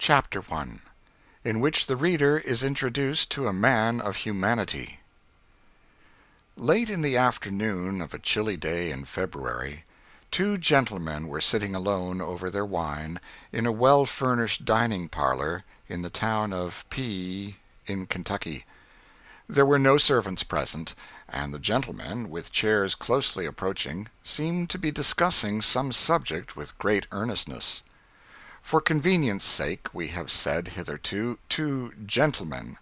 Chapter 1, in which the reader is introduced to a man of humanity. Late in the afternoon of a chilly day in February, two gentlemen were sitting alone over their wine in a well-furnished dining parlor in the town of P in Kentucky. There were no servants present, and the gentlemen, with chairs closely approaching, seemed to be discussing some subject with great earnestness. For convenience' sake we have said hitherto two gentlemen.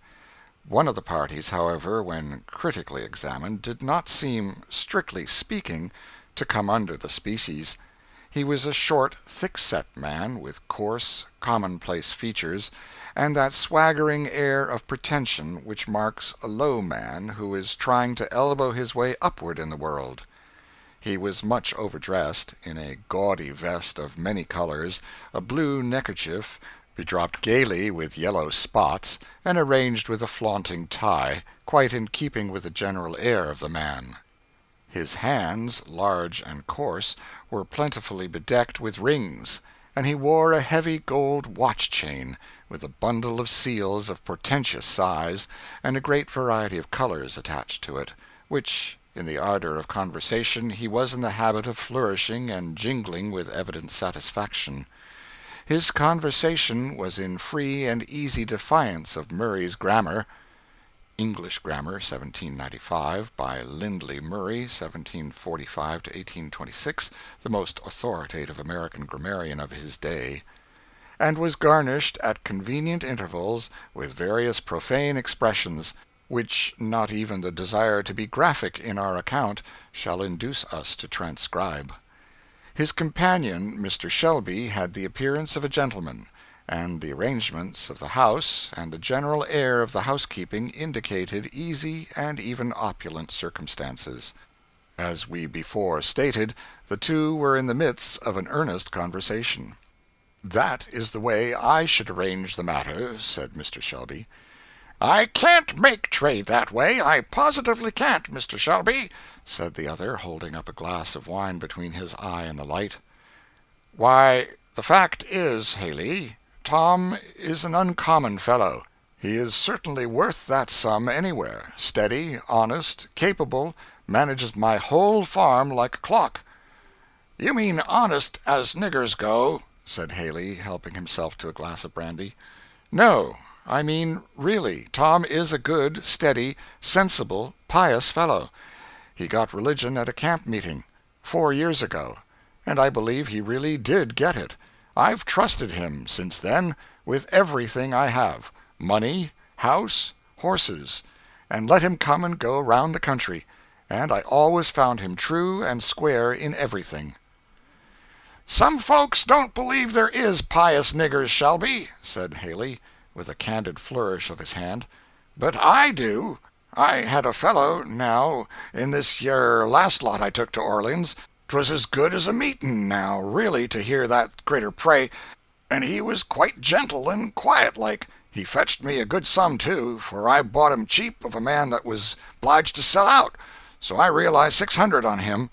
One of the parties, however, when critically examined, did not seem, strictly speaking, to come under the species. He was a short, thick-set man, with coarse, commonplace features, and that swaggering air of pretension which marks a low man who is trying to elbow his way upward in the world. He was much overdressed, in a gaudy vest of many colors, a blue neckerchief, bedropped gaily with yellow spots, and arranged with a flaunting tie, quite in keeping with the general air of the man. His hands, large and coarse, were plentifully bedecked with rings, and he wore a heavy gold watch-chain, with a bundle of seals of portentous size, and a great variety of colors attached to it, which, in the ardor of conversation, he was in the habit of flourishing and jingling with evident satisfaction. His conversation was in free and easy defiance of Murray's grammar. English Grammar, 1795, by Lindley Murray, 1745 to 1826, the most authoritative American grammarian of his day, and was garnished at convenient intervals with various profane expressions, which not even the desire to be graphic in our account shall induce us to transcribe. His companion, Mr. Shelby, had the appearance of a gentleman, and the arrangements of the house and the general air of the housekeeping indicated easy and even opulent circumstances. As we before stated, the two were in the midst of an earnest conversation. "That is the way I should arrange the matter," said Mr. Shelby. "I can't make trade that way, I positively can't, Mr. Shelby," said the other, holding up a glass of wine between his eye and the light. "Why, the fact is, Haley, Tom is an uncommon fellow. He is certainly worth that sum anywhere, steady, honest, capable, manages my whole farm like a clock." "You mean honest as niggers go," said Haley, helping himself to a glass of brandy. "No. I mean, really, Tom is a good, steady, sensible, pious fellow. He got religion at a camp meeting 4 years ago, and I believe he really did get it. I've trusted him, since then, with everything I have, money, house, horses, and let him come and go round the country, and I always found him true and square in everything." "Some folks don't believe there is pious niggers, Shelby," said Haley, with a candid flourish of his hand, "but I do. I had a fellow, now, in this yer last lot I took to Orleans, 'twas as good as a meetin', now, really, to hear that cretur pray, and he was quite gentle and quiet like. He fetched me a good sum, too, for I bought him cheap of a man that was 'bliged to sell out, so I realized 600 on him.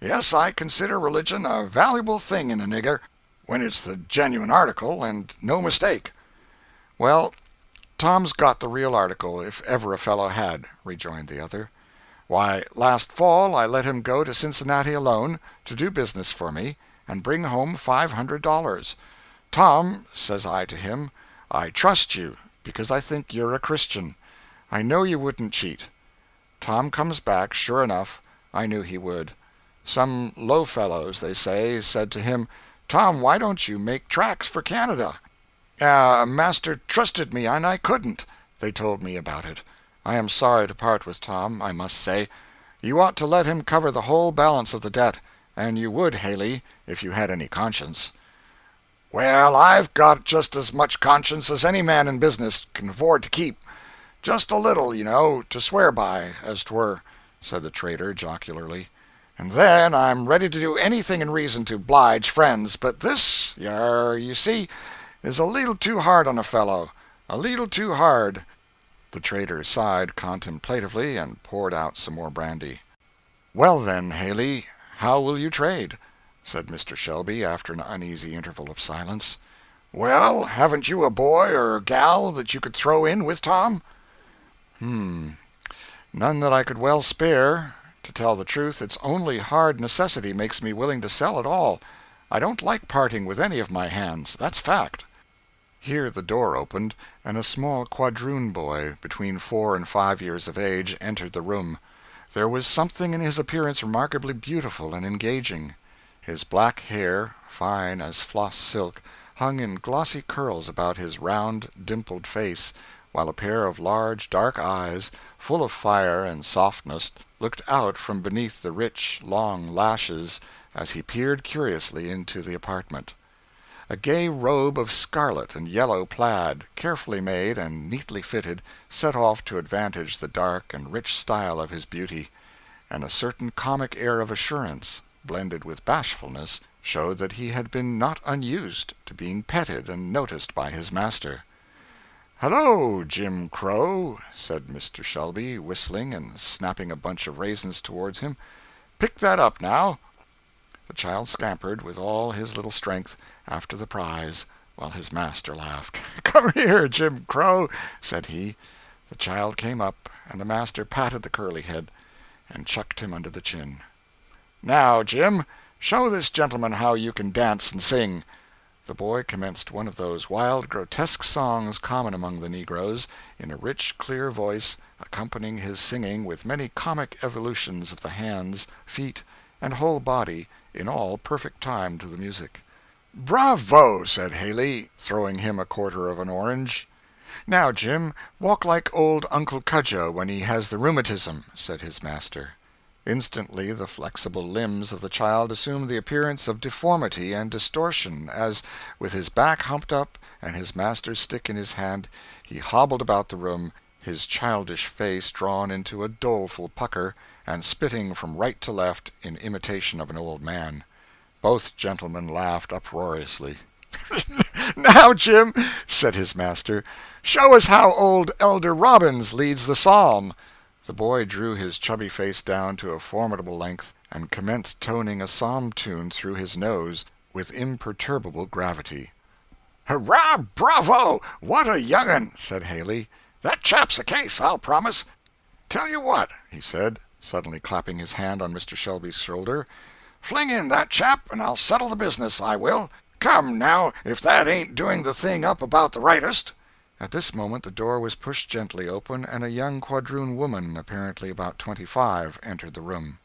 Yes, I consider religion a valuable thing in a nigger, when it's the genuine article, and no mistake." "Well, Tom's got the real article, if ever a fellow had," rejoined the other. "Why, last fall I let him go to Cincinnati alone, to do business for me, and bring home $500. 'Tom,' says I to him, 'I trust you, because I think you're a Christian. I know you wouldn't cheat.' Tom comes back, sure enough. I knew he would. Some low fellows, they say, said to him, 'Tom, why don't you make tracks for Canada?' Master trusted me, and I couldn't. They told me about it. I am sorry to part with Tom, I must say. You ought to let him cover the whole balance of the debt, and you would, Haley, if you had any conscience." "Well, I've got just as much conscience as any man in business can afford to keep. Just a little, you know, to swear by, as 'twere," said the trader, jocularly. "And then I'm ready to do anything in reason to 'blige friends, but this, you see, is a leetle too hard on a fellow, a leetle too hard." The trader sighed contemplatively and poured out some more brandy. "Well, then, Haley, how will you trade?" said Mr. Shelby, after an uneasy interval of silence. Well, haven't you a boy or gal that you could throw in with Tom? None that I could well spare. To tell the truth, it's only hard necessity makes me willing to sell at all. I don't like parting with any of my hands, that's fact." Here the door opened, and a small quadroon boy, between 4 and 5 years of age, entered the room. There was something in his appearance remarkably beautiful and engaging. His black hair, fine as floss silk, hung in glossy curls about his round, dimpled face, while a pair of large, dark eyes, full of fire and softness, looked out from beneath the rich, long lashes as he peered curiously into the apartment. A gay robe of scarlet and yellow plaid, carefully made and neatly fitted, set off to advantage the dark and rich style of his beauty, and a certain comic air of assurance, blended with bashfulness, showed that he had been not unused to being petted and noticed by his master. "Hello, Jim Crow," said Mr. Shelby, whistling and snapping a bunch of raisins towards him. "Pick that up, now." The child scampered, with all his little strength, after the prize, while his master laughed. "Come here, Jim Crow," said he. The child came up, and the master patted the curly head, and chucked him under the chin. "Now, Jim, show this gentleman how you can dance and sing." The boy commenced one of those wild, grotesque songs common among the negroes, in a rich, clear voice, accompanying his singing with many comic evolutions of the hands, feet, and whole body, in all perfect time to the music. "Bravo!" said Haley, throwing him a quarter of an orange. "Now, Jim, walk like old Uncle Cudjoe when he has the rheumatism," said his master. Instantly the flexible limbs of the child assumed the appearance of deformity and distortion, as, with his back humped up and his master's stick in his hand, he hobbled about the room, his childish face drawn into a doleful pucker, and spitting from right to left in imitation of an old man. Both gentlemen laughed uproariously. "Now, Jim," said his master, "show us how old Elder Robbins leads the psalm." The boy drew his chubby face down to a formidable length, and commenced toning a psalm tune through his nose with imperturbable gravity. "Hurrah! Bravo! What a young 'un!" said Haley. "That chap's a case, I'll promise. Tell you what," he said, suddenly clapping his hand on Mr. Shelby's shoulder, "fling in that chap, and I'll settle the business, I will. Come, now, if that ain't doing the thing up about the rightest." At this moment the door was pushed gently open, and a young quadroon woman, apparently about 25, entered the room.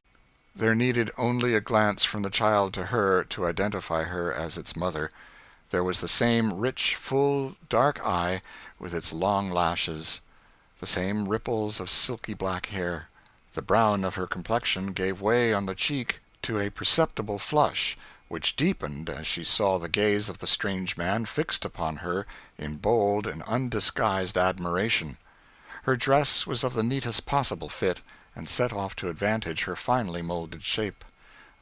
There needed only a glance from the child to her to identify her as its mother. There was the same rich, full, dark eye, with its long lashes; the same ripples of silky black hair. The brown of her complexion gave way on the cheek to a perceptible flush, which deepened as she saw the gaze of the strange man fixed upon her in bold and undisguised admiration. Her dress was of the neatest possible fit, and set off to advantage her finely molded shape.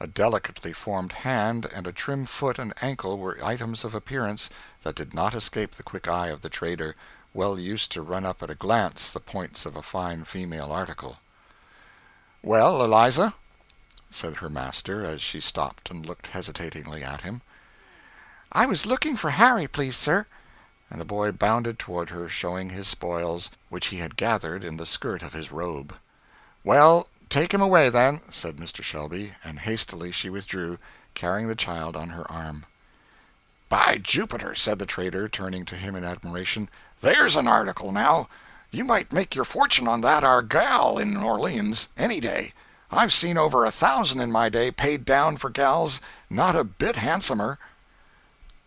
A delicately formed hand and a trim foot and ankle were items of appearance that did not escape the quick eye of the trader, well used to run up at a glance the points of a fine female article. "Well, Eliza?" said her master, as she stopped and looked hesitatingly at him. "I was looking for Harry, please, sir." And the boy bounded toward her, showing his spoils, which he had gathered in the skirt of his robe. "Well, take him away, then," said Mr. Shelby, and hastily she withdrew, carrying the child on her arm. "By Jupiter," said the trader, turning to him in admiration, "there's an article, now! You might make your fortune on that ar gal in Orleans, any day. I've seen over 1,000 in my day paid down for gals not a bit handsomer."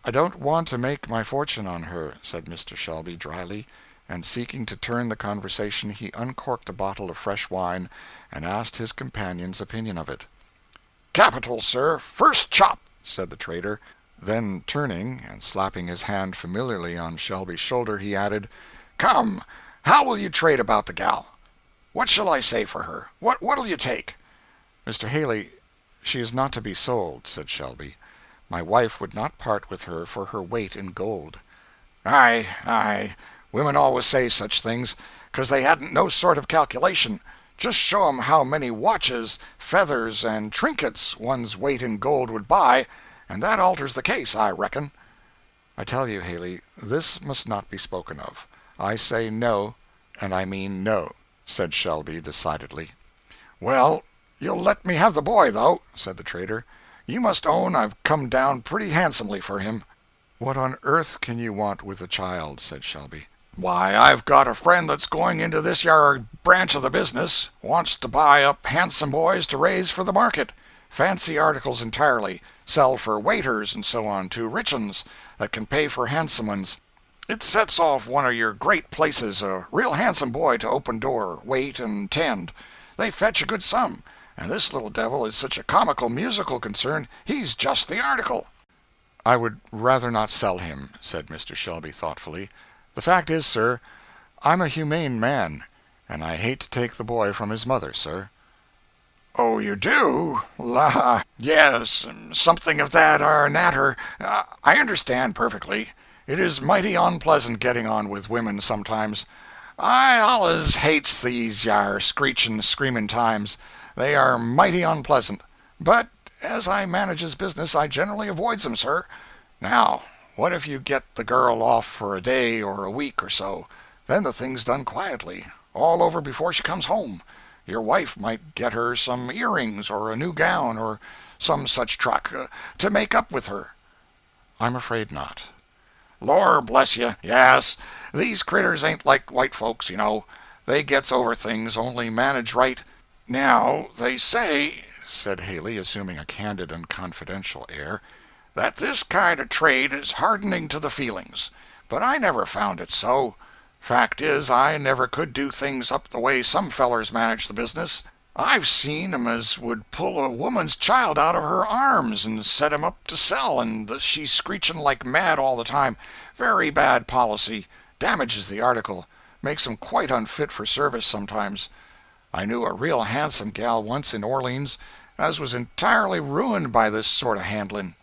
"I don't want to make my fortune on her," said Mr. Shelby, dryly, and seeking to turn the conversation, he uncorked a bottle of fresh wine, and asked his companion's opinion of it. "Capital, sir, first chop," said the trader. Then turning, and slapping his hand familiarly on Shelby's shoulder, he added, "Come, how will you trade about the gal? What shall I say for her? What'll you take?" "Mr. Haley, she is not to be sold," said Shelby. "My wife would not part with her for her weight in gold." "Aye, aye, women always say such things, 'cause they hadn't no sort of calculation. Just show 'em how many watches, feathers, and trinkets one's weight in gold would buy, and that alters the case, I reckon." I tell you, Haley, this must not be spoken of. I say no, and I mean no," said Shelby, decidedly. "Well, you'll let me have the boy, though," said the trader. "You must own I've come down pretty handsomely for him." "What on earth can you want with the child?" said Shelby. "Why, I've got a friend that's going into this yar branch of the business. Wants to buy up handsome boys to raise for the market. Fancy articles entirely. Sell for waiters and so on to rich uns that can pay for handsome ones. It sets off one of your great places, a real handsome boy to open door, wait, and tend. They fetch a good sum, and this little devil is such a comical musical concern, he's just the article." "I would rather not sell him," said Mr. Shelby, thoughtfully. "The fact is, sir, I'm a humane man, and I hate to take the boy from his mother, sir." "Oh, you do? La, yes, something of that are natter. I understand perfectly. It is mighty unpleasant getting on with women sometimes. I allus hates these yar screechin', screamin' times. They are mighty unpleasant. But as I manages business, I generally avoids 'em, sir. Now, what if you get the girl off for a day or a week or so? Then the thing's done quietly, all over before she comes home. Your wife might get her some earrings or a new gown or some such truck to make up with her." "I'm afraid not." "Lor bless you, yes. These critters ain't like white folks, you know. They gets over things, only managed right. Now, they say," said Haley, assuming a candid and confidential air, "that this kind of trade is hardening to the feelings. But I never found it so. Fact is, I never could do things up the way some fellers manage the business. I've seen 'em as would pull a woman's child out of her arms and set him up to sell, and she's screeching like mad all the time. Very bad policy. Damages the article. Makes 'em quite unfit for service sometimes. I knew a real handsome gal once in Orleans as was entirely ruined by this sort of handling.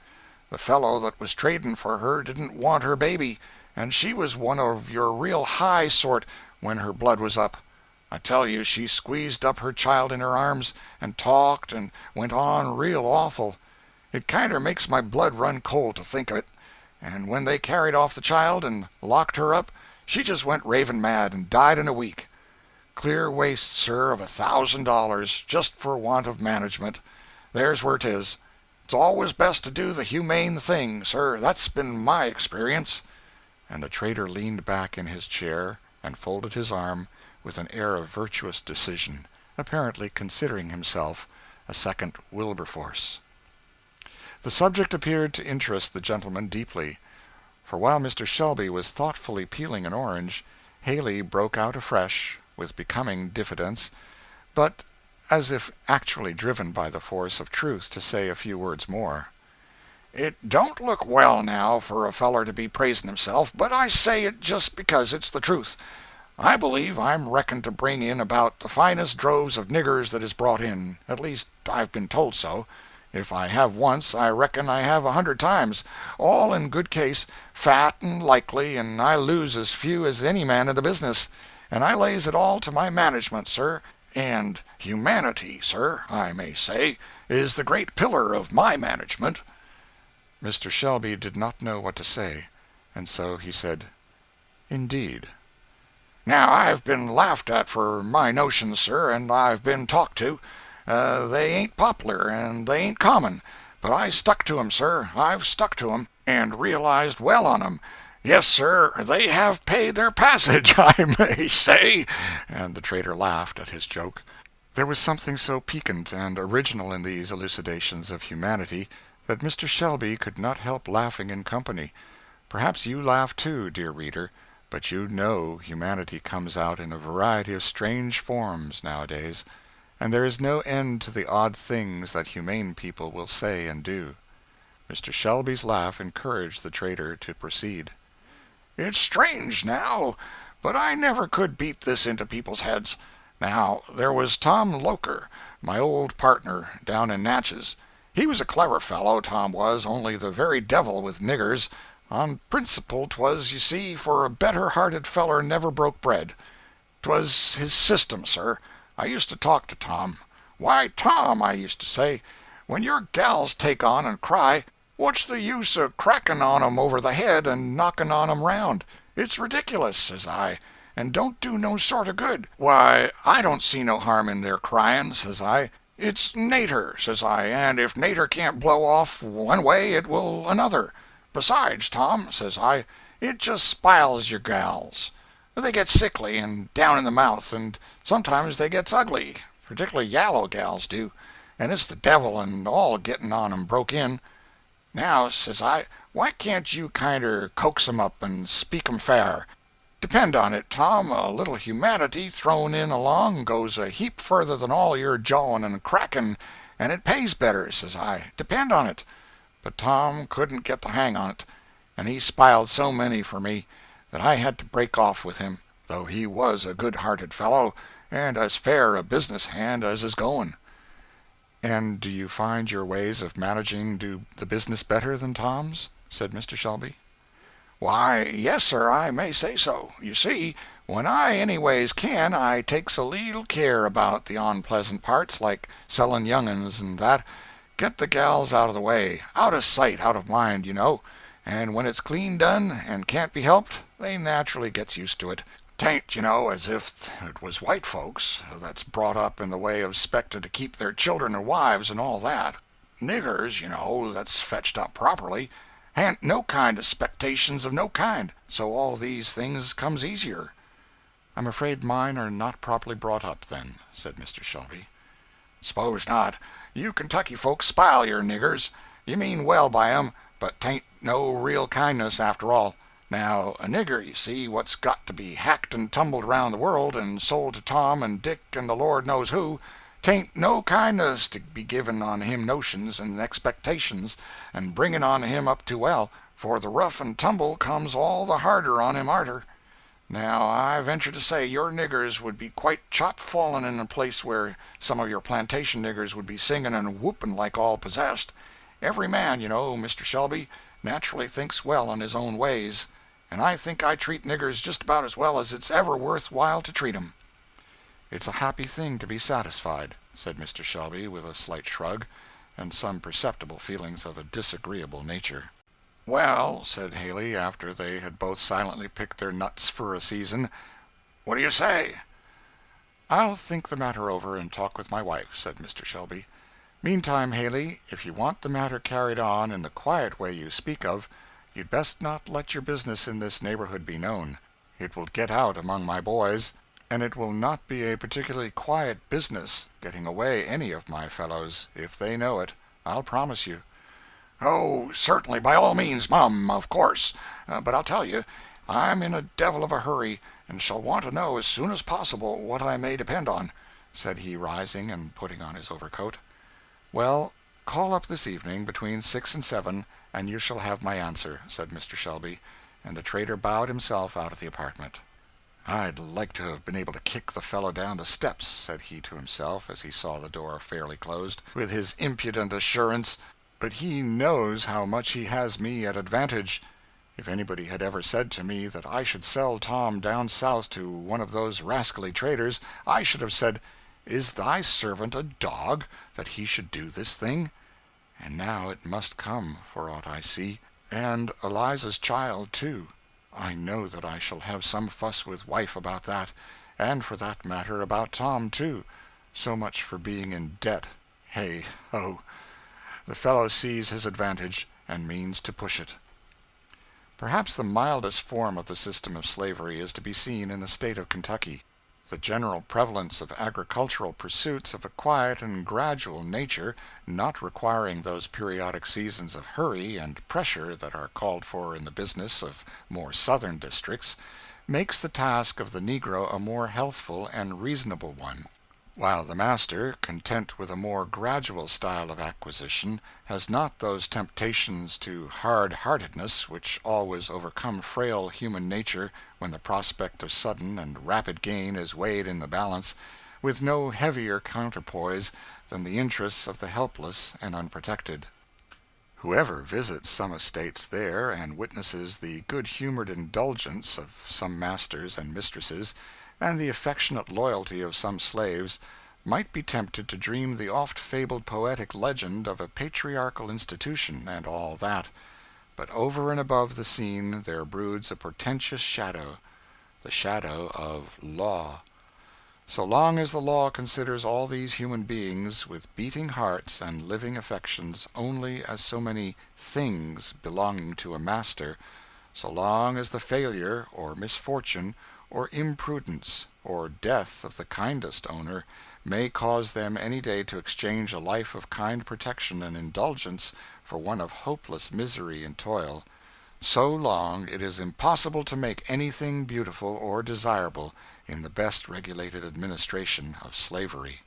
The fellow that was trading for her didn't want her baby, and she was one of your real high sort when her blood was up. I tell you, she squeezed up her child in her arms, and talked and went on real awful. It kinder makes my blood run cold to think of it. And when they carried off the child and locked her up, she just went raving mad and died in a week. Clear waste, sir, of $1,000, just for want of management. There's where 'tis. It's always best to do the humane thing, sir. That's been my experience." And the trader leaned back in his chair and folded his arm with an air of virtuous decision, apparently considering himself a second Wilberforce. The subject appeared to interest the gentleman deeply, for while Mr. Shelby was thoughtfully peeling an orange, Haley broke out afresh, with becoming diffidence, but as if actually driven by the force of truth to say a few words more. "It don't look well now for a feller to be praising himself, but I say it just because it's the truth. I believe I'm reckoned to bring in about the finest droves of niggers that is brought in. At least I've been told so. If I have once, I reckon I have 100 times, all in good case, fat and likely, and I lose as few as any man in the business. And I lays it all to my management, sir, and humanity, sir, I may say, is the great pillar of my management." Mr. Shelby did not know what to say, and so he said, "Indeed." "Now, I've been laughed at for my notions, sir, and I've been talked to. They ain't poplar, and they ain't common, but I stuck to 'em, sir. I've stuck to 'em, and realized well on 'em. Yes, sir, they have paid their passage, I may say," and the trader laughed at his joke. There was something so piquant and original in these elucidations of humanity that Mr. Shelby could not help laughing in company. Perhaps you laugh too, dear reader, but you know humanity comes out in a variety of strange forms nowadays, and there is no end to the odd things that humane people will say and do. Mr. Shelby's laugh encouraged the trader to proceed. "It's strange, now, but I never could beat this into people's heads. Now, there was Tom Loker, my old partner, down in Natchez. He was a clever fellow, Tom was, only the very devil with niggers. On principle 'twas, you see, for a better-hearted feller never broke bread. 'Twas his system, sir. I used to talk to Tom. 'Why, Tom,' I used to say, 'when your gals take on and cry, What's the use of cracking on 'em over the head and knocking on 'em round? It's ridiculous,' says I, 'and don't do no sort of good.' 'Why, I don't see no harm in their crying,' says I. 'It's nater,' says I, 'and if nater can't blow off one way it will another. Besides, Tom,' says I, 'it just spiles your gals. They get sickly and down in the mouth, and sometimes they gets ugly, particular yallow gals do, and it's the devil and all getting on 'em broke in. Now,' says I, 'why can't you kinder coax 'em up and speak 'em fair? Depend on it, Tom, a little humanity thrown in along goes a heap further than all your jawing and cracking, and it pays better,' says I. 'Depend on it.' But Tom couldn't get the hang on it, and he spiled so many for me that I had to break off with him, though he was a good-hearted fellow and as fair a business hand as is going." "And do you find your ways of managing do the business better than Tom's?" said Mr. Shelby. "Why, yes, sir, I may say so. You see, when I anyways can, I takes a leetle care about the onpleasant parts, like selling young uns and that. Get the gals out of the way, out of sight, out of mind, you know, and when it's clean done and can't be helped, they naturally gets used to it. 'Tain't, you know, as if it was white folks that's brought up in the way of 'specting to keep their children and wives and all that. Niggers, you know, that's fetched up properly, ha'n't no kind of 'spectations of no kind, so all these things comes easier." "I'm afraid mine are not properly brought up, then," said Mr. Shelby. "S'pose not. You Kentucky folks spile your niggers. You mean well by 'em, but 'tain't no real kindness after all. Now, a nigger, you see, what's got to be hacked and tumbled around the world, and sold to Tom and Dick and the Lord knows who, 'tain't no kindness to be giving on him notions and expectations, and bringing on him up too well, for the rough and tumble comes all the harder on him arter. Now, I venture to say your niggers would be quite chop-fallen in a place where some of your plantation niggers would be singing and whooping like all possessed. Every man, you know, Mr. Shelby, naturally thinks well on his own ways, and I think I treat niggers just about as well as it's ever worth while to treat 'em." "It's a happy thing to be satisfied," said Mr. Shelby, with a slight shrug, and some perceptible feelings of a disagreeable nature. "Well," said Haley, after they had both silently picked their nuts for a season, "what do you say?" "I'll think the matter over and talk with my wife," said Mr. Shelby. "Meantime, Haley, if you want the matter carried on in the quiet way you speak of, you'd best not let your business in this neighborhood be known. It will get out among my boys, and it will not be a particularly quiet business getting away any of my fellows, if they know it, I'll promise you." "Oh, certainly, by all means, Mum, of course. But I'll tell you, I'm in a devil of a hurry, and shall want to know as soon as possible what I may depend on," said he, rising and putting on his overcoat. "Well, call up this evening between 6 and 7, and you shall have my answer," said Mr. Shelby, and the trader bowed himself out of the apartment. "I'd like to have been able to kick the fellow down the steps," said he to himself, as he saw the door fairly closed, "with his impudent assurance, but he knows how much he has me at advantage. If anybody had ever said to me that I should sell Tom down south to one of those rascally traders, I should have said, 'Is thy servant a dog, that he should do this thing?' And now it must come, for aught I see. And Eliza's child, too. I know that I shall have some fuss with wife about that, and for that matter about Tom, too. So much for being in debt. Hey ho! The fellow sees his advantage, and means to push it." Perhaps the mildest form of the system of slavery is to be seen in the State of Kentucky. The general prevalence of agricultural pursuits of a quiet and gradual nature, not requiring those periodic seasons of hurry and pressure that are called for in the business of more southern districts, makes the task of the negro a more healthful and reasonable one; while the master, content with a more gradual style of acquisition, has not those temptations to hard-heartedness which always overcome frail human nature when the prospect of sudden and rapid gain is weighed in the balance, with no heavier counterpoise than the interests of the helpless and unprotected. Whoever visits some estates there and witnesses the good-humored indulgence of some masters and mistresses, and the affectionate loyalty of some slaves, might be tempted to dream the oft-fabled poetic legend of a patriarchal institution, and all that. But over and above the scene there broods a portentous shadow, the shadow of law. So long as the law considers all these human beings, with beating hearts and living affections, only as so many things belonging to a master, so long as the failure, or misfortune, or imprudence, or death of the kindest owner may cause them any day to exchange a life of kind protection and indulgence for one of hopeless misery and toil, so long it is impossible to make anything beautiful or desirable in the best regulated administration of slavery.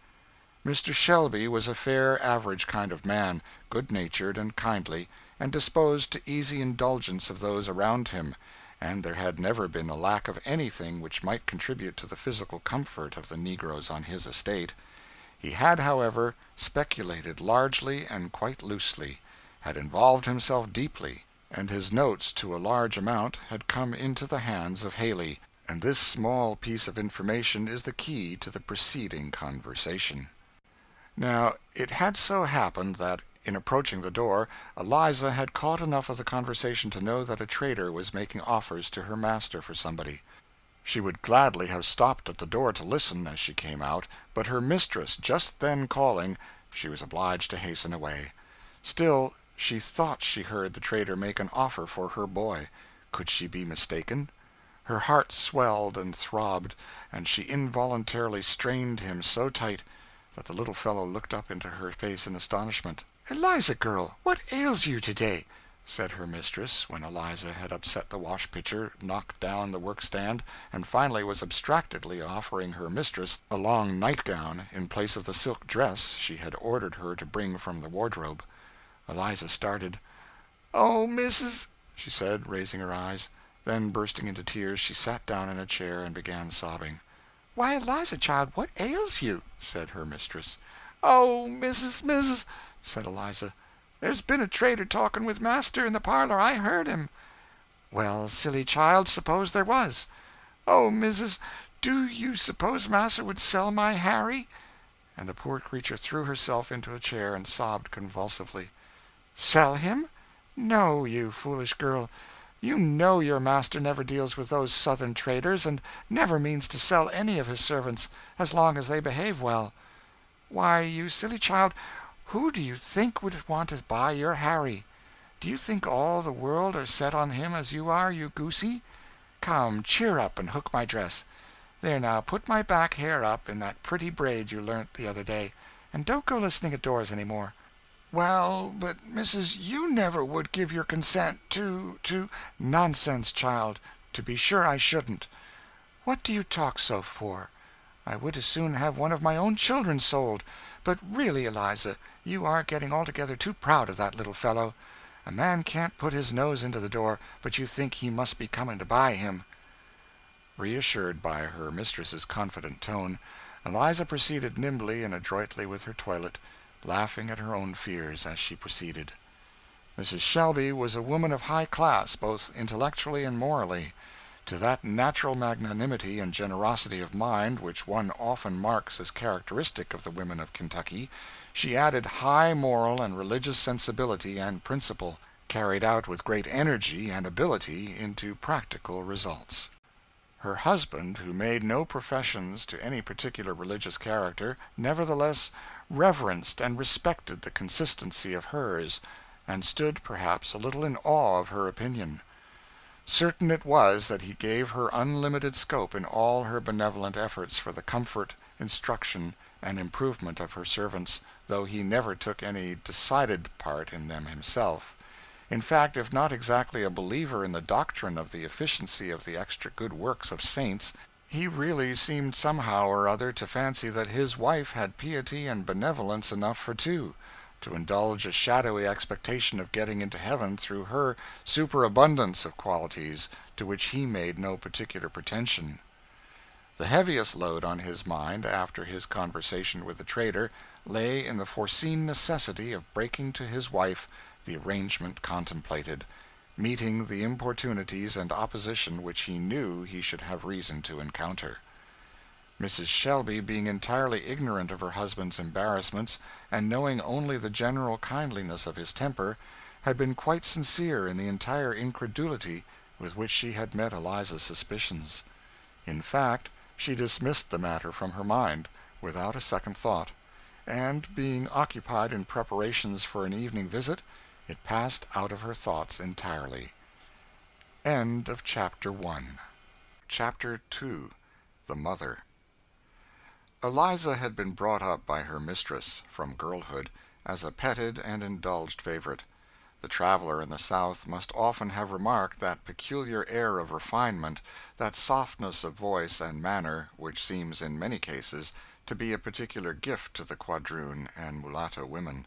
Mr. Shelby was a fair average kind of man, good-natured and kindly, and disposed to easy indulgence of those around him, and there had never been a lack of anything which might contribute to the physical comfort of the negroes on his estate. He had, however, speculated largely and quite loosely, had involved himself deeply, and his notes to a large amount had come into the hands of Haley, and this small piece of information is the key to the preceding conversation. Now, it had so happened that, in approaching the door, Eliza had caught enough of the conversation to know that a trader was making offers to her master for somebody. She would gladly have stopped at the door to listen as she came out, but her mistress just then calling, she was obliged to hasten away. Still, she thought she heard the trader make an offer for her boy. Could she be mistaken? Her heart swelled and throbbed, and she involuntarily strained him so tight that the little fellow looked up into her face in astonishment. "Eliza, girl, what ails you today?" said her mistress, when Eliza had upset the wash-pitcher, knocked down the workstand, and finally was abstractedly offering her mistress a long nightgown in place of the silk dress she had ordered her to bring from the wardrobe. Eliza started. "Oh, missus," she said, raising her eyes. Then, bursting into tears, she sat down in a chair and began sobbing. "Why, Eliza, child, what ails you?" said her mistress. "Oh, missus," said Eliza, "there's been a trader talking with master in the parlor. I heard him." "Well, silly child, suppose there was." "Oh, missus, do you suppose master would sell my Harry?" And the poor creature threw herself into a chair and sobbed convulsively. "Sell him? No, you foolish girl. You know your master never deals with those Southern traders, and never means to sell any of his servants, as long as they behave well. Why, you silly child, who do you think would want to buy your Harry? Do you think all the world are set on him as you are, you goosey? Come, cheer up and hook my dress. There now, put my back hair up in that pretty braid you learnt the other day, and don't go listening at doors any more." "Well, but, missus, you never would give your consent to "Nonsense, child. To be sure I shouldn't. What do you talk so for? I would as soon have one of my own children sold. But really, Eliza, you are getting altogether too proud of that little fellow. A man can't put his nose into the door, but you think he must be coming to buy him." Reassured by her mistress's confident tone, Eliza proceeded nimbly and adroitly with her toilet, laughing at her own fears as she proceeded. Mrs. Shelby was a woman of high class, both intellectually and morally. To that natural magnanimity and generosity of mind which one often marks as characteristic of the women of Kentucky, she added high moral and religious sensibility and principle, carried out with great energy and ability into practical results. Her husband, who made no professions to any particular religious character, nevertheless reverenced and respected the consistency of hers, and stood perhaps a little in awe of her opinion. Certain it was that he gave her unlimited scope in all her benevolent efforts for the comfort, instruction, and improvement of her servants, though he never took any decided part in them himself. In fact, if not exactly a believer in the doctrine of the efficiency of the extra good works of saints, he really seemed somehow or other to fancy that his wife had piety and benevolence enough for two, to indulge a shadowy expectation of getting into heaven through her superabundance of qualities to which he made no particular pretension. The heaviest load on his mind, after his conversation with the trader, lay in the foreseen necessity of breaking to his wife the arrangement contemplated, meeting the importunities and opposition which he knew he should have reason to encounter. Mrs. Shelby, being entirely ignorant of her husband's embarrassments, and knowing only the general kindliness of his temper, had been quite sincere in the entire incredulity with which she had met Eliza's suspicions. In fact, she dismissed the matter from her mind, without a second thought, and, being occupied in preparations for an evening visit, it passed out of her thoughts entirely. End of Chapter 1. Chapter 2. The Mother. Eliza had been brought up by her mistress, from girlhood, as a petted and indulged favorite. The traveler in the South must often have remarked that peculiar air of refinement, that softness of voice and manner, which seems in many cases to be a particular gift to the quadroon and mulatto women.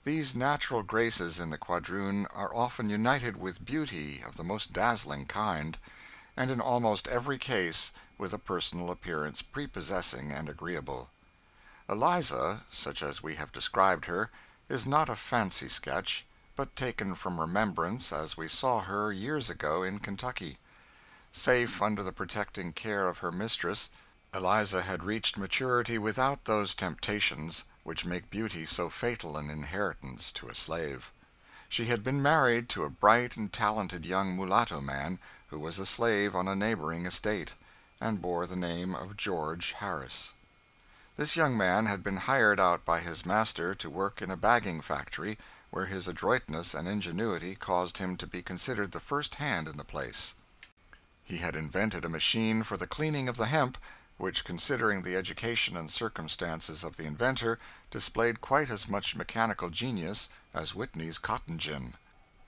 These natural graces in the quadroon are often united with beauty of the most dazzling kind, and in almost every case with a personal appearance prepossessing and agreeable. Eliza, such as we have described her, is not a fancy sketch, but taken from remembrance as we saw her years ago in Kentucky. Safe under the protecting care of her mistress, Eliza had reached maturity without those temptations which make beauty so fatal an inheritance to a slave. She had been married to a bright and talented young mulatto man who was a slave on a neighboring estate, and bore the name of George Harris. This young man had been hired out by his master to work in a bagging factory, where his adroitness and ingenuity caused him to be considered the first hand in the place. He had invented a machine for the cleaning of the hemp, which, considering the education and circumstances of the inventor, displayed quite as much mechanical genius as Whitney's cotton gin.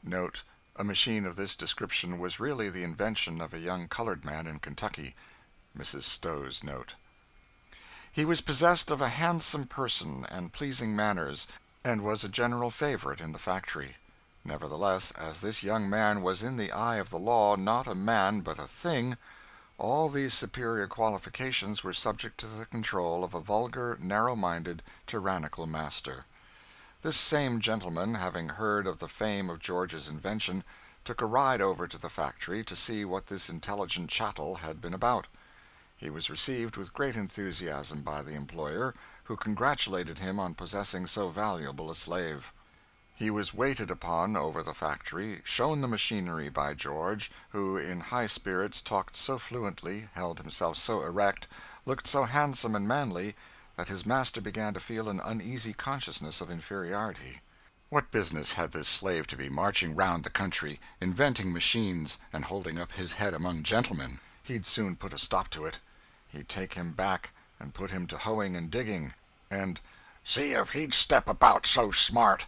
Note: a machine of this description was really the invention of a young colored man in Kentucky. Mrs. Stowe's note. He was possessed of a handsome person and pleasing manners, and was a general favorite in the factory. Nevertheless, as this young man was in the eye of the law not a man but a thing, all these superior qualifications were subject to the control of a vulgar, narrow-minded, tyrannical master. This same gentleman, having heard of the fame of George's invention, took a ride over to the factory to see what this intelligent chattel had been about. He was received with great enthusiasm by the employer, who congratulated him on possessing so valuable a slave. He was waited upon over the factory, shown the machinery by George, who, in high spirits, talked so fluently, held himself so erect, looked so handsome and manly, that his master began to feel an uneasy consciousness of inferiority. What business had this slave to be marching round the country, inventing machines, and holding up his head among gentlemen? He'd soon put a stop to it. He'd take him back and put him to hoeing and digging, and see if he'd step about so smart.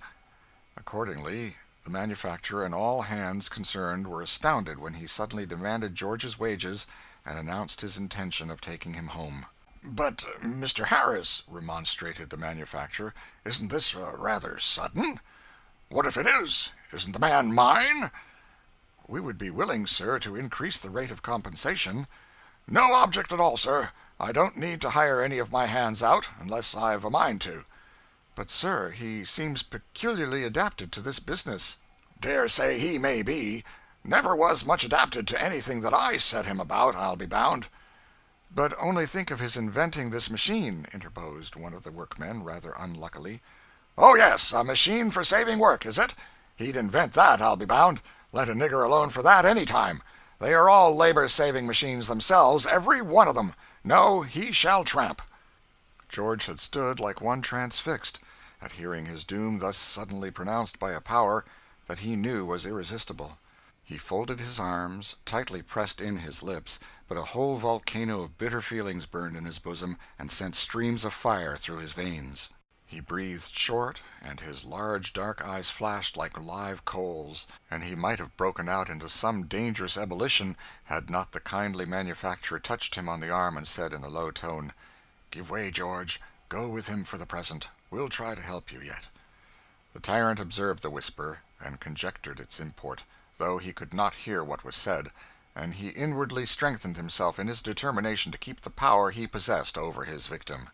Accordingly, the manufacturer and all hands concerned were astounded when he suddenly demanded George's wages and announced his intention of taking him home. "But, Mr. Harris," remonstrated the manufacturer, "isn't this rather sudden? What if it is? Isn't the man mine?" "We would be willing, sir, to increase the rate of compensation." "No object at all, sir. I don't need to hire any of my hands out, unless I've a mind to." "But, sir, he seems peculiarly adapted to this business." "Dare say he may be. Never was much adapted to anything that I set him about, I'll be bound." "But only think of his inventing this machine," interposed one of the workmen, rather unluckily. "Oh, yes, a machine for saving work, is it? He'd invent that, I'll be bound. Let a nigger alone for that any time. They are all labor-saving machines themselves, every one of them. No, he shall tramp." George had stood like one transfixed at hearing his doom thus suddenly pronounced by a power that he knew was irresistible. He folded his arms, tightly pressed in his lips, but a whole volcano of bitter feelings burned in his bosom and sent streams of fire through his veins. He breathed short, and his large dark eyes flashed like live coals, and he might have broken out into some dangerous ebullition had not the kindly manufacturer touched him on the arm and said in a low tone, "Give way, George. Go with him for the present. We'll try to help you yet." The tyrant observed the whisper, and conjectured its import, though he could not hear what was said, and he inwardly strengthened himself in his determination to keep the power he possessed over his victim.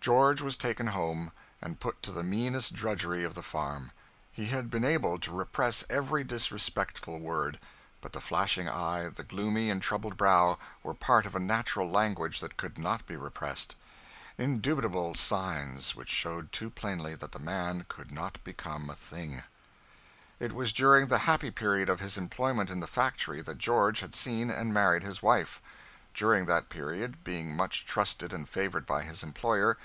George was taken home and put to the meanest drudgery of the farm. He had been able to repress every disrespectful word, but the flashing eye, the gloomy and troubled brow, were part of a natural language that could not be repressed indubitable signs which showed too plainly that the man could not become a thing. It was during the happy period of his employment in the factory that George had seen and married his wife. During that period, being much trusted and favored by his employer,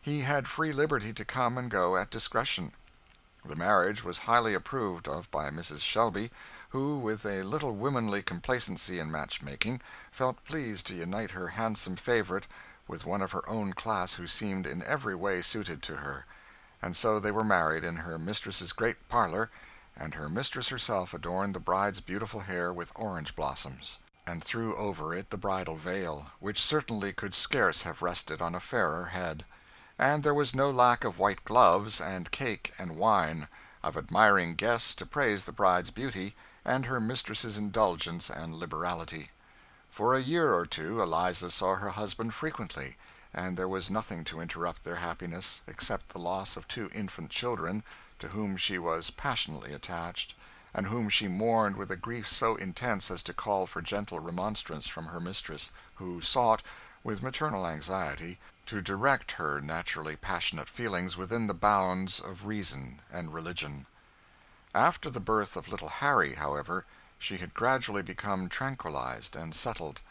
he had free liberty to come and go at discretion. The marriage was highly approved of by Mrs. Shelby, who, with a little womanly complacency in matchmaking, felt pleased to unite her handsome favorite with one of her own class who seemed in every way suited to her. And so they were married in her mistress's great parlor, and her mistress herself adorned the bride's beautiful hair with orange blossoms, and threw over it the bridal veil, which certainly could scarce have rested on a fairer head. And there was no lack of white gloves, and cake and wine, of admiring guests to praise the bride's beauty, and her mistress's indulgence and liberality. For a year or two Eliza saw her husband frequently, and there was nothing to interrupt their happiness except the loss of 2 infant children, to whom she was passionately attached, and whom she mourned with a grief so intense as to call for gentle remonstrance from her mistress, who sought, with maternal anxiety, to direct her naturally passionate feelings within the bounds of reason and religion. After the birth of little Harry, however, she had gradually become tranquilized and settled,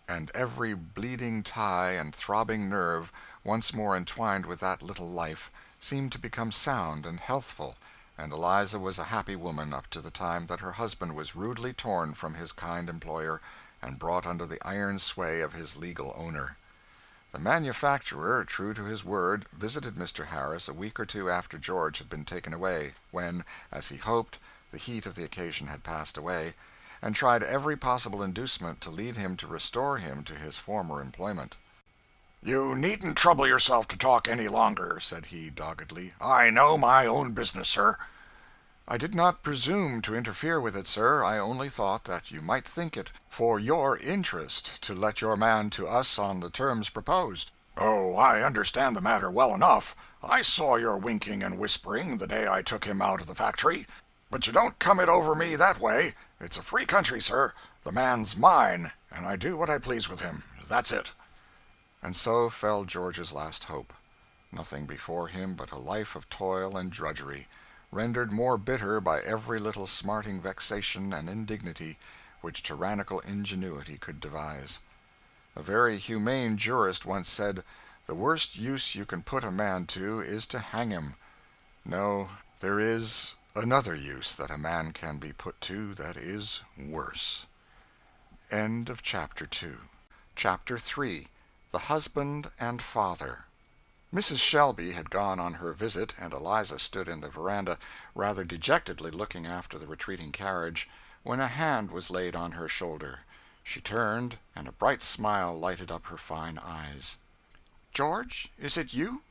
and every bleeding tie and throbbing nerve, once more entwined with that little life, seemed to become sound and healthful, and Eliza was a happy woman up to the time that her husband was rudely torn from his kind employer and brought under the iron sway of his legal owner. The manufacturer, true to his word, visited Mr. Harris a week or 2 after George had been taken away, when, as he hoped, the heat of the occasion had passed away, and tried every possible inducement to lead him to restore him to his former employment. "You needn't trouble yourself to talk any longer," said he, doggedly. "I know my own business, sir." "I did not presume to interfere with it, sir. I only thought that you might think it for your interest to let your man to us on the terms proposed." "Oh, I understand the matter well enough. I saw your winking and whispering the day I took him out of the factory. But you don't come it over me that way. It's a free country, sir. The man's mine, and I do what I please with him. That's it." And so fell George's last hope. Nothing before him but a life of toil and drudgery, rendered more bitter by every little smarting vexation and indignity which tyrannical ingenuity could devise. A very humane jurist once said, "The worst use you can put a man to is to hang him." No, there is another use that a man can be put to that is worse. End of chapter 2. Chapter 3. The Husband and Father. Mrs. Shelby had gone on her visit, and Eliza stood in the veranda, rather dejectedly looking after the retreating carriage, when a hand was laid on her shoulder. She turned, and a bright smile lighted up her fine eyes. "George, is it you?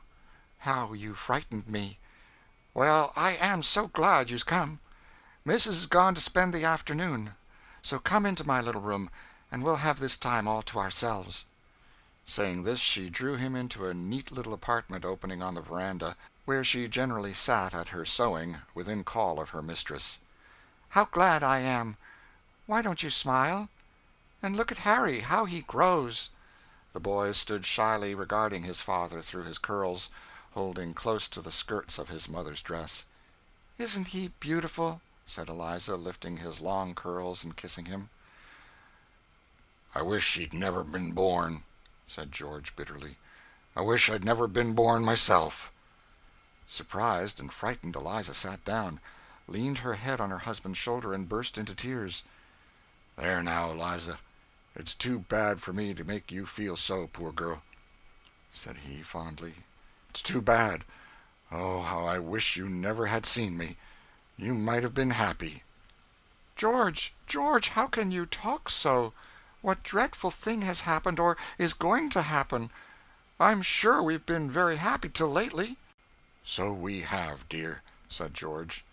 How you frightened me! Well, I am so glad you's come. Missus is gone to spend the afternoon, so come into my little room, and we'll have this time all to ourselves." Saying this, she drew him into a neat little apartment opening on the veranda, where she generally sat at her sewing, within call of her mistress. "How glad I am! Why don't you smile? And look at Harry, how he grows!" The boy stood shyly regarding his father through his curls, holding close to the skirts of his mother's dress. "Isn't he beautiful?" said Eliza, lifting his long curls and kissing him. "I wish he'd never been born," said George, bitterly. "I wish I'd never been born myself." Surprised and frightened, Eliza sat down, leaned her head on her husband's shoulder, and burst into tears. "There now, Eliza, it's too bad for me to make you feel so, poor girl," said he, fondly. "It's too bad. Oh, how I wish you never had seen me. You might have been happy." "George, George, how can you talk so? What dreadful thing has happened, or is going to happen? I'm sure we've been very happy till lately." "So we have, dear," said George.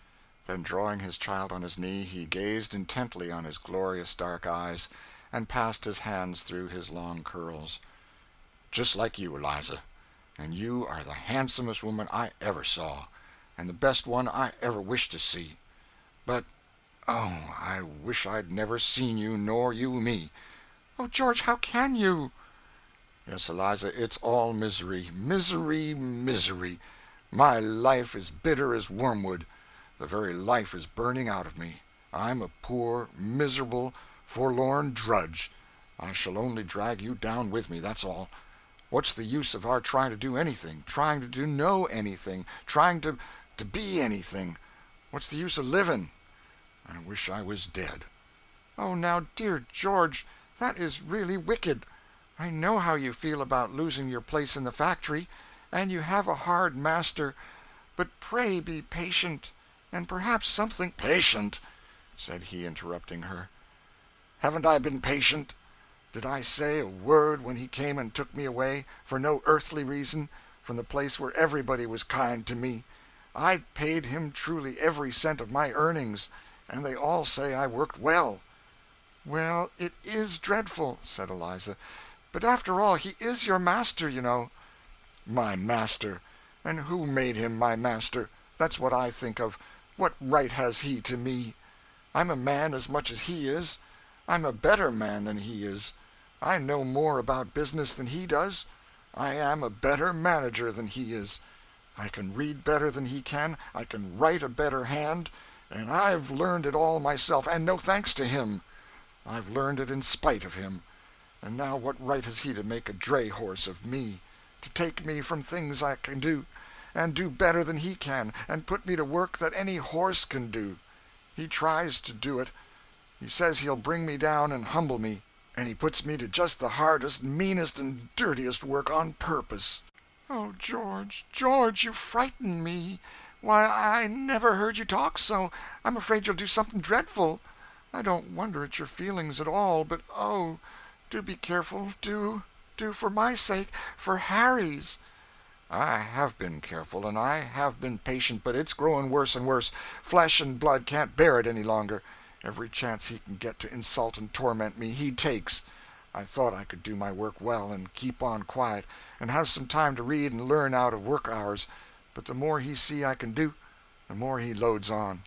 Then, drawing his child on his knee, he gazed intently on his glorious dark eyes, and passed his hands through his long curls. "Just like you, Eliza. And you are the handsomest woman I ever saw, and the best one I ever wish to see. But Oh, I wish I'd never seen you, nor you me." "Oh, George, how can you?" "Yes, Eliza, it's all misery, misery, misery. My life is bitter as wormwood. The very life is burning out of me. I'm a poor, miserable, forlorn drudge. I shall only drag you down with me, that's all. What's the use of our trying to do anything, trying to know anything, trying to be anything? What's the use of living? I wish I was dead." "Oh, now, dear George, that is really wicked. I know how you feel about losing your place in the factory, and you have a hard master, but pray be patient, and perhaps something—" "Patient?" said he, interrupting her. "Haven't I been patient? Did I say a word when he came and took me away, for no earthly reason, from the place where everybody was kind to me? I paid him truly every cent of my earnings, and they all say I worked well." "Well, it is dreadful," said Eliza, "but after all, he is your master, you know." My master! And who made him my master? That's what I think of. What right has he to me? I'm a man as much as he is. I'm a better man than he is. I know more about business than he does. I am a better manager than he is. I can read better than he can, I can write a better hand, and I've learned it all myself, and no thanks to him. I've learned it in spite of him. And now what right has he to make a dray horse of me, to take me from things I can do, and do better than he can, and put me to work that any horse can do? He tries to do it. He says he'll bring me down and humble me, and he puts me to just the hardest, meanest, and dirtiest work on purpose." "Oh, George, George, you frighten me. Why, I never heard you talk so. I'm afraid you'll do something dreadful. I don't wonder at your feelings at all, but oh, do be careful, do for my sake, for Harry's." "I have been careful, and I have been patient, but it's growing worse and worse. Flesh and blood can't bear it any longer. Every chance he can get to insult and torment me, he takes. I thought I could do my work well, and keep on quiet, and have some time to read and learn out of work hours, but the more he see I can do, the more he loads on.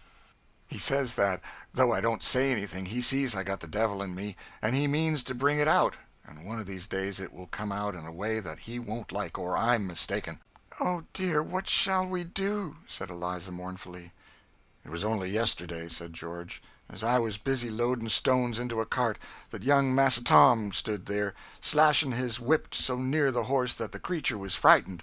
He says that, though I don't say anything, he sees I got the devil in me, and he means to bring it out, and one of these days it will come out in a way that he won't like, or I'm mistaken." "Oh, dear, what shall we do?" said Eliza mournfully. "It was only yesterday," said George, "as I was busy loading stones into a cart, that young Massa Tom stood there, slashing his whip so near the horse that the creature was frightened.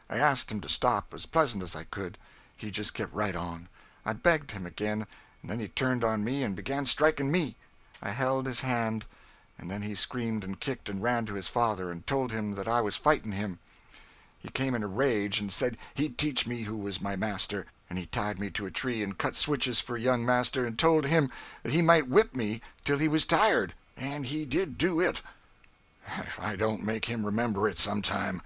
I asked him to stop, as pleasant as I could. He just kept right on. I begged him again, and then he turned on me and began striking me. I held his hand, and then he screamed and kicked and ran to his father and told him that I was fighting him. He came in a rage and said he'd teach me who was my master, and he tied me to a tree and cut switches for young master and told him that he might whip me till he was tired, and he did do it. If I don't make him remember it sometime."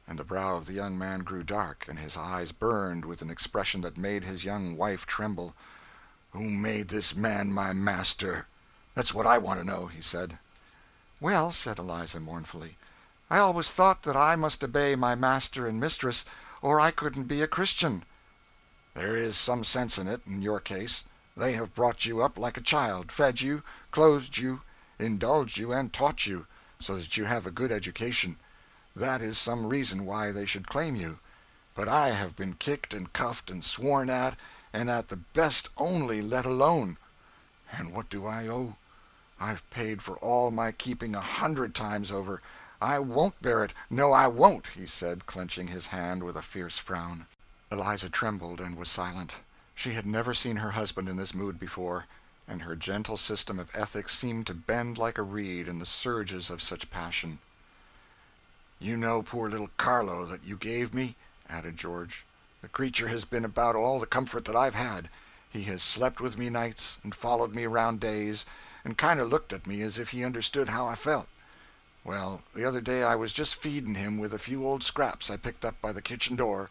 And the brow of the young man grew dark, and his eyes burned with an expression that made his young wife tremble. "Who made this man my master? That's what I want to know," he said. "Well," said Eliza mournfully, "I always thought that I must obey my master and mistress, or I couldn't be a Christian." "There is some sense in it, in your case. They have brought you up like a child, fed you, clothed you, indulged you, and taught you, so that you have a good education. That is some reason why they should claim you. But I have been kicked and cuffed and sworn at, and at the best only let alone. And what do I owe? I've paid for all my keeping 100 times over. I won't bear it. No, I won't," he said, clenching his hand with a fierce frown. Eliza trembled and was silent. She had never seen her husband in this mood before, and her gentle system of ethics seemed to bend like a reed in the surges of such passion. "You know poor little Carlo that you gave me?" added George. "The creature has been about all the comfort that I've had. He has slept with me nights, and followed me around days, and kind of looked at me as if he understood how I felt. Well, the other day I was just feeding him with a few old scraps I picked up by the kitchen door,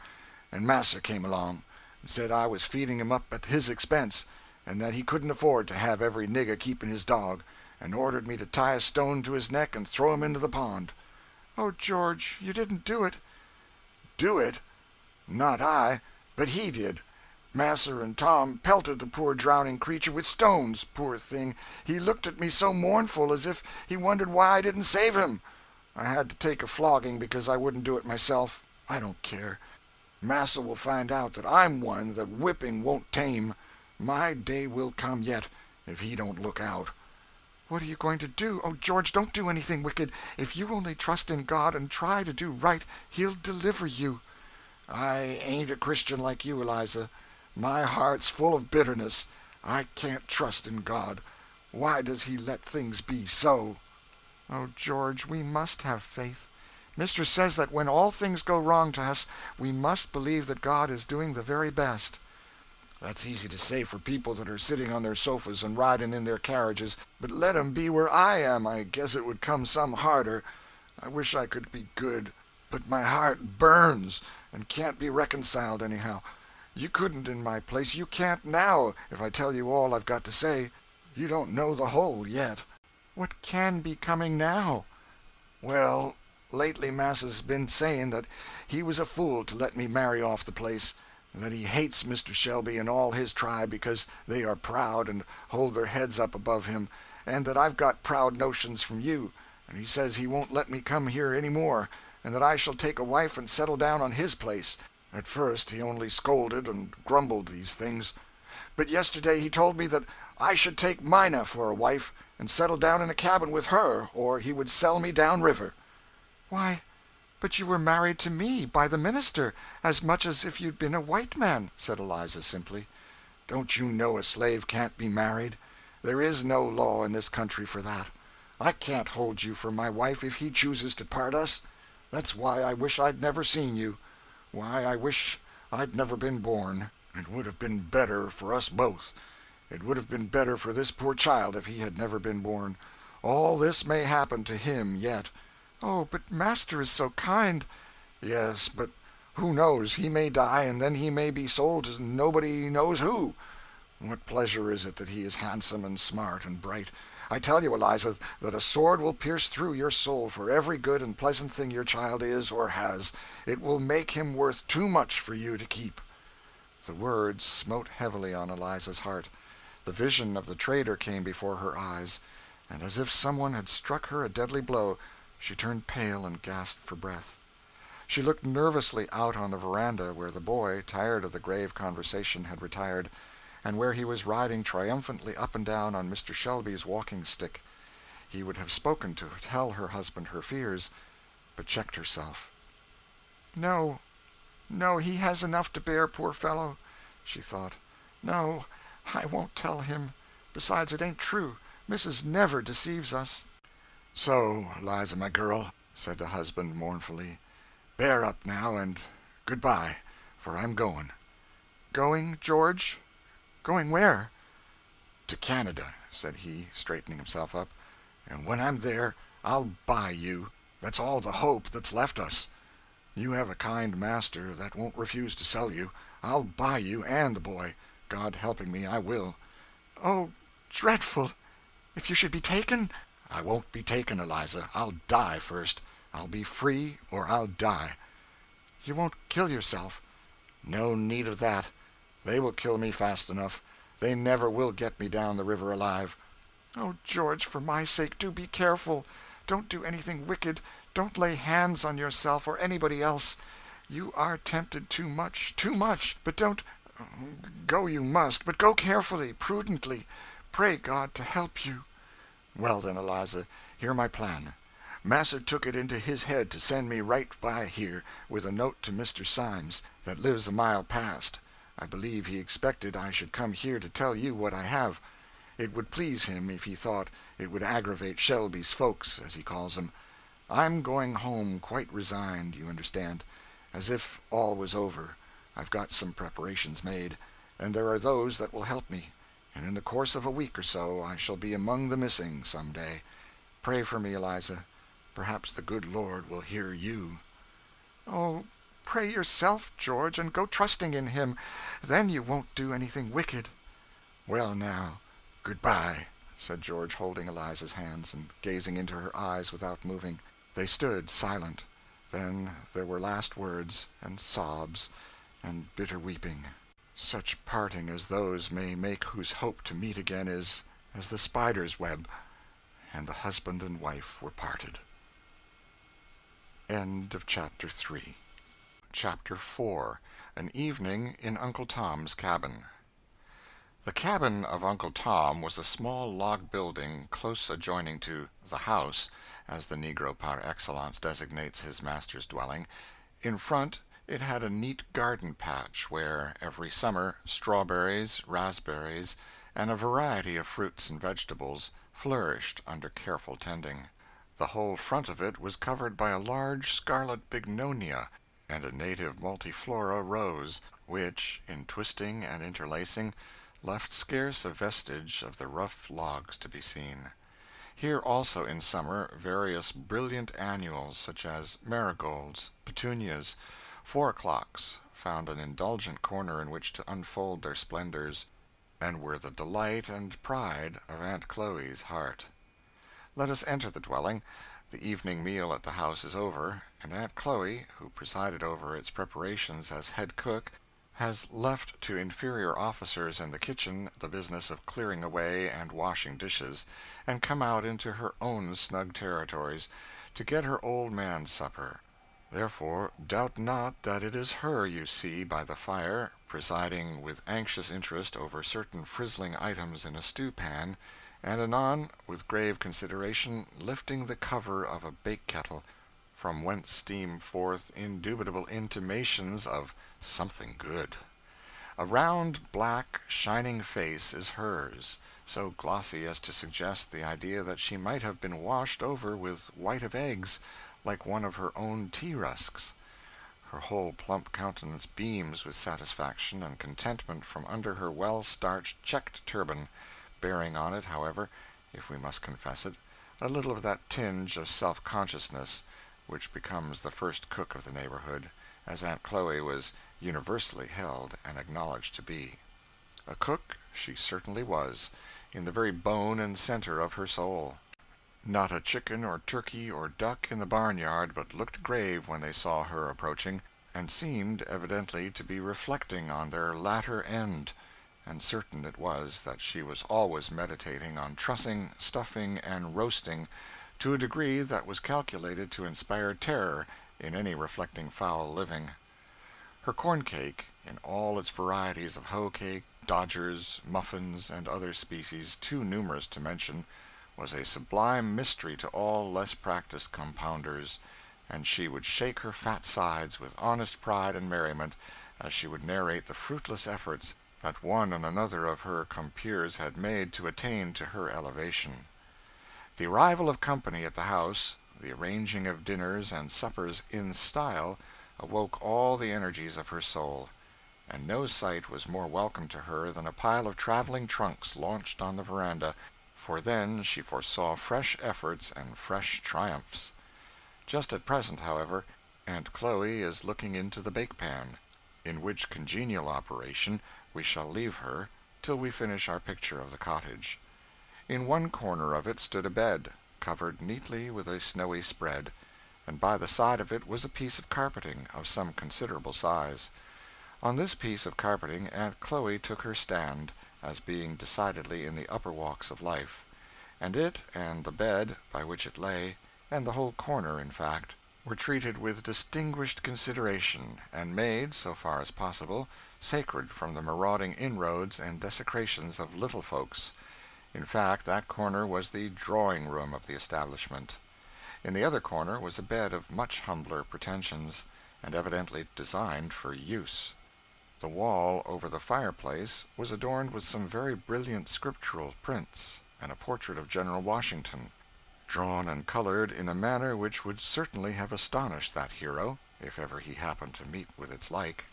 and Massa came along, and said I was feeding him up at his expense, and that he couldn't afford to have every nigger keeping his dog, and ordered me to tie a stone to his neck and throw him into the pond." "Oh, George, you didn't do it." "Do it? Not I, but he did. Mas'r and Tom pelted the poor drowning creature with stones. Poor thing, he looked at me so mournful, as if he wondered why I didn't save him. I had to take a flogging because I wouldn't do it myself. I don't care. Massa will find out that I'm one that whipping won't tame. My day will come yet, if he don't look out." "What are you going to do? Oh, George, don't do anything wicked. If you only trust in God and try to do right, He'll deliver you." "I ain't a Christian like you, Eliza. My heart's full of bitterness. I can't trust in God. Why does He let things be so?" "Oh, George, we must have faith. Mistress says that when all things go wrong to us, we must believe that God is doing the very best." "That's easy to say for people that are sitting on their sofas and riding in their carriages, but let 'em be where I am, I guess it would come some harder. I wish I could be good, but my heart burns and can't be reconciled anyhow. You couldn't in my place. You can't now, if I tell you all I've got to say. You don't know the whole yet." "What can be coming now?" "Well, lately Massa's been saying that he was a fool to let me marry off the place, and that he hates Mr. Shelby and all his tribe because they are proud and hold their heads up above him, and that I've got proud notions from you, and he says he won't let me come here any more, and that I shall take a wife and settle down on his place. At first he only scolded and grumbled these things, but yesterday he told me that I should take Mina for a wife and settle down in a cabin with her, or he would sell me down river." "Why, but you were married to me, by the minister, as much as if you'd been a white man," said Eliza simply. "Don't you know a slave can't be married? There is no law in this country for that. I can't hold you for my wife if he chooses to part us. That's why I wish I'd never seen you. Why I wish I'd never been born. It would have been better for us both. It would have been better for this poor child if he had never been born. All this may happen to him yet." "Oh, but master is so kind." "Yes, but who knows? He may die, and then he may be sold to nobody knows who. What pleasure is it that he is handsome and smart and bright? I tell you, Eliza, that a sword will pierce through your soul for every good and pleasant thing your child is or has. It will make him worth too much for you to keep." The words smote heavily on Eliza's heart. The vision of the trader came before her eyes, and as if someone had struck her a deadly blow, she turned pale and gasped for breath. She looked nervously out on the veranda where the boy, tired of the grave conversation, had retired, and where he was riding triumphantly up and down on Mr. Shelby's walking-stick. He would have spoken to tell her husband her fears, but checked herself. "No, no, he has enough to bear, poor fellow," she thought. "No, I won't tell him. Besides, it ain't true. Mrs. never deceives us." "So, Eliza, my girl," said the husband mournfully, "bear up now, and good-bye, for I'm going." "Going, George? Going where?" "To Canada," said he, straightening himself up, "and when I'm there I'll buy you. That's all the hope that's left us. You have a kind master that won't refuse to sell you. I'll buy you and the boy. God helping me, I will." "Oh, dreadful! If you should be taken?" "I won't be taken, Eliza. I'll die first. I'll be free or I'll die." "You won't kill yourself?" "No need of that. They will kill me fast enough. They never will get me down the river alive." "Oh, George, for my sake, do be careful. Don't do anything wicked. Don't lay hands on yourself or anybody else. You are tempted too much, too much. But don't. Go you must, but go carefully, prudently. Pray God to help you." "Well, then, Eliza, hear my plan. Massa took it into his head to send me right by here, with a note to Mr. Symes, that lives a mile past. I believe he expected I should come here to tell you what I have. It would please him if he thought it would aggravate Shelby's folks, as he calls 'em. I'm going home quite resigned, you understand, as if all was over. I've got some preparations made, and there are those that will help me, and in the course of a week or so I shall be among the missing some day. Pray for me, Eliza. Perhaps the good Lord will hear you." "Oh, pray yourself, George, and go trusting in him. Then you won't do anything wicked." "Well, now, good-bye," said George, holding Eliza's hands and gazing into her eyes without moving. They stood silent. Then there were last words, and sobs, and bitter weeping. Such parting as those may make whose hope to meet again is as the spider's web, and the husband and wife were parted. End of chapter 3. Chapter 4. An Evening in Uncle Tom's Cabin. The cabin of Uncle Tom was a small log building close adjoining to "the house," as the negro par excellence designates his master's dwelling. In front it had a neat garden patch where, every summer, strawberries, raspberries, and a variety of fruits and vegetables flourished under careful tending. The whole front of it was covered by a large scarlet bignonia and a native multiflora rose, which, in twisting and interlacing, left scarce a vestige of the rough logs to be seen. Here also in summer various brilliant annuals, such as marigolds, petunias, 4 o'clocks, found an indulgent corner in which to unfold their splendors, and were the delight and pride of Aunt Chloe's heart. Let us enter the dwelling. The evening meal at the house is over, and Aunt Chloe, who presided over its preparations as head cook, has left to inferior officers in the kitchen the business of clearing away and washing dishes, and come out into her own snug territories to get her old man's supper. Therefore, doubt not that it is her you see by the fire, presiding with anxious interest over certain frizzling items in a stew-pan, and anon, with grave consideration, lifting the cover of a bake-kettle, from whence steam forth indubitable intimations of something good. A round, black, shining face is hers, so glossy as to suggest the idea that she might have been washed over with white of eggs, like one of her own tea-rusks. Her whole plump countenance beams with satisfaction and contentment from under her well-starched checked turban, bearing on it, however, if we must confess it, a little of that tinge of self-consciousness which becomes the first cook of the neighborhood, as Aunt Chloe was universally held and acknowledged to be. A cook she certainly was, in the very bone and center of her soul. Not a chicken or turkey or duck in the barnyard but looked grave when they saw her approaching, and seemed evidently to be reflecting on their latter end, and certain it was that she was always meditating on trussing, stuffing, and roasting, to a degree that was calculated to inspire terror in any reflecting fowl living. Her corn cake, in all its varieties of hoe cake, dodgers, muffins, and other species too numerous to mention, was a sublime mystery to all less practised compounders, and she would shake her fat sides with honest pride and merriment as she would narrate the fruitless efforts that one and another of her compeers had made to attain to her elevation. The arrival of company at the house, the arranging of dinners and suppers in style, awoke all the energies of her soul, and no sight was more welcome to her than a pile of traveling trunks launched on the veranda, for then she foresaw fresh efforts and fresh triumphs. Just at present, however, Aunt Chloe is looking into the bake-pan, in which congenial operation we shall leave her till we finish our picture of the cottage. In one corner of it stood a bed, covered neatly with a snowy spread, and by the side of it was a piece of carpeting of some considerable size. On this piece of carpeting Aunt Chloe took her stand, as being decidedly in the upper walks of life, and it and the bed by which it lay, and the whole corner, in fact, were treated with distinguished consideration, and made, so far as possible, sacred from the marauding inroads and desecrations of little folks. In fact, that corner was the drawing-room of the establishment. In the other corner was a bed of much humbler pretensions, and evidently designed for use. The wall over the fireplace was adorned with some very brilliant scriptural prints, and a portrait of General Washington, drawn and colored in a manner which would certainly have astonished that hero, if ever he happened to meet with its like.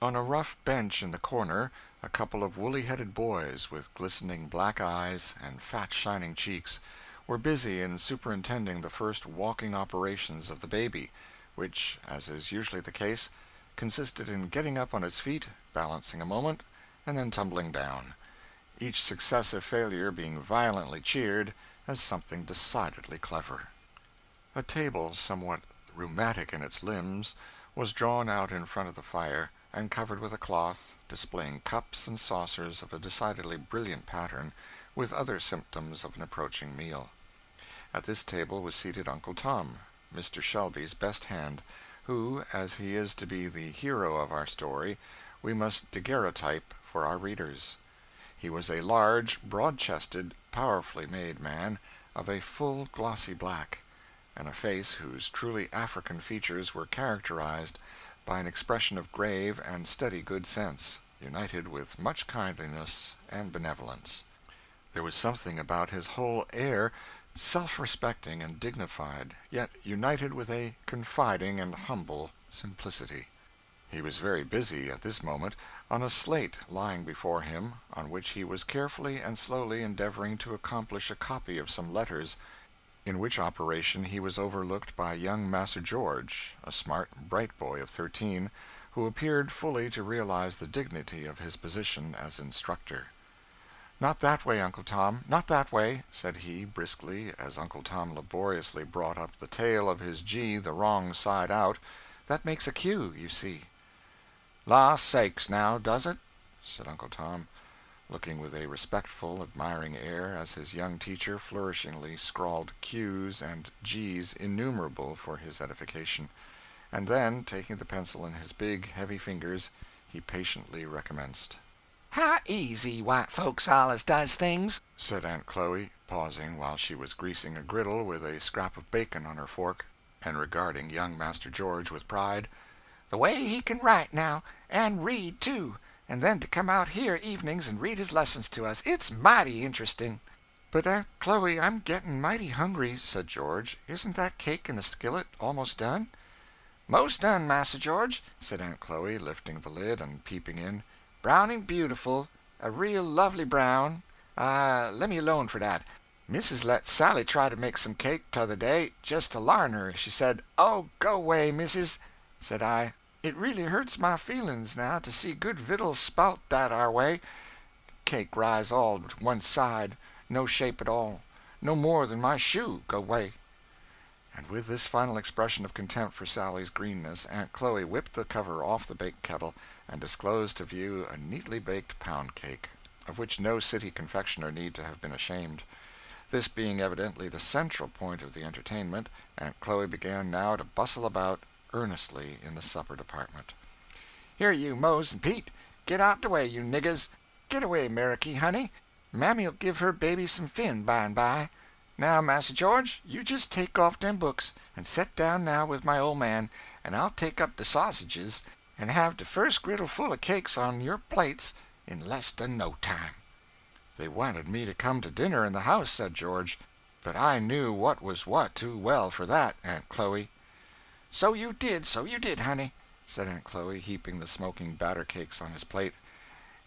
On a rough bench in the corner, a couple of woolly-headed boys, with glistening black eyes and fat shining cheeks, were busy in superintending the first walking operations of the baby, which, as is usually the case, consisted in getting up on its feet, balancing a moment, and then tumbling down, each successive failure being violently cheered as something decidedly clever. A table, somewhat rheumatic in its limbs, was drawn out in front of the fire, and covered with a cloth, displaying cups and saucers of a decidedly brilliant pattern, with other symptoms of an approaching meal. At this table was seated Uncle Tom, Mr. Shelby's best hand, who, as he is to be the hero of our story, we must daguerreotype for our readers. He was a large, broad-chested, powerfully made man, of a full glossy black, and a face whose truly African features were characterized by an expression of grave and steady good sense, united with much kindliness and benevolence. There was something about his whole air self-respecting and dignified, yet united with a confiding and humble simplicity. He was very busy at this moment on a slate lying before him, on which he was carefully and slowly endeavoring to accomplish a copy of some letters, in which operation he was overlooked by young Master George, a smart, bright boy of 13, who appeared fully to realize the dignity of his position as instructor. "Not that way, Uncle Tom, not that way," said he, briskly, as Uncle Tom laboriously brought up the tail of his G the wrong side out. "That makes a Q, you see." "La sakes, now, does it?" said Uncle Tom, looking with a respectful, admiring air as his young teacher flourishingly scrawled Q's and G's innumerable for his edification; and then, taking the pencil in his big, heavy fingers, he patiently recommenced. "How easy white folks allus does things," said Aunt Chloe, pausing while she was greasing a griddle with a scrap of bacon on her fork, and regarding young Master George with pride. "The way he can write now, and read, too, and then to come out here evenings and read his lessons to us. It's mighty interesting." "But, Aunt Chloe, I'm getting mighty hungry," said George. "Isn't that cake in the skillet almost done?" "Most done, Massa George," said Aunt Chloe, lifting the lid and peeping in. "Browning beautiful, a real lovely brown. Let me alone for that. Missus let Sally try to make some cake t'other day, just to larn her. She said, 'Oh, go away, missus,' said I. 'It really hurts my feelings now to see good vittles spout that our way. Cake rise all to one side, no shape at all, no more than my shoe, go away.'" And with this final expression of contempt for Sally's greenness, Aunt Chloe whipped the cover off the baked kettle and disclosed to view a neatly baked pound cake, of which no city confectioner need to have been ashamed. This being evidently the central point of the entertainment, Aunt Chloe began now to bustle about earnestly in the supper department. "Here, you Mose and Pete, get out the way, you niggers. Get away, Meriky, honey. Mammy'll give her baby some fin by and by. Now, Massa George, you just take off them books, and set down now with my old man, and I'll take up the sausages, and have the first griddle full of cakes on your plates in less than no time." "They wanted me to come to dinner in the house," said George, "but I knew what was what too well for that, Aunt Chloe." So you did, honey," said Aunt Chloe, heaping the smoking batter cakes on his plate.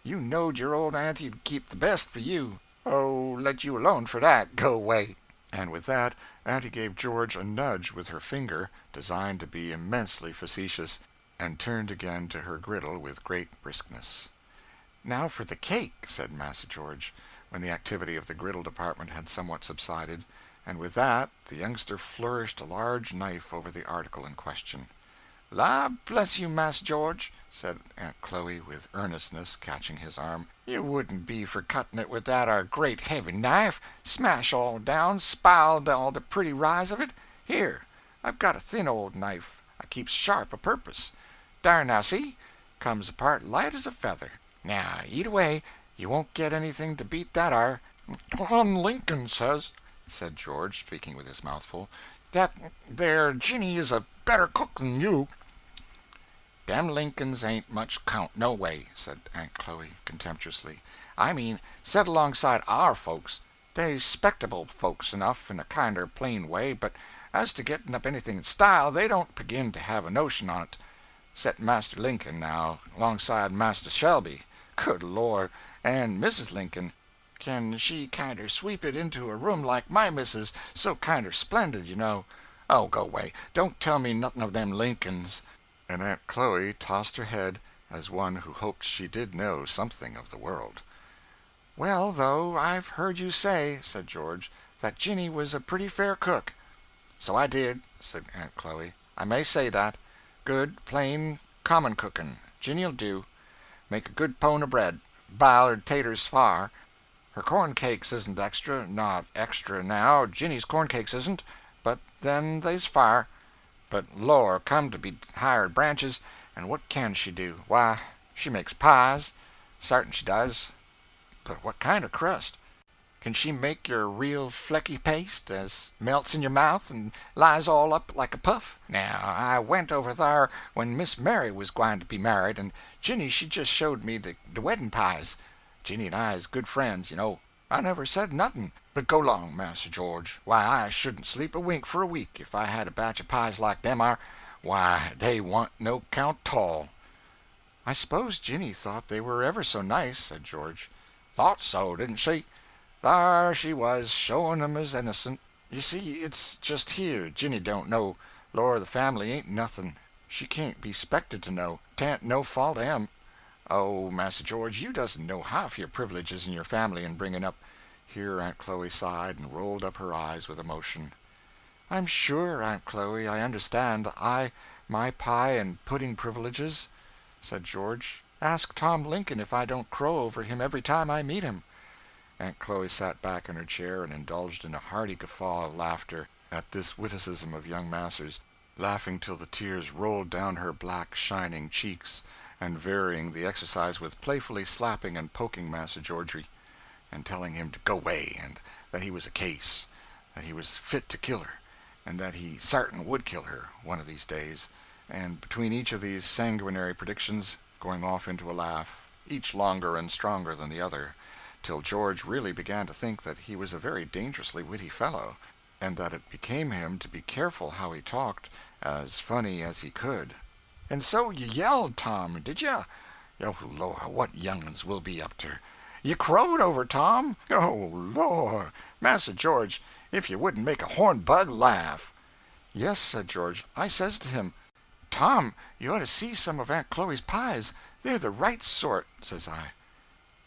"You knowed your old auntie'd keep the best for you. Oh, let you alone for that. Go away." And with that, Auntie gave George a nudge with her finger, designed to be immensely facetious, and turned again to her griddle with great briskness. "Now for the cake," said Master George, when the activity of the griddle department had somewhat subsided, and with that the youngster flourished a large knife over the article in question. "La bless you, Master George," said Aunt Chloe with earnestness, catching his arm. "You wouldn't be for cutting it with that ar great heavy knife. Smash all down, spiled all the pretty rise of it. Here, I've got a thin old knife I keeps sharp a purpose. Dar now, see? Comes apart light as a feather. Now, eat away. You won't get anything to beat that ar." "Tom Lincoln says," said George, speaking with his mouth full, "that there Ginny is a better cook than you." "Dem Lincolns ain't much count, no way," said Aunt Chloe, contemptuously. "I mean, set alongside our folks. They's 'spectable folks enough in a kinder plain way, but as to getting up anything in style, they don't begin to have a notion on't. Set Master Lincoln, now, alongside Master Shelby. Good Lord! And Mrs. Lincoln, can she kinder sweep it into a room like my missus, so kinder splendid, you know. Oh, go away. Don't tell me nothing of them Lincolns." And Aunt Chloe tossed her head as one who hoped she did know something of the world. "Well, though, I've heard you say," said George, "that Ginny was a pretty fair cook." "So I did," said Aunt Chloe. "I may say that. Good, plain, common cooking, Ginny'll do. Make a good pone of bread. Bile her taters far. Her corn cakes isn't extra, not extra now. Ginny's corn cakes isn't, but then they's fire. But Lor, come to be hired branches, and what can she do? Why, she makes pies. Sartin she does. But what kind of crust? Can she make your real flecky paste, as melts in your mouth and lies all up like a puff? Now, I went over thar when Miss Mary was gwine to be married, and Ginny she just showed me the wedding pies. Ginny and I is good friends, you know. I never said nothing. But go 'long, Master George. Why, I shouldn't sleep a wink for a week if I had a batch of pies like them are. Why, they want no count tall. I suppose Ginny thought they were ever so nice, said George. Thought so, didn't she? Thar she was, showing 'em as innocent. You see, it's just here. Ginny don't know. Lor, the family ain't nothing. She can't be 'spected to know. 'Tain't no fault of 'em. Oh, Master George, you doesn't know half your privileges in your family in bringing up. Here Aunt Chloe sighed and rolled up her eyes with emotion. I'm sure, Aunt Chloe, I understand. My pie and pudding privileges, said George. Ask Tom Lincoln if I don't crow over him every time I meet him. Aunt Chloe sat back in her chair and indulged in a hearty guffaw of laughter at this witticism of young Masters, laughing till the tears rolled down her black, shining cheeks, and varying the exercise with playfully slapping and poking Master Georgy, and telling him to go away, and that he was a case, that he was fit to kill her, and that he sartin would kill her one of these days, and between each of these sanguinary predictions going off into a laugh, each longer and stronger than the other, till George really began to think that he was a very dangerously witty fellow, and that it became him to be careful how he talked, as funny as he could. And so you yelled, Tom, did you? Oh, Lord, what young'uns will be up to. You crowed over Tom? Oh, Lord, Master George, if you wouldn't make a horn bug laugh. Yes, said George. I says to him, Tom, you ought to see some of Aunt Chloe's pies. They're the right sort, says I.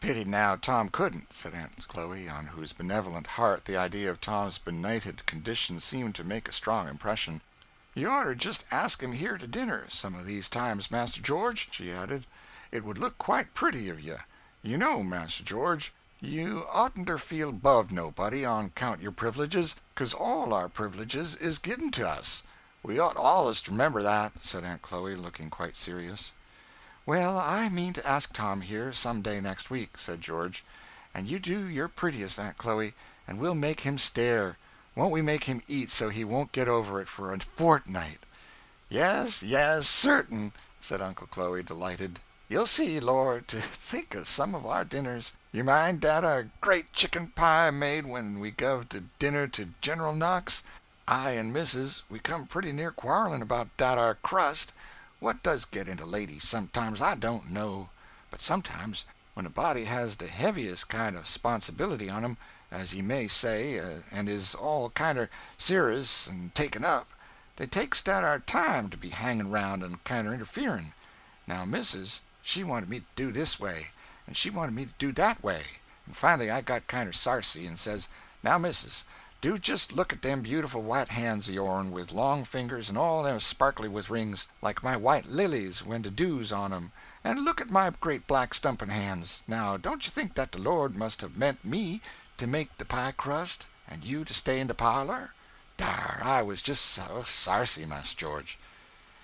Pity now Tom couldn't, said Aunt Chloe, on whose benevolent heart the idea of Tom's benighted condition seemed to make a strong impression. You oughter just ask him here to dinner some of these times, Master George, she added. It would look quite pretty of you. You know, Master George, you oughtn't feel above nobody on count your privileges, 'cause all our privileges is given to us. We ought allus to remember that, said Aunt Chloe, looking quite serious. Well, I mean to ask Tom here some day next week, said George, and you do your prettiest, Aunt Chloe, and we'll make him stare. Won't we make him eat so he won't get over it for a fortnight? Yes, yes, certain, said Uncle Chloe, delighted. You'll see, Lord, to think of some of our dinners. You mind that our great chicken pie made when we guv to dinner to General Knox? I and Mrs., we come pretty near quarreling about that our crust. What does get into ladies sometimes, I don't know. But sometimes, when a body has the heaviest kind of 'sponsibility on 'em, as ye may say, and is all kinder serious and taken up, they takes that our time to be hanging round and kinder interfering. Now, Mrs., she wanted me to do this way, and she wanted me to do that way, and finally I got kinder sarcy and says, Now, Missus, do just look at them beautiful white hands of yourn with long fingers and all them sparkly with rings, like my white lilies when the dew's on 'em, and look at my great black stumpin' hands. Now, don't you think that the Lord must have meant me to make the pie crust, and you to stay in the parlor? Dar, I was just so sarcy, Master George.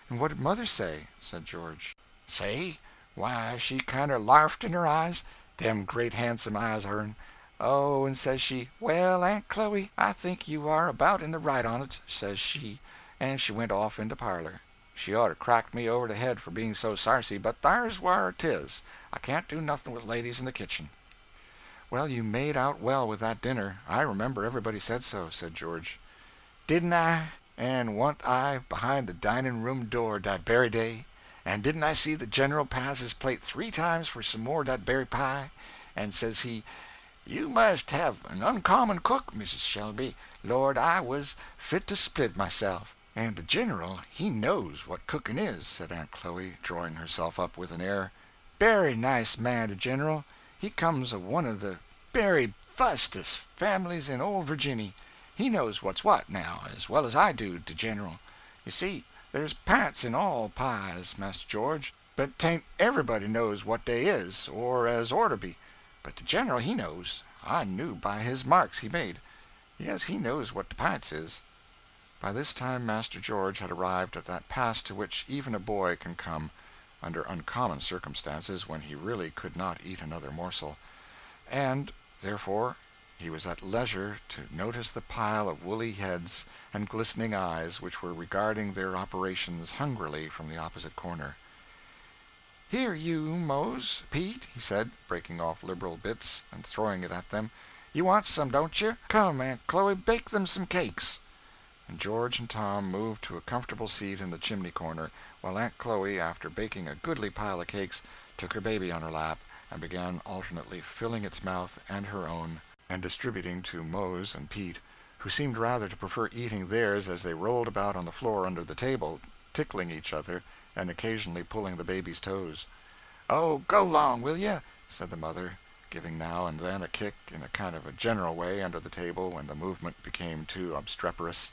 And what did Mother say? Said George. Say? Why, she kinder larfed in her eyes, them great handsome eyes of hern. Oh, and says she, Well, Aunt Chloe, I think you are about in the right on't, says she, and she went off in the parlor. She oughter cracked me over the head for being so sarcy, but thar's whar 'tis. I can't do nothing with ladies in the kitchen. Well, you made out well with that dinner. I remember everybody said so, said George. Didn't I? And wa'n't I behind the dining-room door that berry day? And didn't I see the General pass his plate 3 times for some more of that berry pie? And says he, You must have an uncommon cook, Mrs. Shelby. Lord, I was fit to split myself. And the General, he knows what cooking is, said Aunt Chloe, drawing herself up with an air. Very nice man, the General. He comes of one of the very fustest families in old Virginny. He knows what's what, now, as well as I do, the General. You see, there's pants in all pies, Master George, But 'tain't everybody knows what dey is, or as orter be. But the General he knows. I knew by his marks he made. Yes, he knows what the pints is." By this time Master George had arrived at that pass to which even a boy can come, under uncommon circumstances when he really could not eat another morsel; and, therefore, he was at leisure to notice the pile of woolly heads and glistening eyes which were regarding their operations hungrily from the opposite corner. "Here, you, Mose, Pete," he said, breaking off liberal bits and throwing it at them. "You want some, don't you? Come, Aunt Chloe, bake them some cakes." And George and Tom moved to a comfortable seat in the chimney corner, while Aunt Chloe, after baking a goodly pile of cakes, took her baby on her lap, and began alternately filling its mouth and her own, and distributing to Mose and Pete, who seemed rather to prefer eating theirs as they rolled about on the floor under the table, tickling each other, and occasionally pulling the baby's toes. "Oh, go 'long, will you?" said the mother, giving now and then a kick in a kind of a general way under the table when the movement became too obstreperous.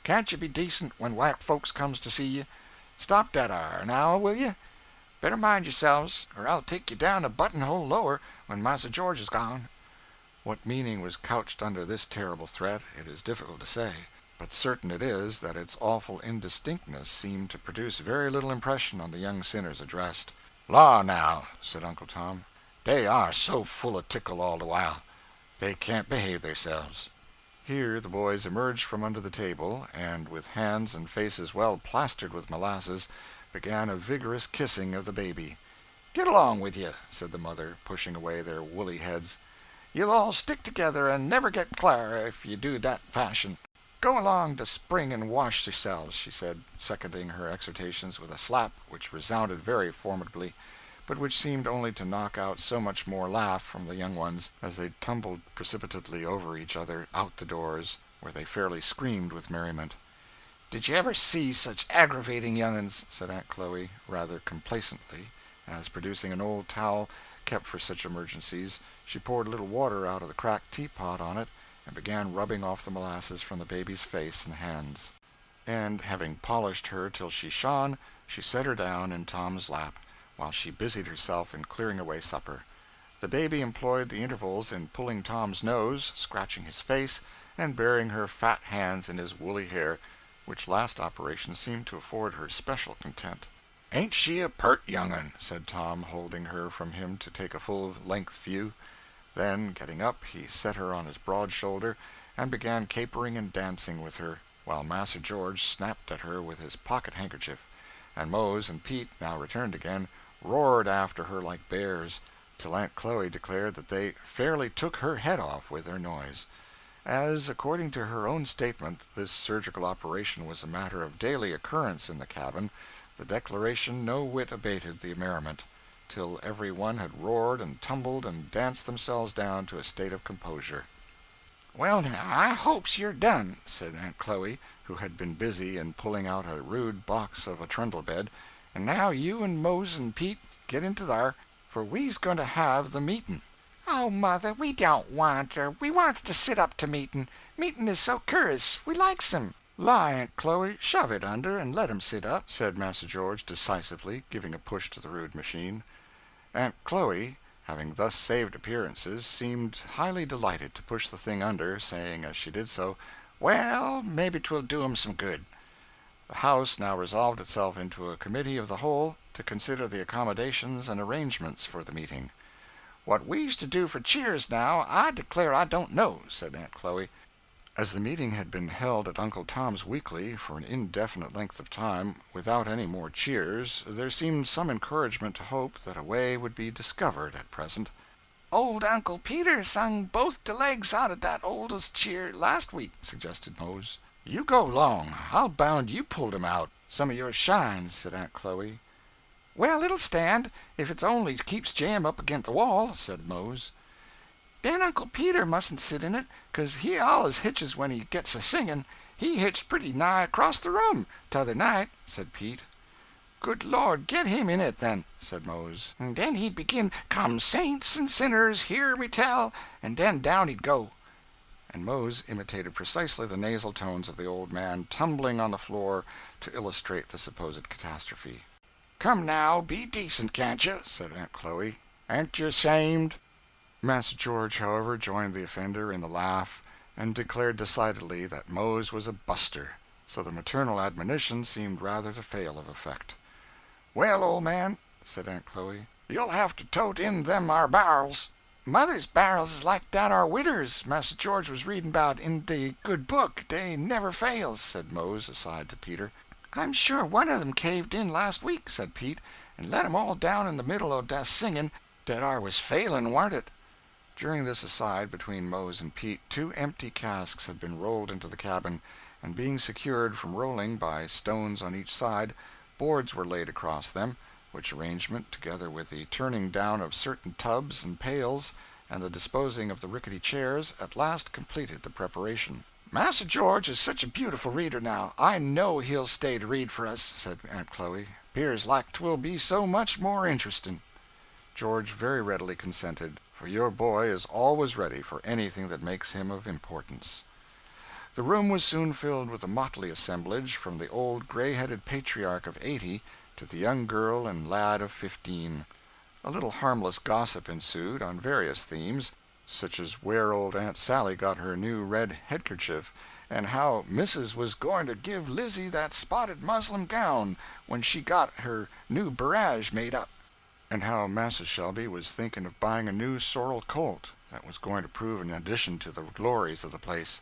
"Can't you be decent when white folks comes to see you? Stop dat ar, now, will you? Better mind yourselves, or I'll take you down a buttonhole lower when Massa George is gone." What meaning was couched under this terrible threat, it is difficult to say; but certain it is that its awful indistinctness seemed to produce very little impression on the young sinners addressed. "Law, now," said Uncle Tom, "dey are so full of tickle all the while. They can't behave theirselves." Here the boys emerged from under the table, and, with hands and faces well plastered with molasses, began a vigorous kissing of the baby. "Get along with you," said the mother, pushing away their woolly heads. "You'll all stick together and never get clar if you do dat fashion. Go along to spring and wash yourselves," she said, seconding her exhortations with a slap which resounded very formidably, but which seemed only to knock out so much more laugh from the young ones as they tumbled precipitately over each other out the doors, where they fairly screamed with merriment. "Did you ever see such aggravating young uns?" said Aunt Chloe, rather complacently, as, producing an old towel kept for such emergencies, she poured a little water out of the cracked teapot on it and began rubbing off the molasses from the baby's face and hands. And, having polished her till she shone, she set her down in Tom's lap, while she busied herself in clearing away supper. The baby employed the intervals in pulling Tom's nose, scratching his face, and burying her fat hands in his woolly hair, which last operation seemed to afford her special content. "Ain't she a pert young un?" said Tom, holding her from him to take a full-length view. Then, getting up, he set her on his broad shoulder, and began capering and dancing with her, while Massa George snapped at her with his pocket-handkerchief, and Mose and Pete, now returned again, roared after her like bears, till Aunt Chloe declared that they fairly took her head off with their noise. As, according to her own statement, this surgical operation was a matter of daily occurrence in the cabin, the declaration no whit abated the merriment, till every one had roared and tumbled and danced themselves down to a state of composure. "Well, now, I hopes you're done," said Aunt Chloe, who had been busy in pulling out a rude box of a trundle bed, "and now you and Mose and Pete get into thar, for we's going to have the meetin'." "Oh, mother, we don't want her. We wants to sit up to meetin'. Meetin' is so cur'ous. We likes 'em." "La, Aunt Chloe, shove it under and let 'em sit up," said Massa George decisively, giving a push to the rude machine. Aunt Chloe, having thus saved appearances, seemed highly delighted to push the thing under, saying as she did so, "Well, maybe 'twill do 'em some good." The house now resolved itself into a committee of the whole to consider the accommodations and arrangements for the meeting. "What we's to do for cheers, now, I declare I don't know," said Aunt Chloe. As the meeting had been held at Uncle Tom's weekly for an indefinite length of time, without any more cheers, there seemed some encouragement to hope that a way would be discovered at present. "Old Uncle Peter sung both de legs out of that oldest cheer last week," suggested Mose. "You go 'long. I'll bound you pulled 'em out. Some of your shines," said Aunt Chloe. "Well, it'll stand, if it only keeps jam up agin the wall," said Mose. "Then Uncle Peter mustn't sit in it, 'cause he allus hitches when he gets a singin'. He hitched pretty nigh across the room, t'other night," said Pete. "Good Lord, get him in it, then," said Mose. "And then he'd begin, 'Come, saints and sinners, hear me tell,' and then down he'd go." And Mose imitated precisely the nasal tones of the old man tumbling on the floor to illustrate the supposed catastrophe. "Come now, be decent, can't you?" said Aunt Chloe. "Ain't you ashamed?" Master George, however, joined the offender in the laugh, and declared decidedly that Mose was a buster, so the maternal admonition seemed rather to fail of effect. "Well, old man," said Aunt Chloe, "you'll have to tote in them our bar'ls." "Mother's bar'ls is like dat ar widder's Master George was reading 'bout in de good book. Dey never fails," said Mose, aside to Peter. "I'm sure one of 'em caved in last week," said Pete, "and let 'em all down in the middle o' dat singing. Dat ar was failing, warn't it?" During this aside between Mose and Pete, 2 empty casks had been rolled into the cabin, and being secured from rolling by stones on each side, boards were laid across them, which arrangement, together with the turning down of certain tubs and pails, and the disposing of the rickety chairs, at last completed the preparation. "Master George is such a beautiful reader now, I know he'll stay to read for us," said Aunt Chloe. "'Pears like 'twill be so much more interesting." George very readily consented, for your boy is always ready for anything that makes him of importance. The room was soon filled with a motley assemblage, from the old gray-headed patriarch of 80 to the young girl and lad of 15. A little harmless gossip ensued, on various themes, such as where old Aunt Sally got her new red headkerchief, and how Missus was going to give Lizzie that spotted muslin gown when she got her new barrage made up, and how Massa Shelby was thinking of buying a new sorrel colt that was going to prove an addition to the glories of the place.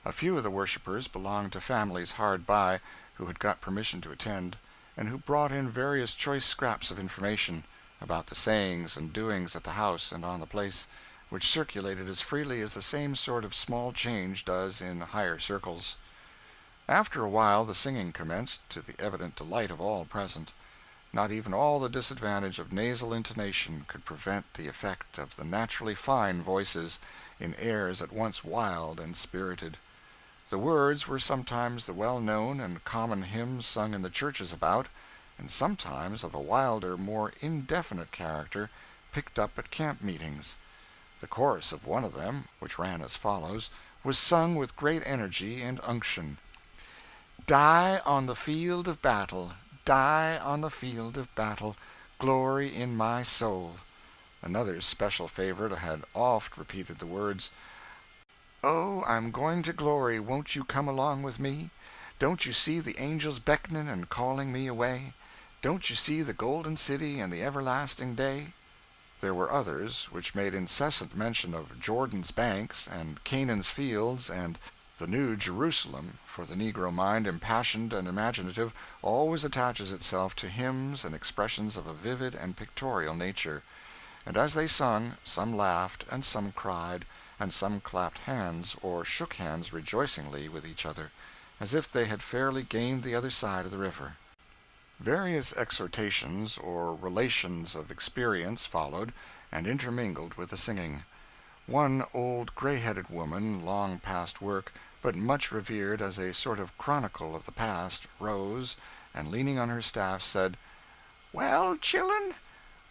A few of the worshippers belonged to families hard by who had got permission to attend, and who brought in various choice scraps of information about the sayings and doings at the house and on the place, which circulated as freely as the same sort of small change does in higher circles. After a while the singing commenced, to the evident delight of all present. Not even all the disadvantage of nasal intonation could prevent the effect of the naturally fine voices in airs at once wild and spirited. The words were sometimes the well-known and common hymns sung in the churches about, and sometimes of a wilder, more indefinite character, picked up at camp meetings. The chorus of one of them, which ran as follows, was sung with great energy and unction: "Die on the field of battle, die on the field of battle, glory in my soul." Another special favorite had oft repeated the words: "Oh, I'm going to glory, won't you come along with me? Don't you see the angels beckoning and calling me away? Don't you see the golden city and the everlasting day?" There were others which made incessant mention of Jordan's banks, and Canaan's fields, and the New Jerusalem, for the negro mind, impassioned and imaginative, always attaches itself to hymns and expressions of a vivid and pictorial nature; and as they sung, some laughed, and some cried, and some clapped hands or shook hands rejoicingly with each other, as if they had fairly gained the other side of the river. Various exhortations or relations of experience followed, and intermingled with the singing. One old gray-headed woman, long past work, but much revered as a sort of chronicle of the past, rose, and leaning on her staff, said: "Well, chillen,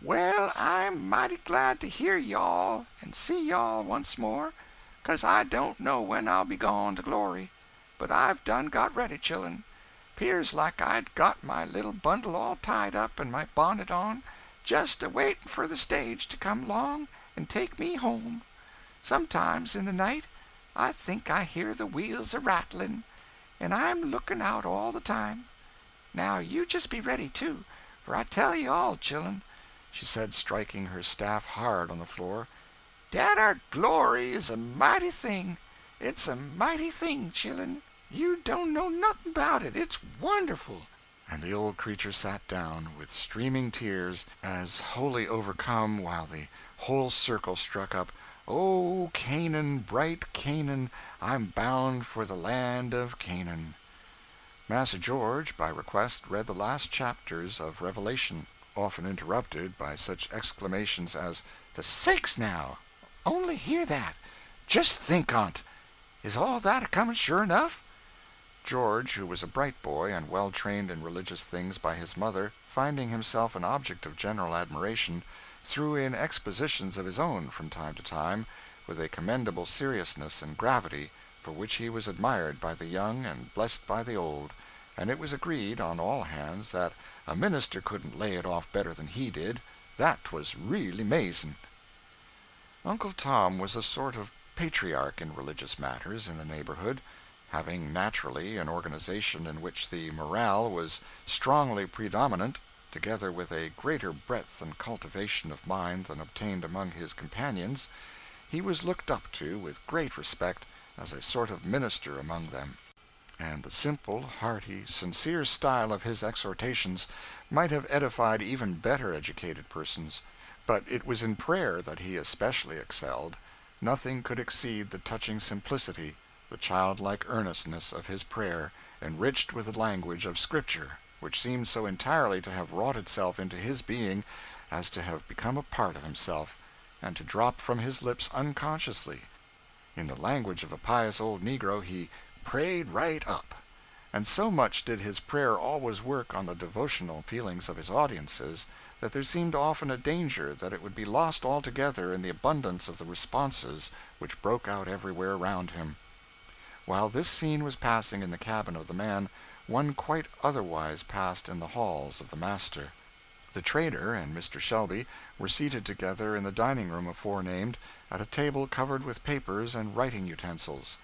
well, I'm mighty glad to hear y'all and see y'all once more, 'cause I don't know when I'll be gone to glory. But I've done got ready, chillen. 'Pears like I'd got my little bundle all tied up and my bonnet on, just a-waiting for the stage to come along and take me home. Sometimes in the night I think I hear the wheels a-rattling, and I'm looking out all the time. Now you just be ready, too, for I tell you all, chillen," she said, striking her staff hard on the floor, "dat ar glory is a mighty thing. It's a mighty thing, chillen. You don't know nothing about it. It's wonderful." And the old creature sat down, with streaming tears, as wholly overcome, while the whole circle struck up, "O Canaan, bright Canaan, I'm bound for the land of Canaan." Massa George, by request, read the last chapters of Revelation, often interrupted by such exclamations as, "The sakes now! Only hear that! Just think on't! Is all that a-coming sure enough?" George, who was a bright boy and well trained in religious things by his mother, finding himself an object of general admiration, threw in expositions of his own from time to time, with a commendable seriousness and gravity, for which he was admired by the young and blessed by the old, and it was agreed on all hands that a minister couldn't lay it off better than he did. That 'twas really 'mazin'. Uncle Tom was a sort of patriarch in religious matters in the neighborhood, having naturally an organization in which the morale was strongly predominant, together with a greater breadth and cultivation of mind than obtained among his companions. He was looked up to with great respect as a sort of minister among them, and the simple, hearty, sincere style of his exhortations might have edified even better educated persons, but it was in prayer that he especially excelled. Nothing could exceed the touching simplicity, the childlike earnestness of his prayer, enriched with the language of Scripture, which seemed so entirely to have wrought itself into his being as to have become a part of himself, and to drop from his lips unconsciously. In the language of a pious old negro, he "prayed right up," and so much did his prayer always work on the devotional feelings of his audiences that there seemed often a danger that it would be lost altogether in the abundance of the responses which broke out everywhere around him. While this scene was passing in the cabin of the man, one quite otherwise passed in the halls of the master. The trader and Mr. Shelby were seated together in the dining room aforenamed, at a table covered with papers and writing utensils.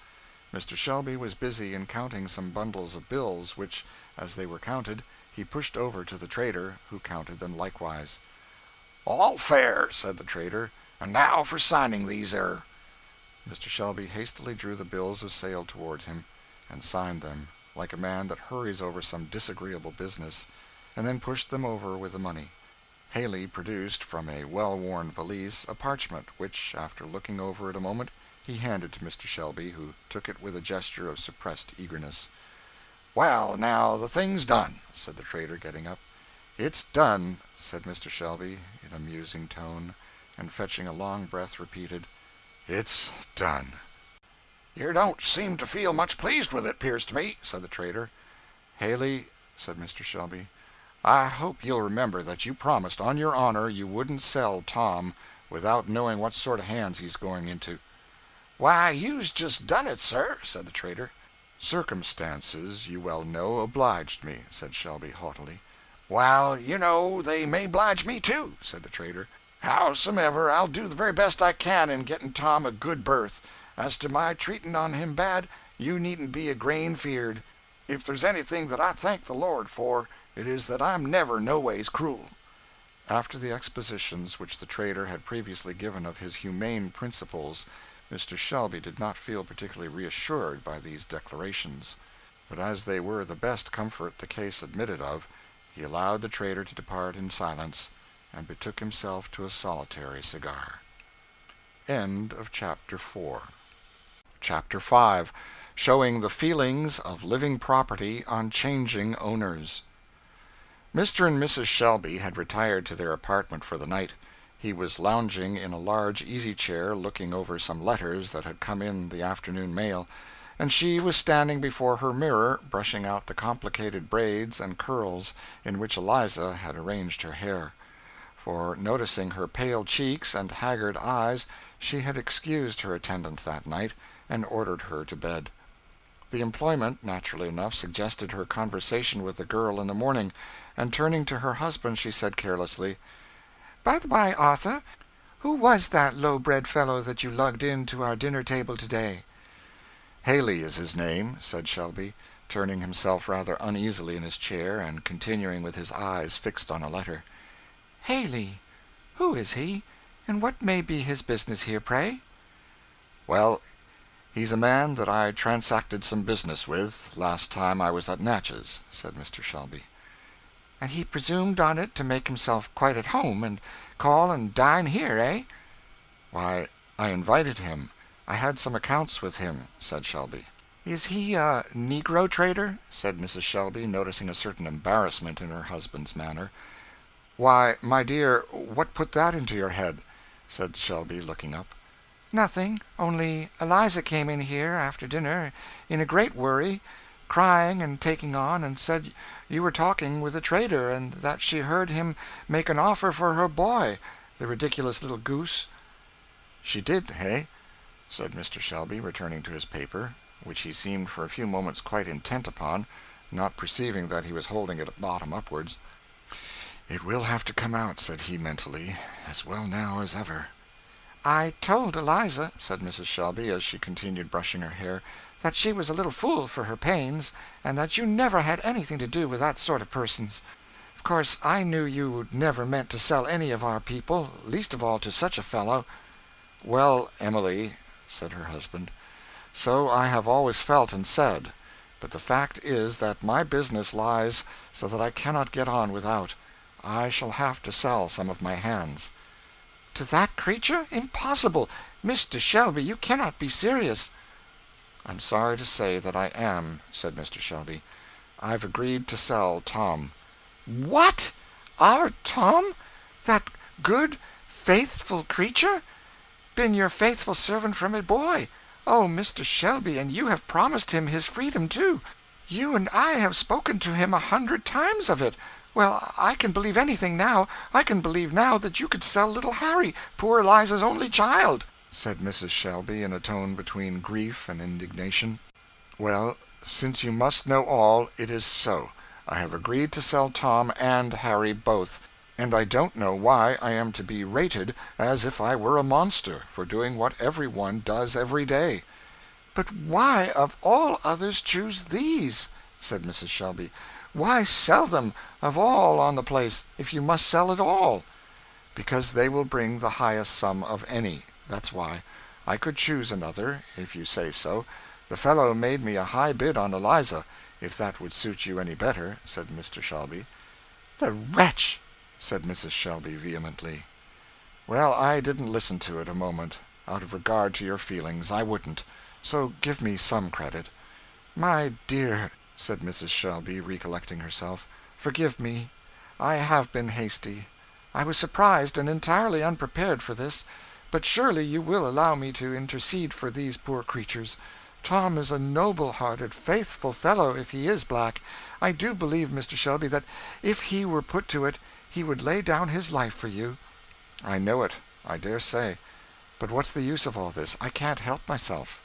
Mr. Shelby was busy in counting some bundles of bills, which, as they were counted, he pushed over to the trader, who counted them likewise. "All fair," said the trader. "And now for signing these er." Mr. Shelby hastily drew the bills of sale toward him, and signed them, like a man that hurries over some disagreeable business, and then pushed them over with the money. Haley produced from a well-worn valise a parchment, which, after looking over it a moment, he handed to Mr. Shelby, who took it with a gesture of suppressed eagerness. "Well, now, the thing's done," said the trader, getting up. "It's done," said Mr. Shelby, in a musing tone, and fetching a long breath, repeated, "It's done." "You don't seem to feel much pleased with it, 'pears to me," said the trader. "Haley," said Mr. Shelby, "I hope you'll remember that you promised on your honor you wouldn't sell Tom without knowing what sort of hands he's going into." "Why, you's just done it, sir," said the trader. "Circumstances, you well know, obliged me," said Shelby, haughtily. "Well, you know, they may oblige me, too," said the trader. "Howsomever, I'll do the very best I can in getting Tom a good berth. As to my treating on him bad, you needn't be a grain feared. If there's anything that I thank the Lord for, it is that I'm never no ways cruel." After the expositions which the trader had previously given of his humane principles, Mr. Shelby did not feel particularly reassured by these declarations, but as they were the best comfort the case admitted of, he allowed the trader to depart in silence, and betook himself to a solitary cigar. End of Chapter 4. Chapter 5. Showing the Feelings of Living Property on Changing Owners. Mr. and Mrs. Shelby had retired to their apartment for the night. He was lounging in a large easy-chair looking over some letters that had come in the afternoon mail, and she was standing before her mirror brushing out the complicated braids and curls in which Eliza had arranged her hair. For, noticing her pale cheeks and haggard eyes, she had excused her attendance that night and ordered her to bed. The employment, naturally enough, suggested her conversation with the girl in the morning, and turning to her husband she said carelessly, "By the by, Arthur, who was that low-bred fellow that you lugged in to our dinner-table today?" "Haley is his name," said Shelby, turning himself rather uneasily in his chair and continuing with his eyes fixed on a letter. "Haley? Who is he, and what may be his business here, pray?" "Well, he's a man that I transacted some business with last time I was at Natchez," said Mr. Shelby. "And he presumed on it to make himself quite at home, and call and dine here, eh?" "Why, I invited him. I had some accounts with him," said Shelby. "Is he a negro trader?" said Mrs. Shelby, noticing a certain embarrassment in her husband's manner. "Why, my dear, what put that into your head?" said Shelby, looking up. "Nothing, only Eliza came in here after dinner in a great worry, crying and taking on, and said you were talking with the trader, and that she heard him make an offer for her boy, the ridiculous little goose." "She did, eh?" said Mr. Shelby, returning to his paper, which he seemed for a few moments quite intent upon, not perceiving that he was holding it bottom upwards. "It will have to come out," said he mentally, "as well now as ever." "I told Eliza," said Mrs. Shelby, as she continued brushing her hair, "that she was a little fool for her pains, and that you never had anything to do with that sort of persons. Of course I knew you never meant to sell any of our people, least of all to such a fellow." "Well, Emily," said her husband, "so I have always felt and said. But the fact is that my business lies so that I cannot get on without. I shall have to sell some of my hands." "To that creature? Impossible! Mr. Shelby, you cannot be serious." "I'm sorry to say that I am," said Mr. Shelby. "I've agreed to sell Tom." "What! Our Tom? That good, faithful creature? Been your faithful servant from a boy. Oh, Mr. Shelby, and you have promised him his freedom, too. You and I have spoken to him 100 times of it. Well, I can believe anything now. I can believe now that you could sell little Harry, poor Eliza's only child," said Mrs. Shelby in a tone between grief and indignation. "Well, since you must know all, it is so. I have agreed to sell Tom and Harry both, and I don't know why I am to be rated as if I were a monster for doing what every one does every day." "But why, of all others, choose these?" said Mrs. Shelby. "Why sell them, of all on the place, if you must sell at all?" "Because they will bring the highest sum of any. That's why. I could choose another, if you say so. The fellow made me a high bid on Eliza, if that would suit you any better," said Mr. Shelby. "The wretch!" said Mrs. Shelby vehemently. "Well, I didn't listen to it a moment. Out of regard to your feelings, I wouldn't. So give me some credit." "My dear," said Mrs. Shelby, recollecting herself, "forgive me. I have been hasty. I was surprised and entirely unprepared for this. But surely you will allow me to intercede for these poor creatures. Tom is a noble-hearted, faithful fellow, if he is black. I do believe, Mr. Shelby, that if he were put to it, he would lay down his life for you." "I know it, I dare say. But what's the use of all this? I can't help myself."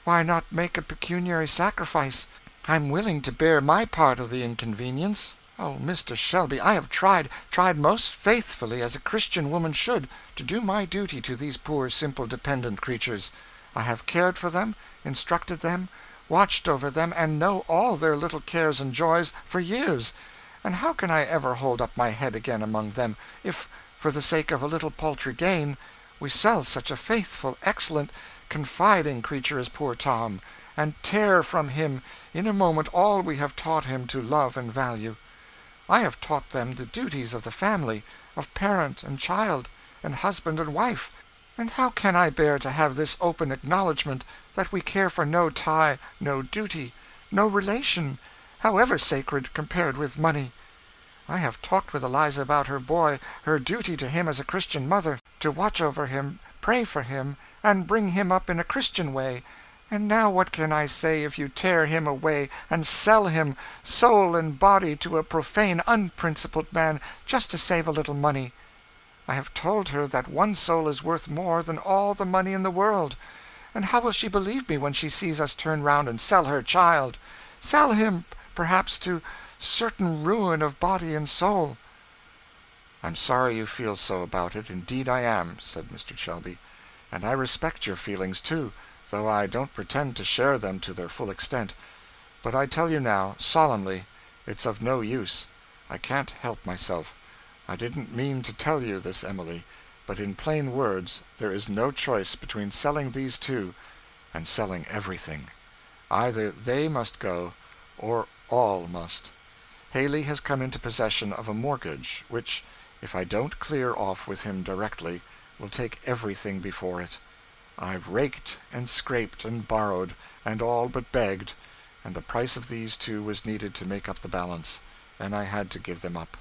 "Why not make a pecuniary sacrifice? I'm willing to bear my part of the inconvenience. Oh, Mr. Shelby, I have tried most faithfully, as a Christian woman should, to do my duty to these poor, simple, dependent creatures. I have cared for them, instructed them, watched over them, and know all their little cares and joys, for years. And how can I ever hold up my head again among them, if, for the sake of a little paltry gain, we sell such a faithful, excellent, confiding creature as poor Tom, and tear from him in a moment all we have taught him to love and value? I have taught them the duties of the family, of parent and child, and husband and wife, and how can I bear to have this open acknowledgment that we care for no tie, no duty, no relation, however sacred, compared with money? I have talked with Eliza about her boy, her duty to him as a Christian mother, to watch over him, pray for him, and bring him up in a Christian way. And now what can I say if you tear him away and sell him, soul and body, to a profane, unprincipled man, just to save a little money? I have told her that one soul is worth more than all the money in the world. And how will she believe me when she sees us turn round and sell her child? Sell him, perhaps, to certain ruin of body and soul." "I'm sorry you feel so about it, indeed I am," said Mr. Shelby. "And I respect your feelings, too, though I don't pretend to share them to their full extent. But I tell you now, solemnly, it's of no use. I can't help myself. I didn't mean to tell you this, Emily, but in plain words, there is no choice between selling these two and selling everything. Either they must go, or all must. Haley has come into possession of a mortgage, which, if I don't clear off with him directly, will take everything before it. I've raked and scraped and borrowed, and all but begged, and the price of these two was needed to make up the balance, and I had to give them up.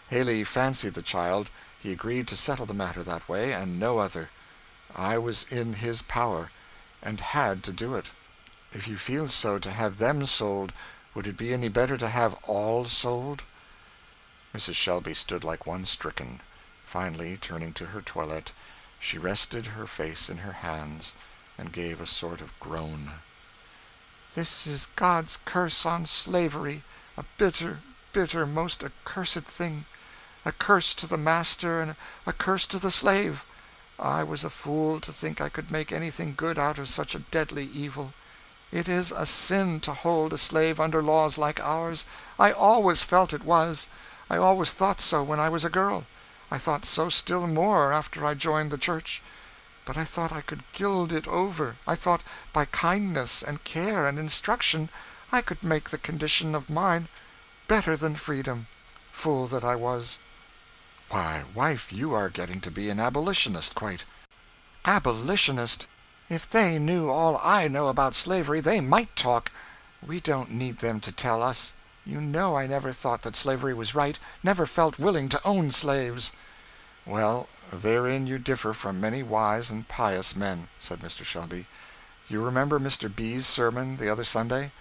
Haley fancied the child. He agreed to settle the matter that way, and no other. I was in his power, and had to do it. If you feel so to have them sold, would it be any better to have all sold?" Mrs. Shelby stood like one stricken. Finally, turning to her toilette, she rested her face in her hands and gave a sort of groan. This is God's curse on slavery, a bitter, bitter, most accursed thing, a curse to the master and a curse to the slave. I was a fool to think I could make anything good out of such a deadly evil. It is a sin to hold a slave under laws like ours. I always felt it was. I always thought so when I was a girl. I thought so still more after I joined the church. But I thought I could gild it over. I thought by kindness and care and instruction I could make the condition of mine better than freedom. Fool that I was. Why, wife, you are getting to be an abolitionist, quite. Abolitionist? If they knew all I know about slavery, they might talk. We don't need them to tell us. You know I never thought that slavery was right, never felt willing to own slaves. Well, therein you differ from many wise and pious men, said Mr. Shelby. You remember Mr. B.'s sermon the other Sunday?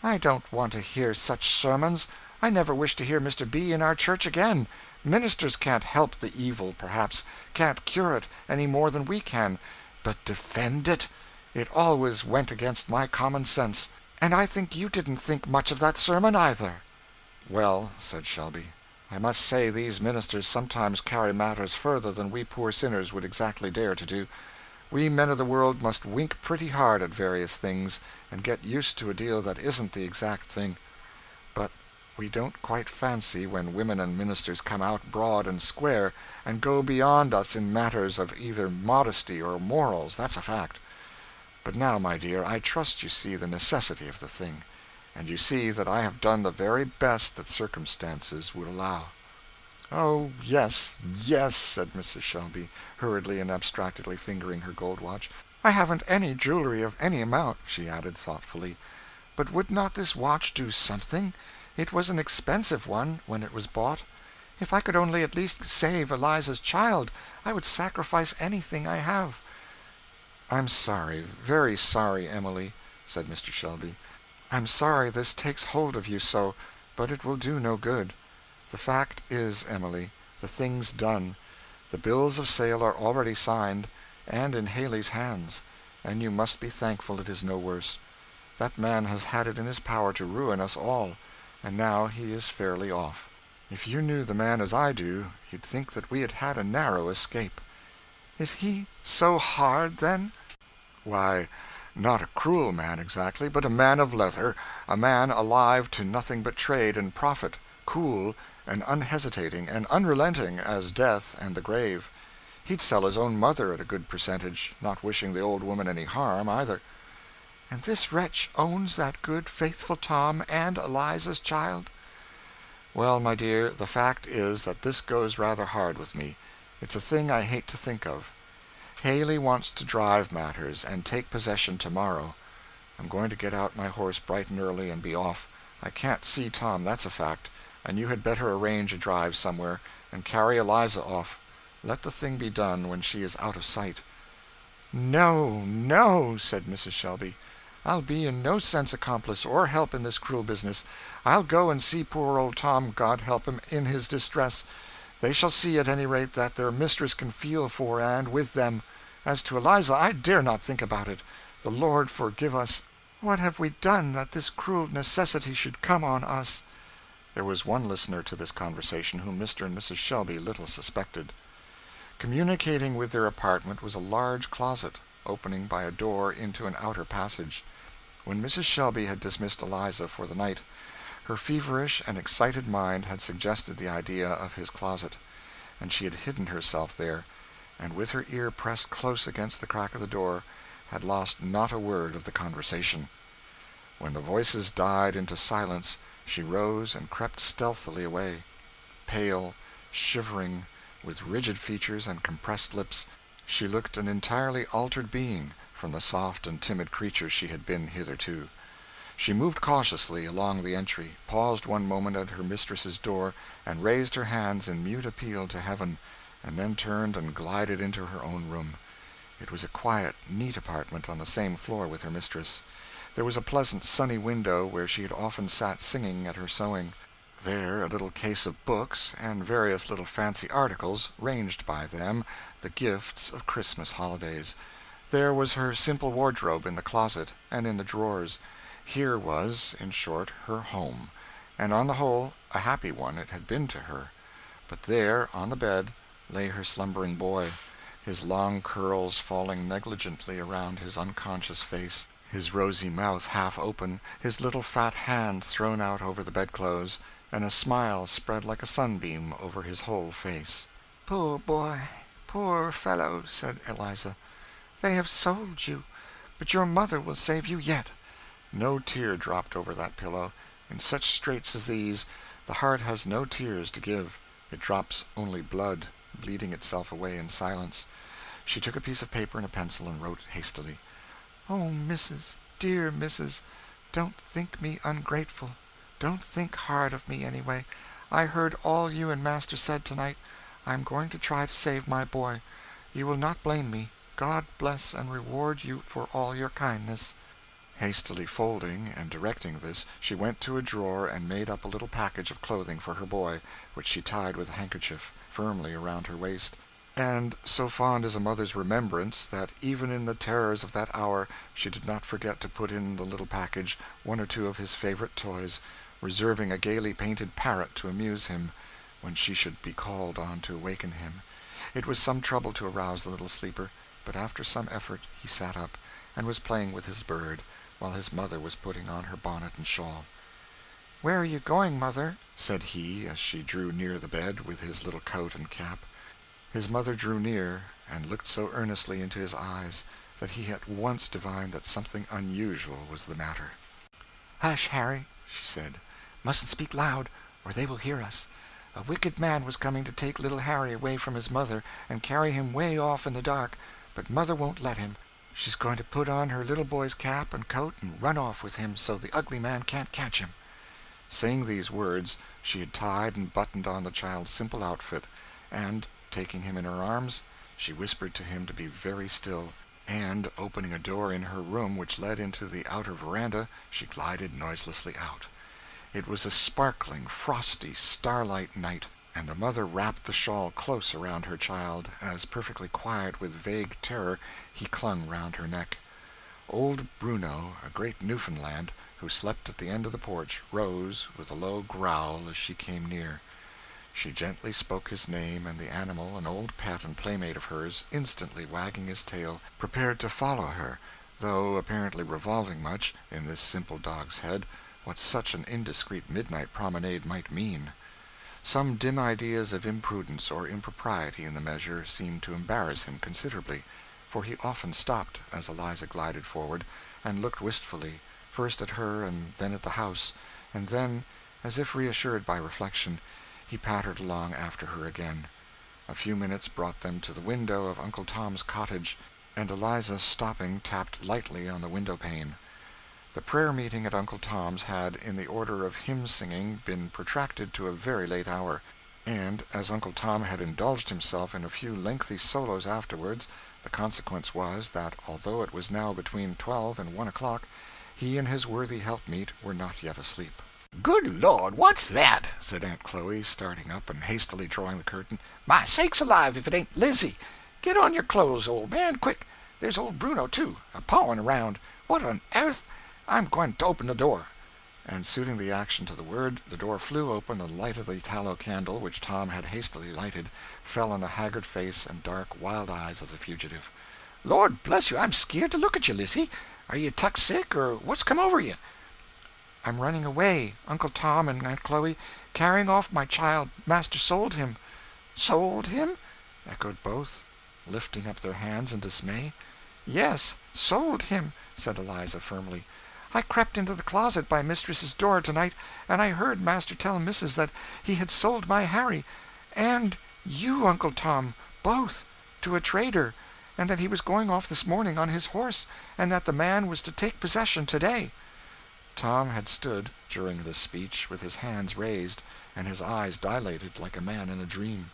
I don't want to hear such sermons. I never wish to hear Mr. B. in our church again. Ministers can't help the evil, perhaps, can't cure it any more than we can, but defend it? It always went against my common sense, and I think you didn't think much of that sermon either. Well, said Shelby, I must say these ministers sometimes carry matters further than we poor sinners would exactly dare to do. We men of the world must wink pretty hard at various things, and get used to a deal that isn't the exact thing. But we don't quite fancy when women and ministers come out broad and square, and go beyond us in matters of either modesty or morals, that's a fact. But now, my dear, I trust you see the necessity of the thing, and you see that I have done the very best that circumstances would allow. Oh, yes, yes, said Mrs. Shelby, hurriedly and abstractedly fingering her gold watch. I haven't any jewelry of any amount, she added thoughtfully. But would not this watch do something? It was an expensive one when it was bought. If I could only at least save Eliza's child, I would sacrifice anything I have. I'm sorry, very sorry, Emily, said Mr. Shelby. I'm sorry this takes hold of you so, but it will do no good. The fact is, Emily, the thing's done. The bills of sale are already signed, and in Haley's hands, and you must be thankful it is no worse. That man has had it in his power to ruin us all, and now he is fairly off. If you knew the man as I do, you'd think that we had had a narrow escape. Is he so hard, then? Why, not a cruel man exactly, but a man of leather, a man alive to nothing but trade and profit, cool and unhesitating and unrelenting as death and the grave. He'd sell his own mother at a good percentage, not wishing the old woman any harm, either. And this wretch owns that good, faithful Tom and Eliza's child? Well, my dear, the fact is that this goes rather hard with me. It's a thing I hate to think of. Haley wants to drive matters, and take possession tomorrow. I'm going to get out my horse bright and early and be off. I can't see Tom, that's a fact, and you had better arrange a drive somewhere, and carry Eliza off. Let the thing be done when she is out of sight. No, no, said Mrs. Shelby. I'll be in no sense accomplice or help in this cruel business. I'll go and see poor old Tom, God help him, in his distress. They shall see, at any rate, that their mistress can feel for and with them. As to Eliza, I dare not think about it. The Lord forgive us. What have we done that this cruel necessity should come on us? There was one listener to this conversation whom Mr. and Mrs. Shelby little suspected. Communicating with their apartment was a large closet, opening by a door into an outer passage. When Mrs. Shelby had dismissed Eliza for the night, her feverish and excited mind had suggested the idea of his closet, and she had hidden herself there, and with her ear pressed close against the crack of the door, had lost not a word of the conversation. When the voices died into silence, she rose and crept stealthily away. Pale, shivering, with rigid features and compressed lips, she looked an entirely altered being from the soft and timid creature she had been hitherto. She moved cautiously along the entry, paused one moment at her mistress's door, and raised her hands in mute appeal to heaven, and then turned and glided into her own room. It was a quiet, neat apartment on the same floor with her mistress. There was a pleasant, sunny window where she had often sat singing at her sewing. There a little case of books, and various little fancy articles, ranged by them, the gifts of Christmas holidays. There was her simple wardrobe in the closet and in the drawers. Here was, in short, her home, and on the whole a happy one it had been to her. But there, on the bed, lay her slumbering boy, his long curls falling negligently around his unconscious face, his rosy mouth half open, his little fat hands thrown out over the bedclothes, and a smile spread like a sunbeam over his whole face. "Poor boy, poor fellow," said Eliza. "They have sold you, but your mother will save you yet." No tear dropped over that pillow. In such straits as these, the heart has no tears to give. It drops only blood, bleeding itself away in silence. She took a piece of paper and a pencil and wrote hastily: "Oh, Mrs., dear Mrs., don't think me ungrateful. Don't think hard of me, anyway. I heard all you and Master said tonight. I am going to try to save my boy. You will not blame me. God bless and reward you for all your kindness." Hastily folding and directing this, she went to a drawer and made up a little package of clothing for her boy, which she tied with a handkerchief firmly around her waist. And so fond is a mother's remembrance that even in the terrors of that hour she did not forget to put in the little package one or two of his favorite toys, reserving a gaily painted parrot to amuse him when she should be called on to awaken him. It was some trouble to arouse the little sleeper, but after some effort he sat up, and was playing with his bird, while his mother was putting on her bonnet and shawl. "Where are you going, mother?" said he, as she drew near the bed with his little coat and cap. His mother drew near, and looked so earnestly into his eyes that he at once divined that something unusual was the matter. "Hush, Harry," she said. "Mustn't speak loud, or they will hear us. A wicked man was coming to take little Harry away from his mother and carry him way off in the dark, but mother won't let him. She's going to put on her little boy's cap and coat and run off with him so the ugly man can't catch him." Saying these words, she had tied and buttoned on the child's simple outfit, and, taking him in her arms, she whispered to him to be very still, and, opening a door in her room which led into the outer veranda, she glided noiselessly out. It was a sparkling, frosty, starlight night, and the mother wrapped the shawl close around her child, as, perfectly quiet with vague terror, he clung round her neck. Old Bruno, a great Newfoundland, who slept at the end of the porch, rose with a low growl as she came near. She gently spoke his name, and the animal, an old pet and playmate of hers, instantly wagging his tail, prepared to follow her, though apparently revolving much, in this simple dog's head, what such an indiscreet midnight promenade might mean. Some dim ideas of imprudence or impropriety in the measure seemed to embarrass him considerably, for he often stopped as Eliza glided forward, and looked wistfully, first at her and then at the house, and then, as if reassured by reflection, he pattered along after her again. A few minutes brought them to the window of Uncle Tom's cottage, and Eliza, stopping, tapped lightly on the window-pane. The prayer-meeting at Uncle Tom's had, in the order of hymn-singing, been protracted to a very late hour, and, as Uncle Tom had indulged himself in a few lengthy solos afterwards, the consequence was that, although it was now between 12 and 1 o'clock, he and his worthy helpmeet were not yet asleep. "Good Lord, what's that?" said Aunt Chloe, starting up and hastily drawing the curtain. "My sakes alive, if it ain't Lizzie! Get on your clothes, old man, quick! There's old Bruno, too, a-pawing around. What on earth? I'm going to open the door." And suiting the action to the word, the door flew open, and the light of the tallow candle, which Tom had hastily lighted, fell on the haggard face and dark, wild eyes of the fugitive. "Lord bless you, I'm scared to look at you, Lizzie. Are you tuck sick, or what's come over you?" "I'm running away, Uncle Tom and Aunt Chloe, carrying off my child. Master sold him." "Sold him?" echoed both, lifting up their hands in dismay. "Yes, sold him," said Eliza firmly. "I crept into the closet by mistress's door tonight, and I heard Master tell Missus that he had sold my Harry, and you, Uncle Tom, both, to a trader, and that he was going off this morning on his horse, and that the man was to take possession today." Tom had stood, during this speech, with his hands raised, and his eyes dilated like a man in a dream.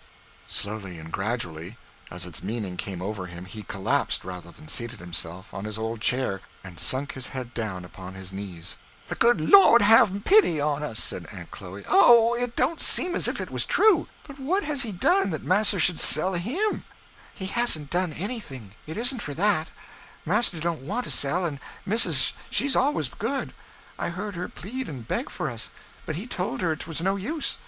Slowly and gradually, as its meaning came over him, he collapsed rather than seated himself on his old chair, and sunk his head down upon his knees. "The good Lord have pity on us," said Aunt Chloe. "Oh, it don't seem as if it was true. But what has he done that Master should sell him?" "He hasn't done anything. It isn't for that. Master don't want to sell, and Missus, she's always good. I heard her plead and beg for us, but he told her 'twas no use,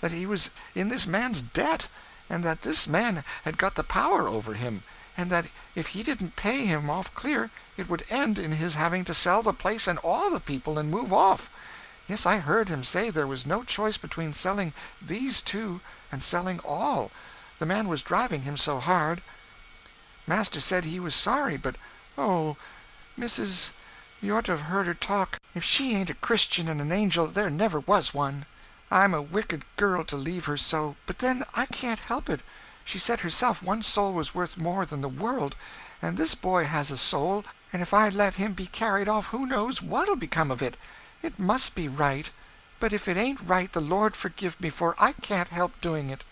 that he was in this man's debt, and that this man had got the power over him, and that if he didn't pay him off clear, it would end in his having to sell the place and all the people and move off. Yes, I heard him say there was no choice between selling these two and selling all, the man was driving him so hard. Master said he was sorry, but, oh, Mrs., you ought to have heard her talk. If she ain't a Christian and an angel, there never was one. I'm a wicked girl to leave her so, but then I can't help it. She said herself one soul was worth more than the world, and this boy has a soul, and if I let him be carried off, who knows what'll become of it? It must be right, but if it ain't right, the Lord forgive me, for I can't help doing it."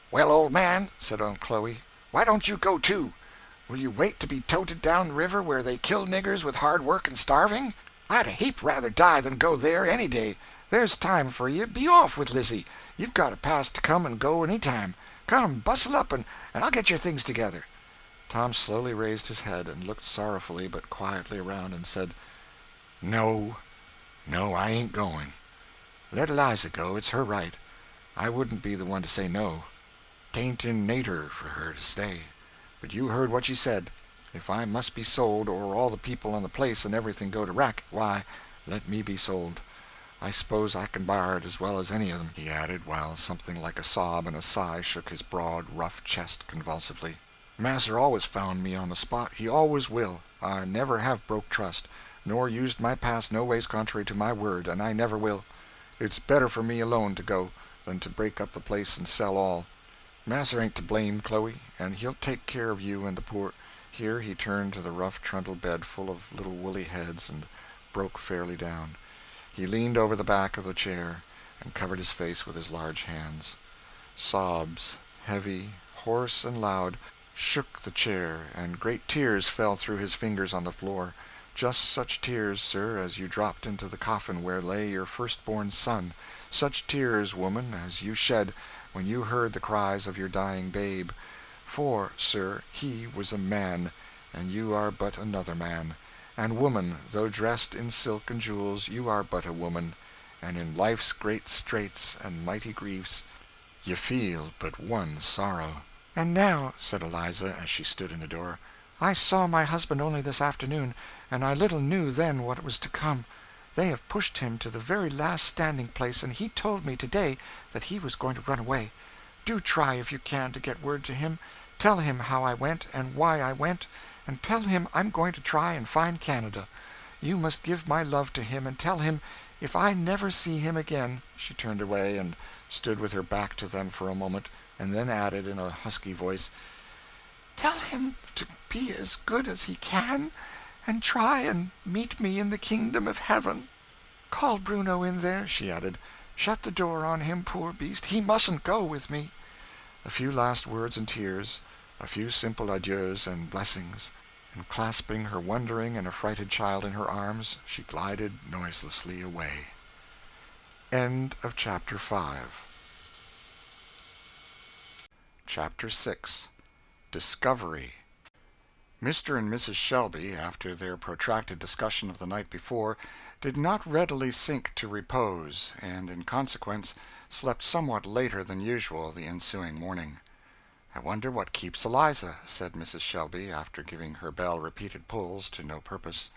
"Well, old man," said Aunt Chloe, "why don't you go too? Will you wait to be toted down the river where they kill niggers with hard work and starving? I'd a heap rather die than go there any day. There's time for you. Be off with Lizzie. You've got a pass to come and go any time. Come, bustle up, and I'll get your things together." Tom slowly raised his head and looked sorrowfully but quietly around and said, "No, I ain't going. Let Eliza go, it's her right. I wouldn't be the one to say no. 'Tain't in nater for her to stay. But you heard what she said. If I must be sold, or all the people on the place and everything go to wreck, why, let me be sold. I suppose I can bar it as well as any of them," he added, while something like a sob and a sigh shook his broad, rough chest convulsively. "Mas'r always found me on the spot. He always will. I never have broke trust, nor used my past no ways contrary to my word, and I never will. It's better for me alone to go, than to break up the place and sell all. Mas'r ain't to blame, Chloe, and he'll take care of you and the poor—" Here he turned to the rough trundle bed full of little woolly heads, and broke fairly down. He leaned over the back of the chair, and covered his face with his large hands. Sobs, heavy, hoarse, and loud, shook the chair, and great tears fell through his fingers on the floor. Just such tears, sir, as you dropped into the coffin where lay your firstborn son. Such tears, woman, as you shed when you heard the cries of your dying babe. For, sir, he was a man, and you are but another man. And, woman, though dressed in silk and jewels, you are but a woman, and in life's great straits and mighty griefs ye feel but one sorrow." "And now," said Eliza, as she stood in the door, "I saw my husband only this afternoon, and I little knew then what was to come. They have pushed him to the very last standing place, and he told me to-day that he was going to run away. Do try, if you can, to get word to him. Tell him how I went, and why I went, and tell him I'm going to try and find Canada. You must give my love to him, and tell him if I never see him again—" She turned away and stood with her back to them for a moment, and then added in a husky voice, "Tell him to be as good as he can, and try and meet me in the kingdom of heaven. Call Bruno in there," she added. "Shut the door on him, poor beast. He mustn't go with me." A few last words and tears, a few simple adieus and blessings, and clasping her wondering and affrighted child in her arms, she glided noiselessly away. End of chapter 5. Chapter 6. Discovery. Mr. and Mrs. Shelby, after their protracted discussion of the night before, did not readily sink to repose, and in consequence slept somewhat later than usual the ensuing morning. "I wonder what keeps Eliza," said Mrs. Shelby, after giving her bell repeated pulls to no purpose.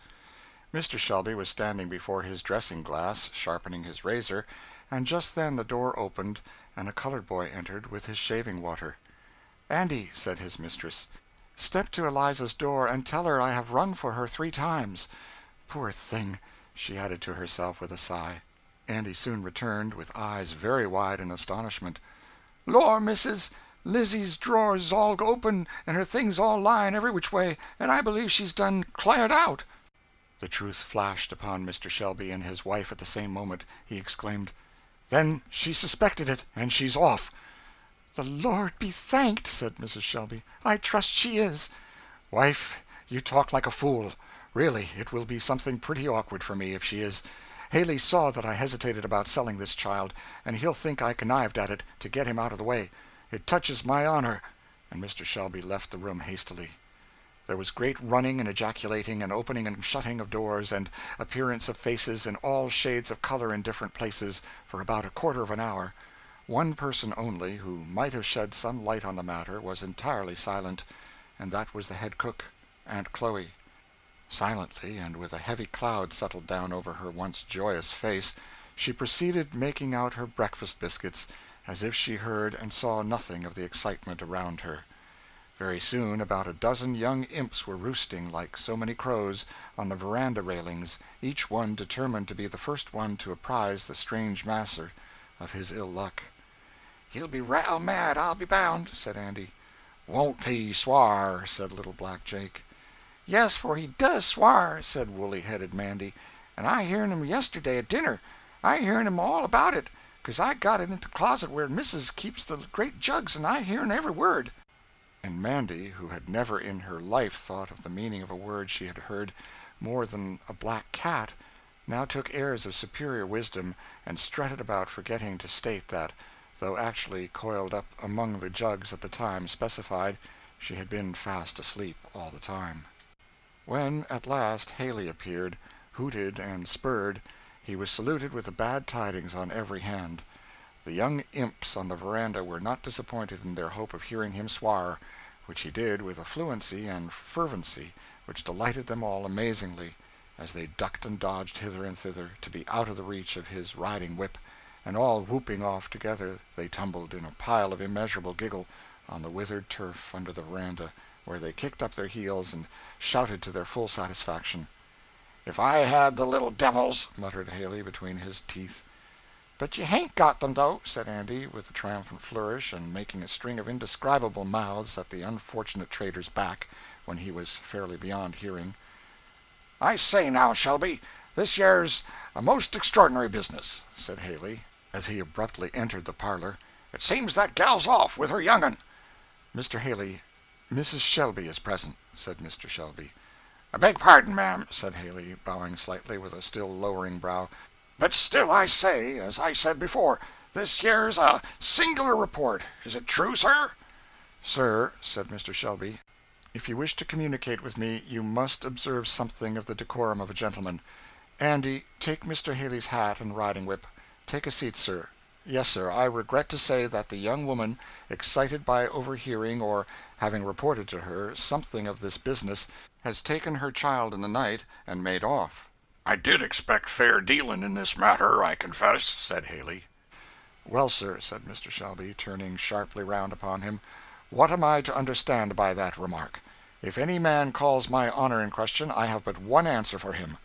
Mr. Shelby was standing before his dressing-glass, sharpening his razor, and just then the door opened, and a colored boy entered with his shaving-water. "Andy," said his mistress, "step to Eliza's door, and tell her I have rung for her 3 times. Poor thing," she added to herself with a sigh. Andy soon returned, with eyes very wide in astonishment. "Lor, missus, Lizzie's drawers all open, and her things all lying every which way, and I believe she's done cleared out." The truth flashed upon Mr. Shelby and his wife at the same moment. He exclaimed, "Then she suspected it, and she's off." "The Lord be thanked," said Mrs. Shelby. "I trust she is." "Wife, you talk like a fool. Really, it will be something pretty awkward for me if she is. Haley saw that I hesitated about selling this child, and he'll think I connived at it to get him out of the way. It touches my honor—" and Mr. Shelby left the room hastily. There was great running and ejaculating, and opening and shutting of doors, and appearance of faces in all shades of color in different places, for about a quarter of an hour. One person only, who might have shed some light on the matter, was entirely silent, and that was the head cook, Aunt Chloe. Silently, and with a heavy cloud settled down over her once joyous face, she proceeded making out her breakfast biscuits, as if she heard and saw nothing of the excitement around her. Very soon about a dozen young imps were roosting, like so many crows, on the veranda railings, each one determined to be the first one to apprise the strange master of his ill luck. "He'll be ra'al mad, I'll be bound," said Andy. "Won't he swar?" said little black Jake. "Yes, for he does swar," said woolly-headed Mandy. "And I hearn him yesterday at dinner. I hearn him all about it, 'cause I got it into the closet where Missus keeps the great jugs, and I hearn every word." And Mandy, who had never in her life thought of the meaning of a word she had heard more than a black cat, now took airs of superior wisdom, and strutted about forgetting to state that, though actually coiled up among the jugs at the time specified, she had been fast asleep all the time. When, at last, Haley appeared, hooted and spurred, he was saluted with the bad tidings on every hand. The young imps on the veranda were not disappointed in their hope of hearing him swar, which he did with a fluency and fervency which delighted them all amazingly, as they ducked and dodged hither and thither, to be out of the reach of his riding whip, and all whooping off together they tumbled in a pile of immeasurable giggle on the withered turf under the veranda, where they kicked up their heels and shouted to their full satisfaction. "If I had the little devils," muttered Haley between his teeth. "But you hain't got them, though," said Andy, with a triumphant flourish, and making a string of indescribable mouths at the unfortunate trader's back, when he was fairly beyond hearing. "I say now, Shelby, this yere's a most extraordinary business," said Haley, as he abruptly entered the parlor. "It seems that gal's off with her young un." "Mr. Haley, Mrs. Shelby is present," said Mr. Shelby. "I beg pardon, ma'am," said Haley, bowing slightly, with a still lowering brow. "But still I say, as I said before, this yere's a singular report. Is it true, sir?" "Sir," said Mr. Shelby, "if you wish to communicate with me, you must observe something of the decorum of a gentleman. Andy, take Mr. Haley's hat and riding whip. Take a seat, sir. Yes, sir, I regret to say that the young woman, excited by overhearing or having reported to her something of this business, has taken her child in the night and made off." "I did expect fair dealing in this matter, I confess," said Haley. "Well, sir," said Mr. Shelby, turning sharply round upon him, "what am I to understand by that remark? If any man calls my honor in question, I have but one answer for him."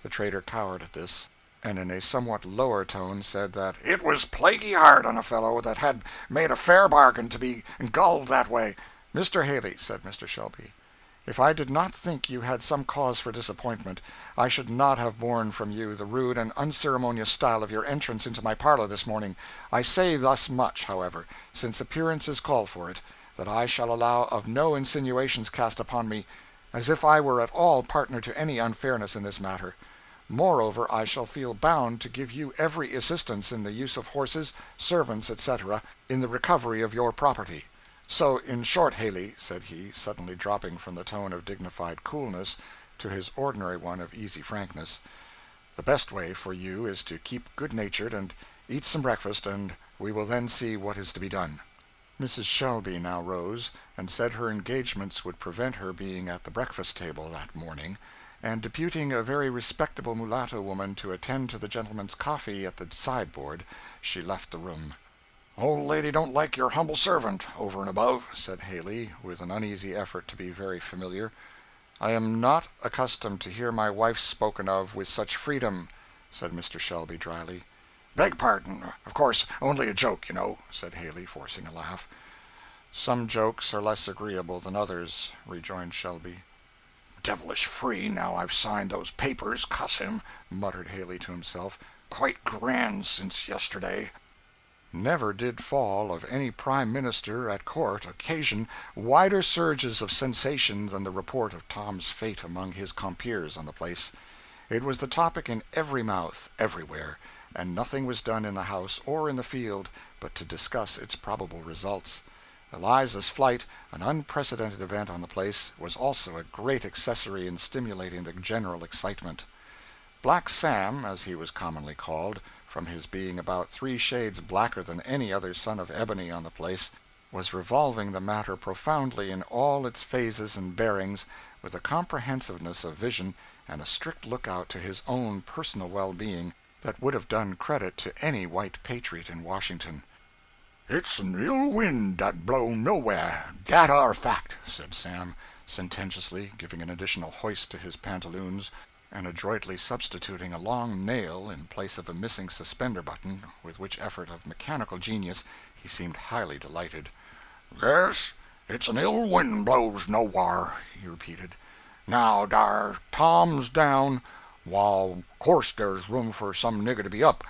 The trader cowered at this, and in a somewhat lower tone said that "It was plaguey hard on a fellow that had made a fair bargain to be gulled that way." "Mr. Haley," said Mr. Shelby, "if I did not think you had some cause for disappointment, I should not have borne from you the rude and unceremonious style of your entrance into my parlor this morning. I say thus much, however, since appearances call for it, that I shall allow of no insinuations cast upon me, as if I were at all partner to any unfairness in this matter. Moreover, I shall feel bound to give you every assistance in the use of horses, servants, etc., in the recovery of your property. So, in short, Haley," said he, suddenly dropping from the tone of dignified coolness to his ordinary one of easy frankness, "the best way for you is to keep good-natured and eat some breakfast, and we will then see what is to be done." Mrs. Shelby now rose, and said her engagements would prevent her being at the breakfast-table that morning, and deputing a very respectable mulatto woman to attend to the gentleman's coffee at the sideboard, she left the room. "Old lady don't like your humble servant, over and above," said Haley, with an uneasy effort to be very familiar. "I am not accustomed to hear my wife spoken of with such freedom," said Mr. Shelby dryly. "Beg pardon. Of course, only a joke, you know," said Haley, forcing a laugh. "Some jokes are less agreeable than others," rejoined Shelby. "Devilish free, now I've signed those papers, cuss him," muttered Haley to himself. "Quite grand since yesterday." Never did fall of any prime minister at court occasion wider surges of sensation than the report of Tom's fate among his compeers on the place. It was the topic in every mouth, everywhere, and nothing was done in the house or in the field but to discuss its probable results. Eliza's flight, an unprecedented event on the place, was also a great accessory in stimulating the general excitement. Black Sam, as he was commonly called, from his being about 3 shades blacker than any other son of ebony on the place, was revolving the matter profoundly in all its phases and bearings, with a comprehensiveness of vision and a strict lookout to his own personal well-being that would have done credit to any white patriot in Washington. "It's an ill wind that blow nowhere, dat are fact," said Sam, sententiously, giving an additional hoist to his pantaloons, and adroitly substituting a long nail in place of a missing suspender button, with which effort of mechanical genius he seemed highly delighted. "Yes, it's an ill wind blows nowhar," he repeated. "Now dar, Tom's down, wall, course there's room for some nigger to be up,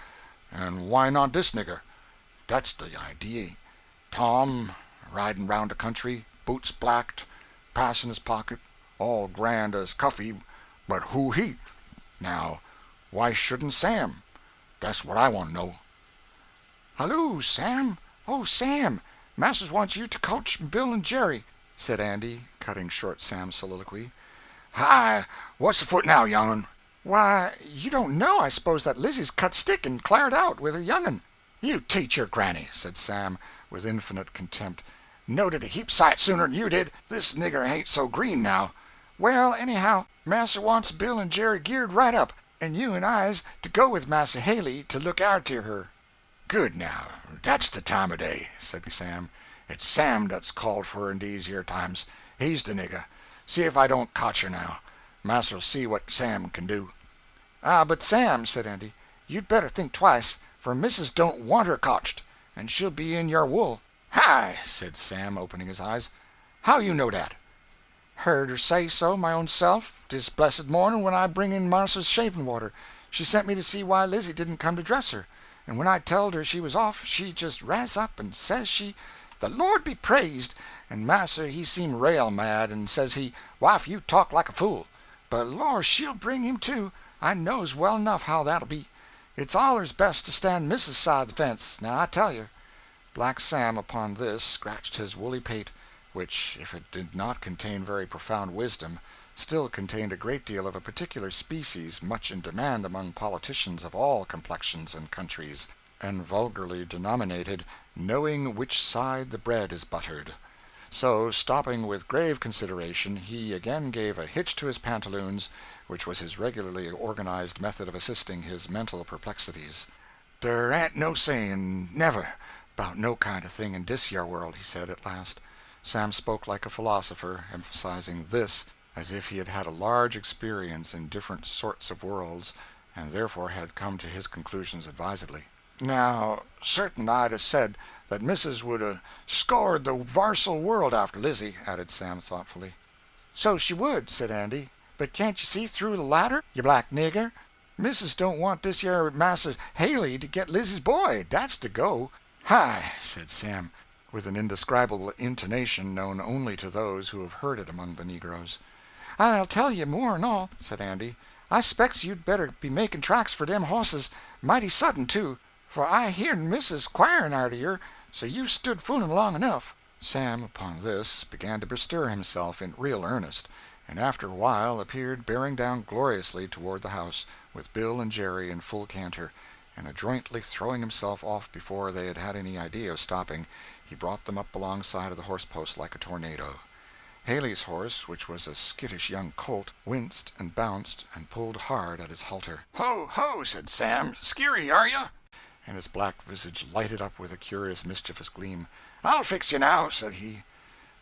and why not this nigger? That's the idea. Tom, riding round the country, boots blacked, pass in his pocket, all grand as Cuffy, but who he? Now, why shouldn't Sam? That's what I want to know." "Halloo, Sam! Oh, Sam! Masters wants you to coach Bill and Jerry," said Andy, cutting short Sam's soliloquy. "Hi! What's the foot now, young'un?" "Why, you don't know, I suppose, that Lizzie's cut stick and clared out with her young'un." "You teach your granny," said Sam, with infinite contempt. "Knowed it a heap sight sooner'n you did. This nigger ain't so green now." "Well, anyhow, Master wants Bill and Jerry geared right up, and you and I's to go with Massa Haley to look arter her." "Good now, that's the time o' day," said Sam. "It's Sam that's called for in these here times. He's the nigger. See if I don't cotch her now. Master'll see what Sam can do." "Ah, but Sam," said Andy, "you'd better think twice, for Missus don't want her cotched, and she'll be in your wool." "Hi!" said Sam, opening his eyes. "How you know dat?" "Heard her say so, my own self, this blessed morning when I bring in Marster's shaving water. She sent me to see why Lizzie didn't come to dress her, and when I telled her she was off, she just raz up, and says she, 'The Lord be praised!' and Marster he seemed rail mad, and says he, 'Wife, you talk like a fool.' But Lord, she'll bring him to. I knows well enough how that'll be. It's allers best to stand Missis' side of the fence, now I tell you." Black Sam, upon this, scratched his woolly pate, which, if it did not contain very profound wisdom, still contained a great deal of a particular species much in demand among politicians of all complexions and countries, and vulgarly denominated knowing which side the bread is buttered. So, stopping with grave consideration, he again gave a hitch to his pantaloons, which was his regularly organized method of assisting his mental perplexities. "Der ain't no sayin' never 'bout no kind of thing in dis yer world," he said at last. Sam spoke like a philosopher, emphasizing this as if he had had a large experience in different sorts of worlds, and therefore had come to his conclusions advisedly. "Now, certain I'd 'a' said that Missis would 'a' scoured the varsal world after Lizzie," added Sam thoughtfully. "So she would," said Andy, "but can't you see through the ladder, you black nigger? Missis don't want this yer Massa Haley to get Lizzie's boy, that's to go." "Hi!" said Sam, with an indescribable intonation known only to those who have heard it among the negroes. "I'll tell you more'n all," said Andy. "I specs you'd better be making tracks for them hosses, mighty sudden, too, for I hearn Missis quierin' arter yer, so you stood fooling long enough." Sam, upon this, began to bestir himself in real earnest, and after a while appeared bearing down gloriously toward the house, with Bill and Jerry in full canter, and adroitly throwing himself off before they had had any idea of stopping, he brought them up alongside of the horse-post like a tornado. Haley's horse, which was a skittish young colt, winced and bounced and pulled hard at his halter. "Ho, ho!" said Sam. "Skeery, are you?" And his black visage lighted up with a curious mischievous gleam. "I'll fix you now," said he.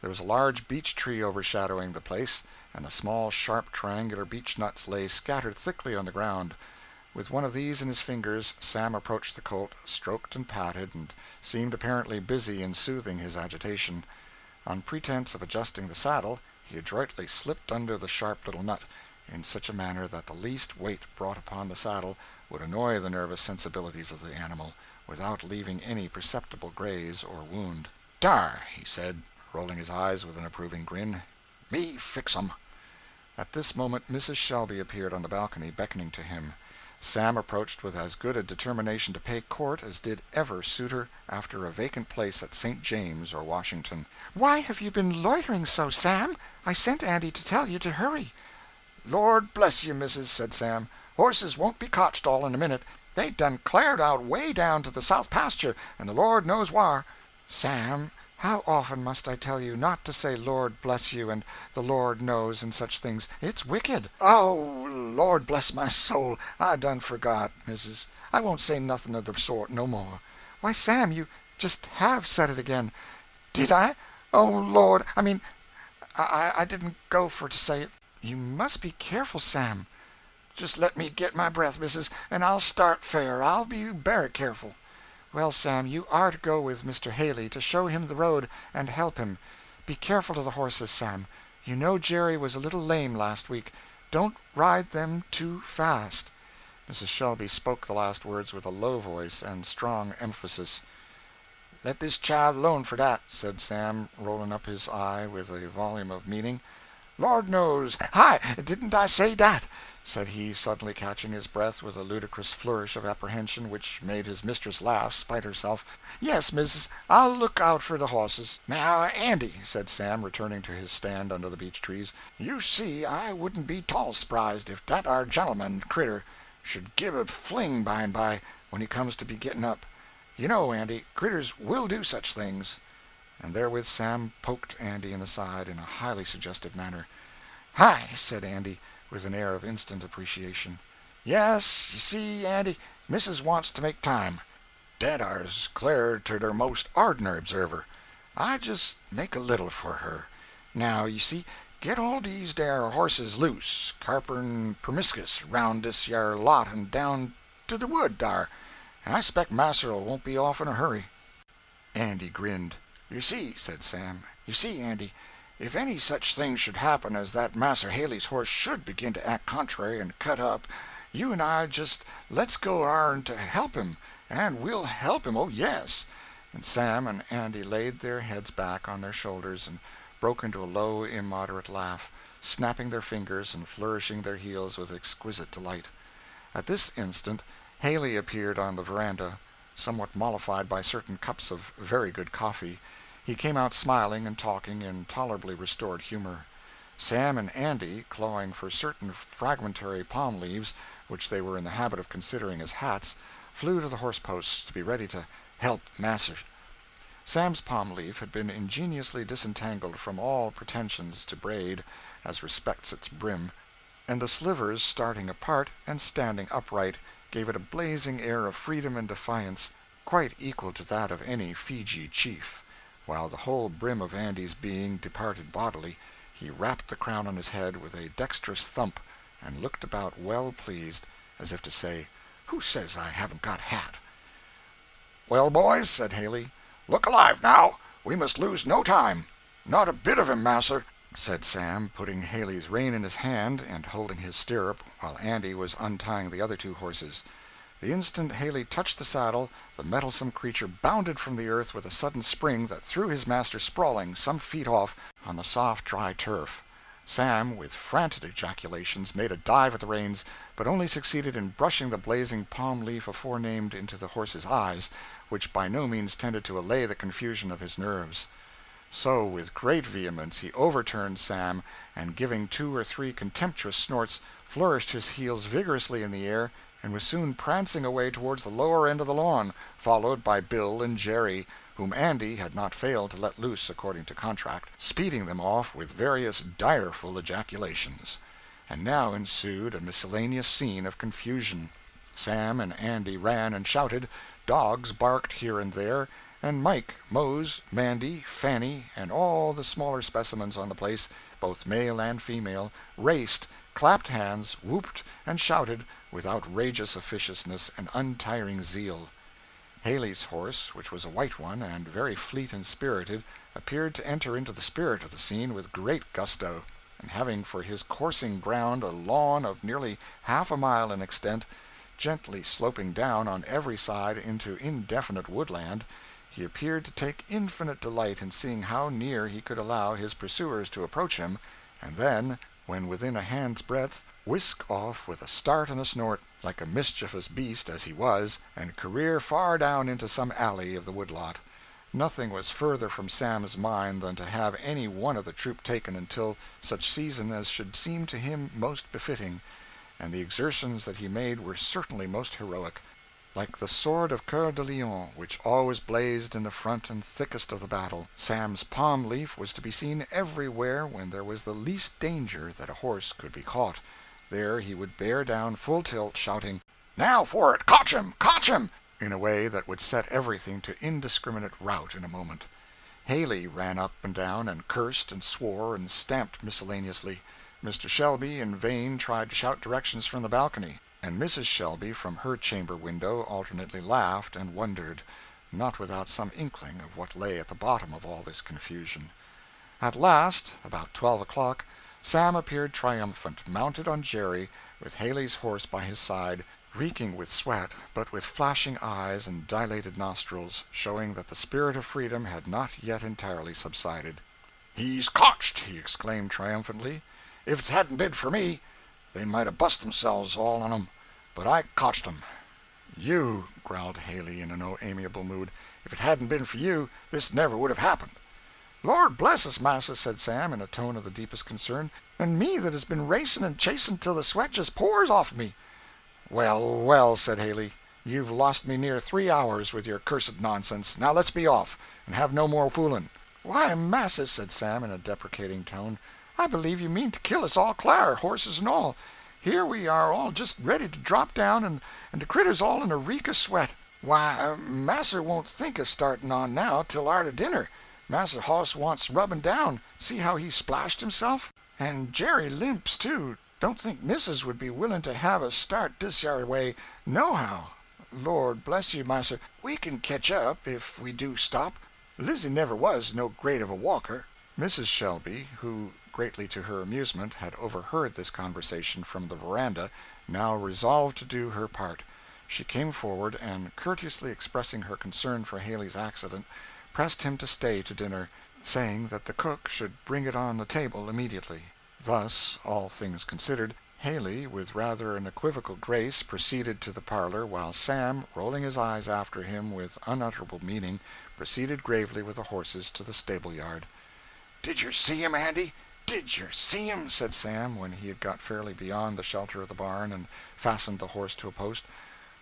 There was a large beech tree overshadowing the place, and the small, sharp, triangular beech nuts lay scattered thickly on the ground. With one of these in his fingers, Sam approached the colt, stroked and patted, and seemed apparently busy in soothing his agitation. On pretense of adjusting the saddle, he adroitly slipped under the sharp little nut, in such a manner that the least weight brought upon the saddle would annoy the nervous sensibilities of the animal, without leaving any perceptible graze or wound. "Dar," he said, rolling his eyes with an approving grin. "Me fix 'em." At this moment Mrs. Shelby appeared on the balcony, beckoning to him. Sam approached with as good a determination to pay court as did ever suitor after a vacant place at St. James or Washington. "Why have you been loitering so, Sam? I sent Andy to tell you to hurry." "Lord bless you, missus," said Sam, "horses won't be cotched all in a minute. They done cleared out way down to the south pasture, and the Lord knows whar." "Sam, how often must I tell you not to say 'Lord bless you' and 'the Lord knows' and such things? It's wicked." "Oh, Lord bless my soul, I done forgot, missus. I won't say nothing of the sort no more." "Why, Sam, you just have said it again." "Did I? Oh, Lord, I didn't go for to say it." "You must be careful, Sam." "Just let me get my breath, missus, and I'll start fair. I'll be very careful." "Well, Sam, you are to go with Mr. Haley to show him the road and help him. Be careful of the horses, Sam. You know Jerry was a little lame last week. Don't ride them too fast." Mrs. Shelby spoke the last words with a low voice and strong emphasis. "Let this child alone for that," said Sam, rolling up his eye with a volume of meaning. "Lord knows, hi, didn't I say dat?" said he, suddenly catching his breath with a ludicrous flourish of apprehension which made his mistress laugh, spite herself. "Yes, missus, I'll look out for the horses." "Now, Andy," said Sam, returning to his stand under the beech trees, "you see I wouldn't be tall s'prised if dat ar gentleman critter should give a fling by and by, when he comes to be getting up. You know, Andy, critters will do such things." And therewith Sam poked Andy in the side in a highly suggestive manner. "Hi," said Andy, with an air of instant appreciation. "Yes, you see, Andy, missus wants to make time. Dat ar's clear to der most ordinary observer. I just make a little for her. Now, you see, get all dese dar horses loose, carperin' permiscus round dis yar lot and down to the wood dar, and I spec Masser'll won't be off in a hurry." Andy grinned. "You see," said Sam, "you see, Andy, if any such thing should happen as that Masser Haley's horse should begin to act contrary and cut up, you and I just let's go our'n to help him, and we'll help him, oh yes." And Sam and Andy laid their heads back on their shoulders and broke into a low, immoderate laugh, snapping their fingers and flourishing their heels with exquisite delight. At this instant Haley appeared on the veranda, somewhat mollified by certain cups of very good coffee. He came out smiling and talking in tolerably restored humor. Sam and Andy, clawing for certain fragmentary palm leaves, which they were in the habit of considering as hats, flew to the horse-posts to be ready to help Masser. Sam's palm leaf had been ingeniously disentangled from all pretensions to braid, as respects its brim, and the slivers, starting apart and standing upright, gave it a blazing air of freedom and defiance, quite equal to that of any Fiji chief. While the whole brim of Andy's being departed bodily, he rapped the crown on his head with a dexterous thump, and looked about well pleased, as if to say, "Who says I haven't got hat?" "Well, boys," said Haley, "look alive now. We must lose no time." "Not a bit of him, Masser," said Sam, putting Haley's rein in his hand and holding his stirrup, while Andy was untying the other two horses. The instant Haley touched the saddle, the mettlesome creature bounded from the earth with a sudden spring that threw his master sprawling some feet off on the soft, dry turf. Sam, with frantic ejaculations, made a dive at the reins, but only succeeded in brushing the blazing palm leaf aforenamed into the horse's eyes, which by no means tended to allay the confusion of his nerves. So, with great vehemence, he overturned Sam, and giving 2 or 3 contemptuous snorts, flourished his heels vigorously in the air, and was soon prancing away towards the lower end of the lawn, followed by Bill and Jerry, whom Andy had not failed to let loose according to contract, speeding them off with various direful ejaculations. And now ensued a miscellaneous scene of confusion. Sam and Andy ran and shouted, dogs barked here and there, and Mike, Mose, Mandy, Fanny, and all the smaller specimens on the place, both male and female, raced, clapped hands, whooped, and shouted with outrageous officiousness and untiring zeal. Haley's horse, which was a white one and very fleet and spirited, appeared to enter into the spirit of the scene with great gusto, and having for his coursing ground a lawn of nearly half a mile in extent, gently sloping down on every side into indefinite woodland, he appeared to take infinite delight in seeing how near he could allow his pursuers to approach him, and then, when within a hand's breadth, whisk off with a start and a snort, like a mischievous beast as he was, and career far down into some alley of the woodlot. Nothing was further from Sam's mind than to have any one of the troop taken until such season as should seem to him most befitting, and the exertions that he made were certainly most heroic. Like the sword of Coeur de Lion, which always blazed in the front and thickest of the battle, Sam's palm leaf was to be seen everywhere when there was the least danger that a horse could be caught. There he would bear down full tilt, shouting, "Now for it! Cotch him! Cotch him!" in a way that would set everything to indiscriminate rout in a moment. Haley ran up and down, and cursed and swore and stamped miscellaneously. Mr. Shelby in vain tried to shout directions from the balcony, and Mrs. Shelby from her chamber window alternately laughed and wondered, not without some inkling of what lay at the bottom of all this confusion. At last, about 12 o'clock, Sam appeared triumphant, mounted on Jerry, with Haley's horse by his side, reeking with sweat, but with flashing eyes and dilated nostrils, showing that the spirit of freedom had not yet entirely subsided. "He's cotched!" he exclaimed triumphantly. "If it hadn't been for me, they might have bust themselves all on 'em. But I cotched 'em." "You," growled Haley in no amiable mood, "if it hadn't been for you, this never would have happened." "Lord bless us, massa," said Sam, in a tone of the deepest concern, "and me that has been racing and chasing till the sweat just pours off me." "Well, well," said Haley, "you've lost me near 3 hours with your cursed nonsense. Now let's be off, and have no more fooling." "Why, massa," said Sam, in a deprecating tone, "I believe you mean to kill us all clar, horses and all. Here we are all just ready to drop down, and the critters all in a reek of sweat. Why, Massa won't think of starting on now till arter dinner. Massa hoss wants rubbing down. See how he splashed himself? And Jerry limps, too. Don't think Missus would be willing to have us start this yar way, nohow. Lord bless you, Massa, we can catch up, if we do stop. Lizzie never was no great of a walker." Mrs. Shelby, who, greatly to her amusement, had overheard this conversation from the veranda, now resolved to do her part. She came forward, and, courteously expressing her concern for Haley's accident, pressed him to stay to dinner, saying that the cook should bring it on the table immediately. Thus, all things considered, Haley, with rather an equivocal grace, proceeded to the parlor, while Sam, rolling his eyes after him with unutterable meaning, proceeded gravely with the horses to the stable-yard. "Did yer see him, Andy? Did yer see him?" said Sam, when he had got fairly beyond the shelter of the barn and fastened the horse to a post.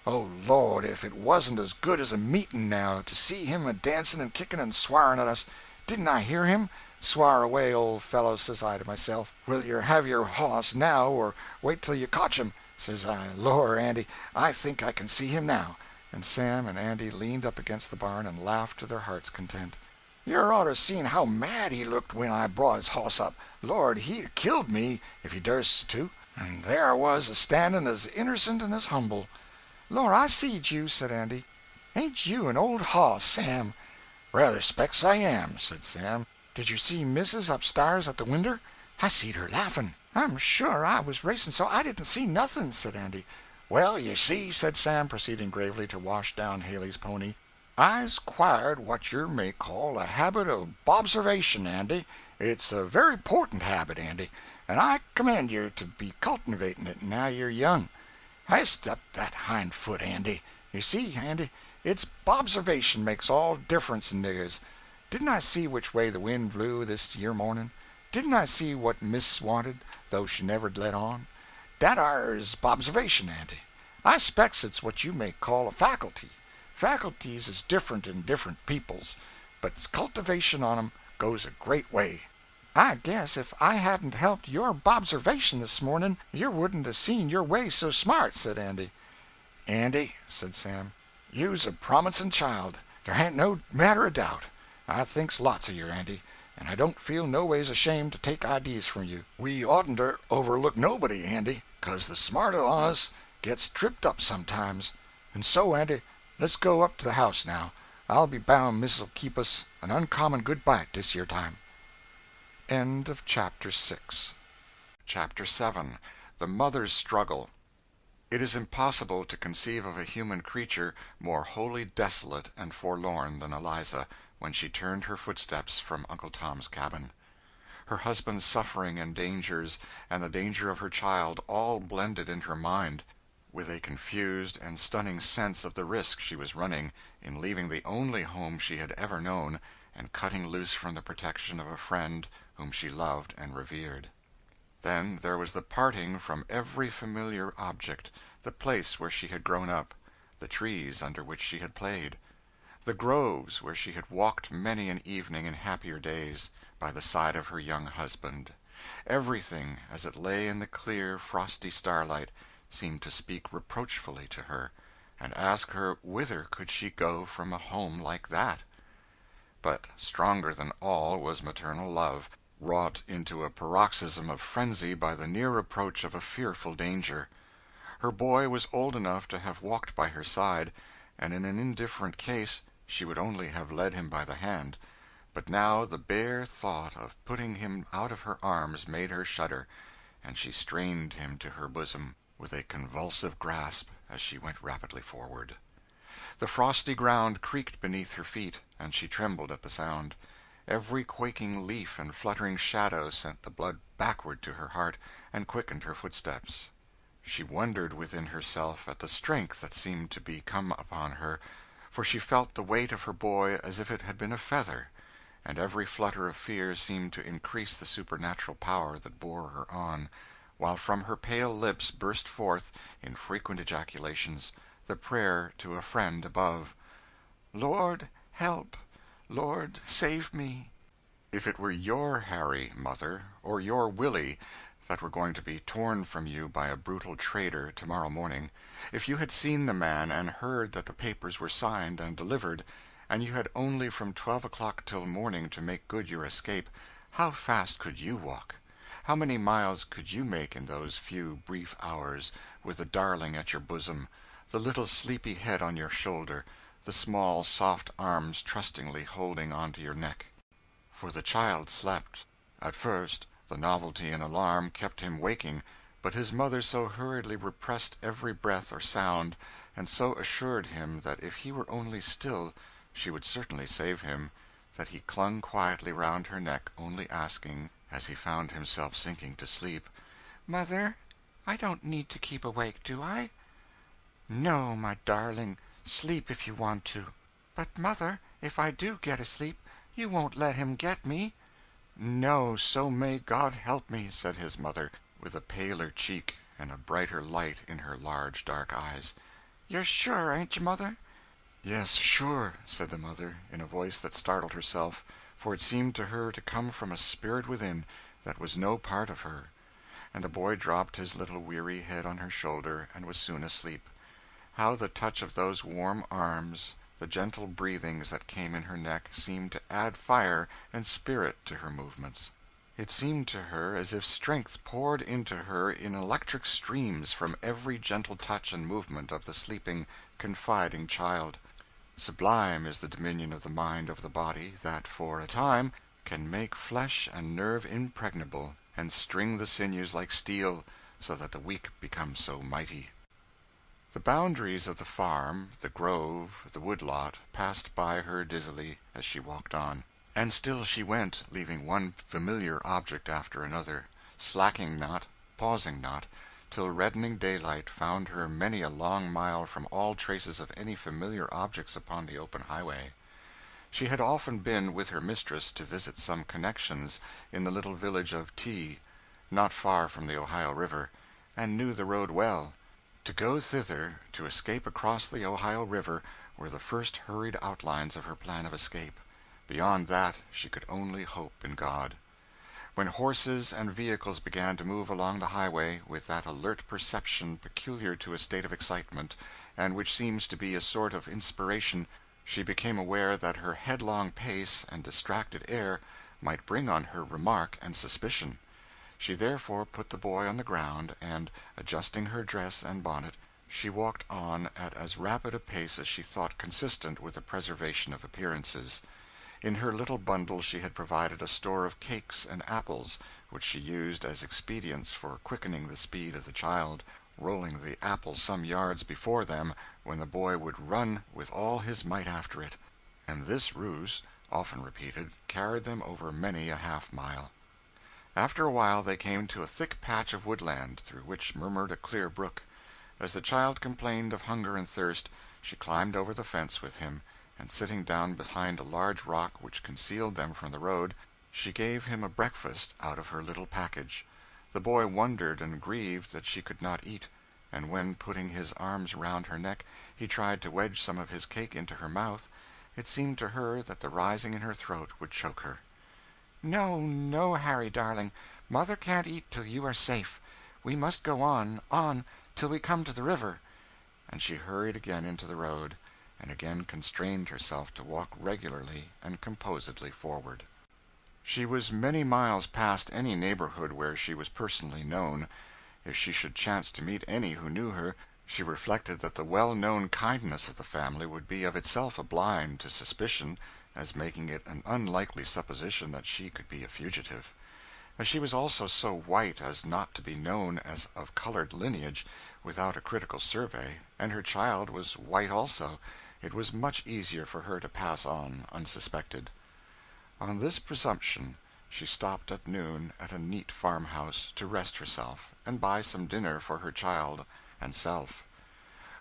"Oh, Lord, if it wasn't as good as a meeting now, to see him a-dancing and kicking and swaring at us. Didn't I hear him? 'Swar away, old fellow,' says I to myself. 'Will yer have your hoss now, or wait till you cotch him?' says I. Lord, Andy, I think I can see him now." And Sam and Andy leaned up against the barn and laughed to their hearts' content. "Yer oughter seen how mad he looked when I brought his hoss up. Lord, he'd 'a' killed me if he durst to. And there I was, a-standing as innercent and as humble." "Lord, I seed you," said Andy. "Ain't you an old hoss, Sam?" "Rather specs I am," said Sam. "Did you see Missus upstairs at the winder?" "I seed her laughing." "I'm sure I was racing so I didn't see nothing," said Andy. "Well, you see," said Sam, proceeding gravely to wash down Haley's pony, "I's 'quired what yer may call a habit of bobservation, Andy. It's a very 'portant habit, Andy, and I commend yer to be cultivating it now you're young. Hist up that hind foot, Andy. You see, Andy, it's bobservation makes all difference in niggers. Didn't I see which way the wind blew this yer morning? Didn't I see what Miss wanted, though she never let on? That ar's bobservation, Andy. I specs it's what you may call a faculty. Faculties is different in different peoples, but cultivation on 'em goes a great way." "I guess if I hadn't helped your bobservation this morning, you wouldn't 'a' seen your way so smart," said Andy. "Andy," said Sam, "you's a promisin' child. There ain't no matter of doubt. I thinks lots of yer, Andy, and I don't feel no ways ashamed to take idees from you. We oughtn't to overlook nobody, Andy, 'cause the smarter on us gets tripped up sometimes. And so, Andy, let's go up to the house now. I'll be bound Miss'll keep us an uncommon good bite this yer time." End of Chapter 6. Chapter 7. The Mother's Struggle. It is impossible to conceive of a human creature more wholly desolate and forlorn than Eliza when she turned her footsteps from Uncle Tom's cabin. her husband's suffering and dangers, and the danger of her child, all blended in her mind, with a confused and stunning sense of the risk she was running in leaving the only home she had ever known, and cutting loose from the protection of a friend whom she loved and revered. Then there was the parting from every familiar object, the place where she had grown up, the trees under which she had played, the groves where she had walked many an evening in happier days, by the side of her young husband. Everything, as it lay in the clear, frosty starlight, seemed to speak reproachfully to her, and ask her whither could she go from a home like that. But stronger than all was maternal love, wrought into a paroxysm of frenzy by the near approach of a fearful danger. Her boy was old enough to have walked by her side, and in an indifferent case she would only have led him by the hand; but now the bare thought of putting him out of her arms made her shudder, and she strained him to her bosom with a convulsive grasp as she went rapidly forward. The frosty ground creaked beneath her feet, and she trembled at the sound. Every quaking leaf and fluttering shadow sent the blood backward to her heart, and quickened her footsteps. She wondered within herself at the strength that seemed to be come upon her, for she felt the weight of her boy as if it had been a feather, and every flutter of fear seemed to increase the supernatural power that bore her on, while from her pale lips burst forth, in frequent ejaculations, the prayer to a friend above, "Lord, help! Lord, save me!" If it were your Harry, mother, or your Willie, that were going to be torn from you by a brutal trader to-morrow morning, if you had seen the man and heard that the papers were signed and delivered, and you had only from 12 o'clock till morning to make good your escape, how fast could you walk? How many miles could you make in those few brief hours, with the darling at your bosom, the little sleepy head on your shoulder, the small soft arms trustingly holding on to your neck? For the child slept. At first the novelty and alarm kept him waking, but his mother so hurriedly repressed every breath or sound, and so assured him that if he were only still she would certainly save him, that he clung quietly round her neck, only asking, as he found himself sinking to sleep, "Mother, I don't need to keep awake, do I?" "No, my darling, sleep if you want to." "But, mother, if I do get asleep, you won't let him get me?" "No, so may God help me," said his mother, with a paler cheek and a brighter light in her large dark eyes. "You're sure, ain't you, mother?" "Yes, sure," said the mother, in a voice that startled herself, for it seemed to her to come from a spirit within that was no part of her. And the boy dropped his little weary head on her shoulder, and was soon asleep. How the touch of those warm arms, the gentle breathings that came in her neck, seemed to add fire and spirit to her movements. It seemed to her as if strength poured into her in electric streams from every gentle touch and movement of the sleeping, confiding child. Sublime is the dominion of the mind over the body, that, for a time, can make flesh and nerve impregnable, and string the sinews like steel, so that the weak become so mighty. The boundaries of the farm, the grove, the wood-lot, passed by her dizzily as she walked on. And still she went, leaving one familiar object after another, slacking not, pausing not, till reddening daylight found her many a long mile from all traces of any familiar objects upon the open highway. She had often been with her mistress to visit some connections in the little village of T., not far from the Ohio River, and knew the road well. To go thither, to escape across the Ohio River, were the first hurried outlines of her plan of escape. Beyond that she could only hope in God. When horses and vehicles began to move along the highway with that alert perception peculiar to a state of excitement, and which seems to be a sort of inspiration, she became aware that her headlong pace and distracted air might bring on her remark and suspicion. She therefore put the boy on the ground, and, adjusting her dress and bonnet, she walked on at as rapid a pace as she thought consistent with the preservation of appearances. In her little bundle she had provided a store of cakes and apples, which she used as expedients for quickening the speed of the child, rolling the apples some yards before them, when the boy would run with all his might after it; and this ruse, often repeated, carried them over many a half-mile. After a while they came to a thick patch of woodland, through which murmured a clear brook. As the child complained of hunger and thirst, she climbed over the fence with him, and sitting down behind a large rock which concealed them from the road, she gave him a breakfast out of her little package. The boy wondered and grieved that she could not eat, and when, putting his arms round her neck, he tried to wedge some of his cake into her mouth, it seemed to her that the rising in her throat would choke her. "No, no, Harry, darling, mother can't eat till you are safe. We must go on, till we come to the river." And she hurried again into the road, and again constrained herself to walk regularly and composedly forward. She was many miles past any neighborhood where she was personally known. If she should chance to meet any who knew her, she reflected that the well-known kindness of the family would be of itself a blind to suspicion, as making it an unlikely supposition that she could be a fugitive. As she was also so white as not to be known as of colored lineage without a critical survey, and her child was white also, it was much easier for her to pass on unsuspected. On this presumption, she stopped at noon at a neat farmhouse to rest herself and buy some dinner for her child and self.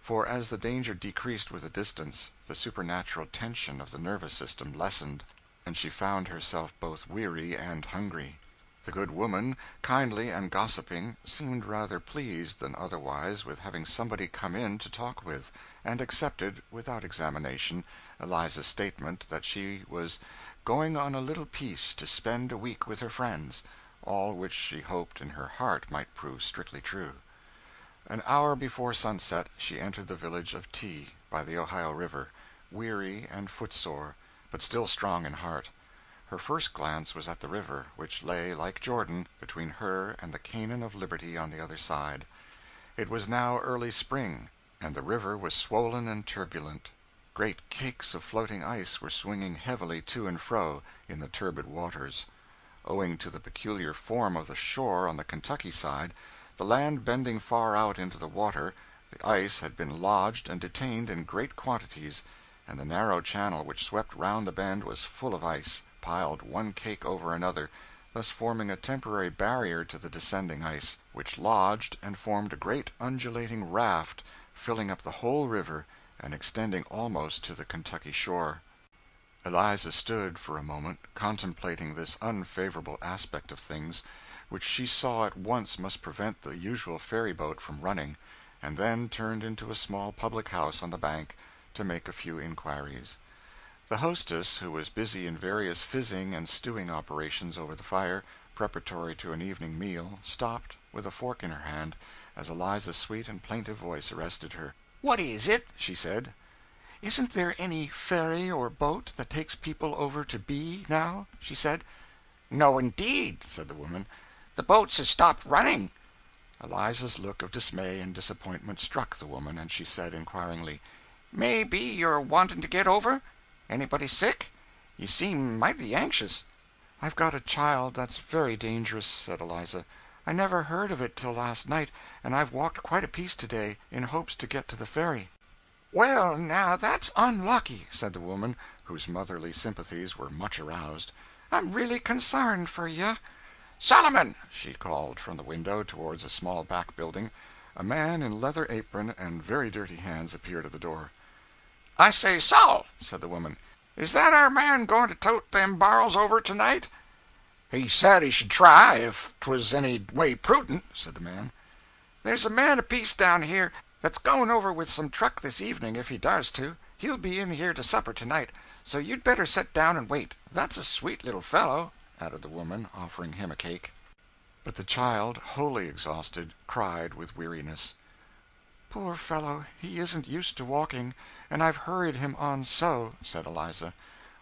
For as the danger decreased with the distance, the supernatural tension of the nervous system lessened, and she found herself both weary and hungry. The good woman, kindly and gossiping, seemed rather pleased than otherwise with having somebody come in to talk with, and accepted, without examination, Eliza's statement that she was going on a little piece to spend a week with her friends, all which she hoped in her heart might prove strictly true. An hour before sunset she entered the village of T by the Ohio River, weary and footsore, but still strong in heart. Her first glance was at the river, which lay, like Jordan, between her and the Canaan of liberty on the other side. It was now early spring, and the river was swollen and turbulent. Great cakes of floating ice were swinging heavily to and fro in the turbid waters. Owing to the peculiar form of the shore on the Kentucky side, the land bending far out into the water, the ice had been lodged and detained in great quantities, and the narrow channel which swept round the bend was full of ice, piled one cake over another, thus forming a temporary barrier to the descending ice, which lodged and formed a great undulating raft, filling up the whole river and extending almost to the Kentucky shore. Eliza stood for a moment contemplating this unfavorable aspect of things, which she saw at once must prevent the usual ferry-boat from running, and then turned into a small public house on the bank to make a few inquiries. The hostess, who was busy in various fizzing and stewing operations over the fire, preparatory to an evening meal, stopped, with a fork in her hand, as Eliza's sweet and plaintive voice arrested her. "What is it?" she said. "Isn't there any ferry or boat that takes people over to B now?" she said. "No, indeed," said the woman. "The boats has stopped running." Eliza's look of dismay and disappointment struck the woman, and she said inquiringly, "May be you're wanting to get over? Anybody sick? You seem mighty anxious." "I've got a child that's very dangerous," said Eliza. "I never heard of it till last night, and I've walked quite a piece today, in hopes to get to the ferry." "Well, now, that's unlucky," said the woman, whose motherly sympathies were much aroused. "I'm really consarned for ye." "Solomon!" she called from the window towards a small back building. A man in leather apron and very dirty hands appeared at the door. "I say, Sol," said the woman, "is that our man going to tote them barrels over tonight?" "He said he should try, if 'twas any way prudent," said the man. "There's a man apiece down here that's going over with some truck this evening, if he does to. He'll be in here to supper tonight, so you'd better set down and wait. That's a sweet little fellow," added the woman, offering him a cake. But the child, wholly exhausted, cried with weariness. "Poor fellow, he isn't used to walking, and I've hurried him on so," said Eliza.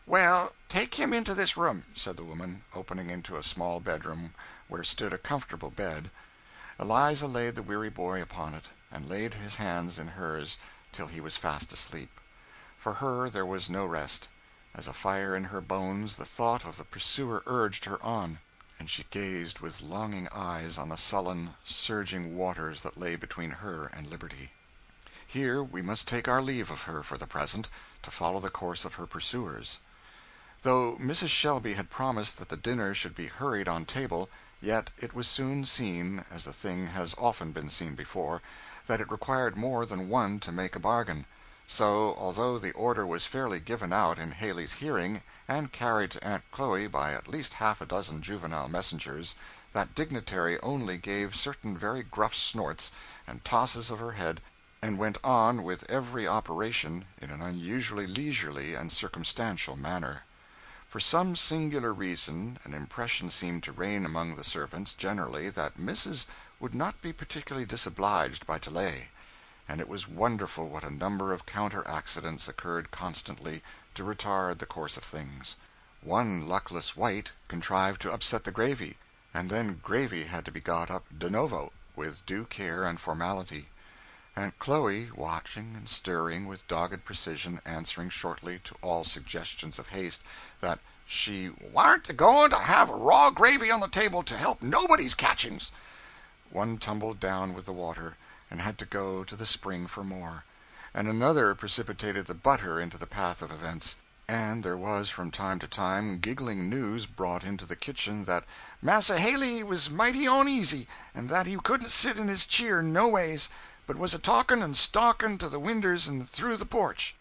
"Well, take him into this room," said the woman, opening into a small bedroom where stood a comfortable bed. Eliza laid the weary boy upon it, and laid his hands in hers till he was fast asleep. For her there was no rest. As a fire in her bones, the thought of the pursuer urged her on, and she gazed with longing eyes on the sullen, surging waters that lay between her and liberty. Here we must take our leave of her for the present, to follow the course of her pursuers. Though Mrs. Shelby had promised that the dinner should be hurried on table, Yet it was soon seen, as the thing has often been seen before, that it required more than one to make a bargain. So, although the order was fairly given out in Haley's hearing, and carried to Aunt Chloe by at least half a dozen juvenile messengers, that dignitary only gave certain very gruff snorts and tosses of her head, and went on with every operation in an unusually leisurely and circumstantial manner. For some singular reason, an impression seemed to reign among the servants generally that Mrs. would not be particularly disobliged by delay, and it was wonderful what a number of counter accidents occurred constantly to retard the course of things. One luckless wight contrived to upset the gravy, and then gravy had to be got up de novo, with due care and formality. Aunt Chloe, watching and stirring with dogged precision, answering shortly to all suggestions of haste that she "warn't a-going to have a raw gravy on the table to help nobody's catchings." One tumbled down with the water, and had to go to the spring for more, and another precipitated the butter into the path of events, and there was from time to time giggling news brought into the kitchen that Massa Haley was mighty oneasy, and that he couldn't sit in his cheer no ways, but was a-talking and stalking to the winders and through the porch.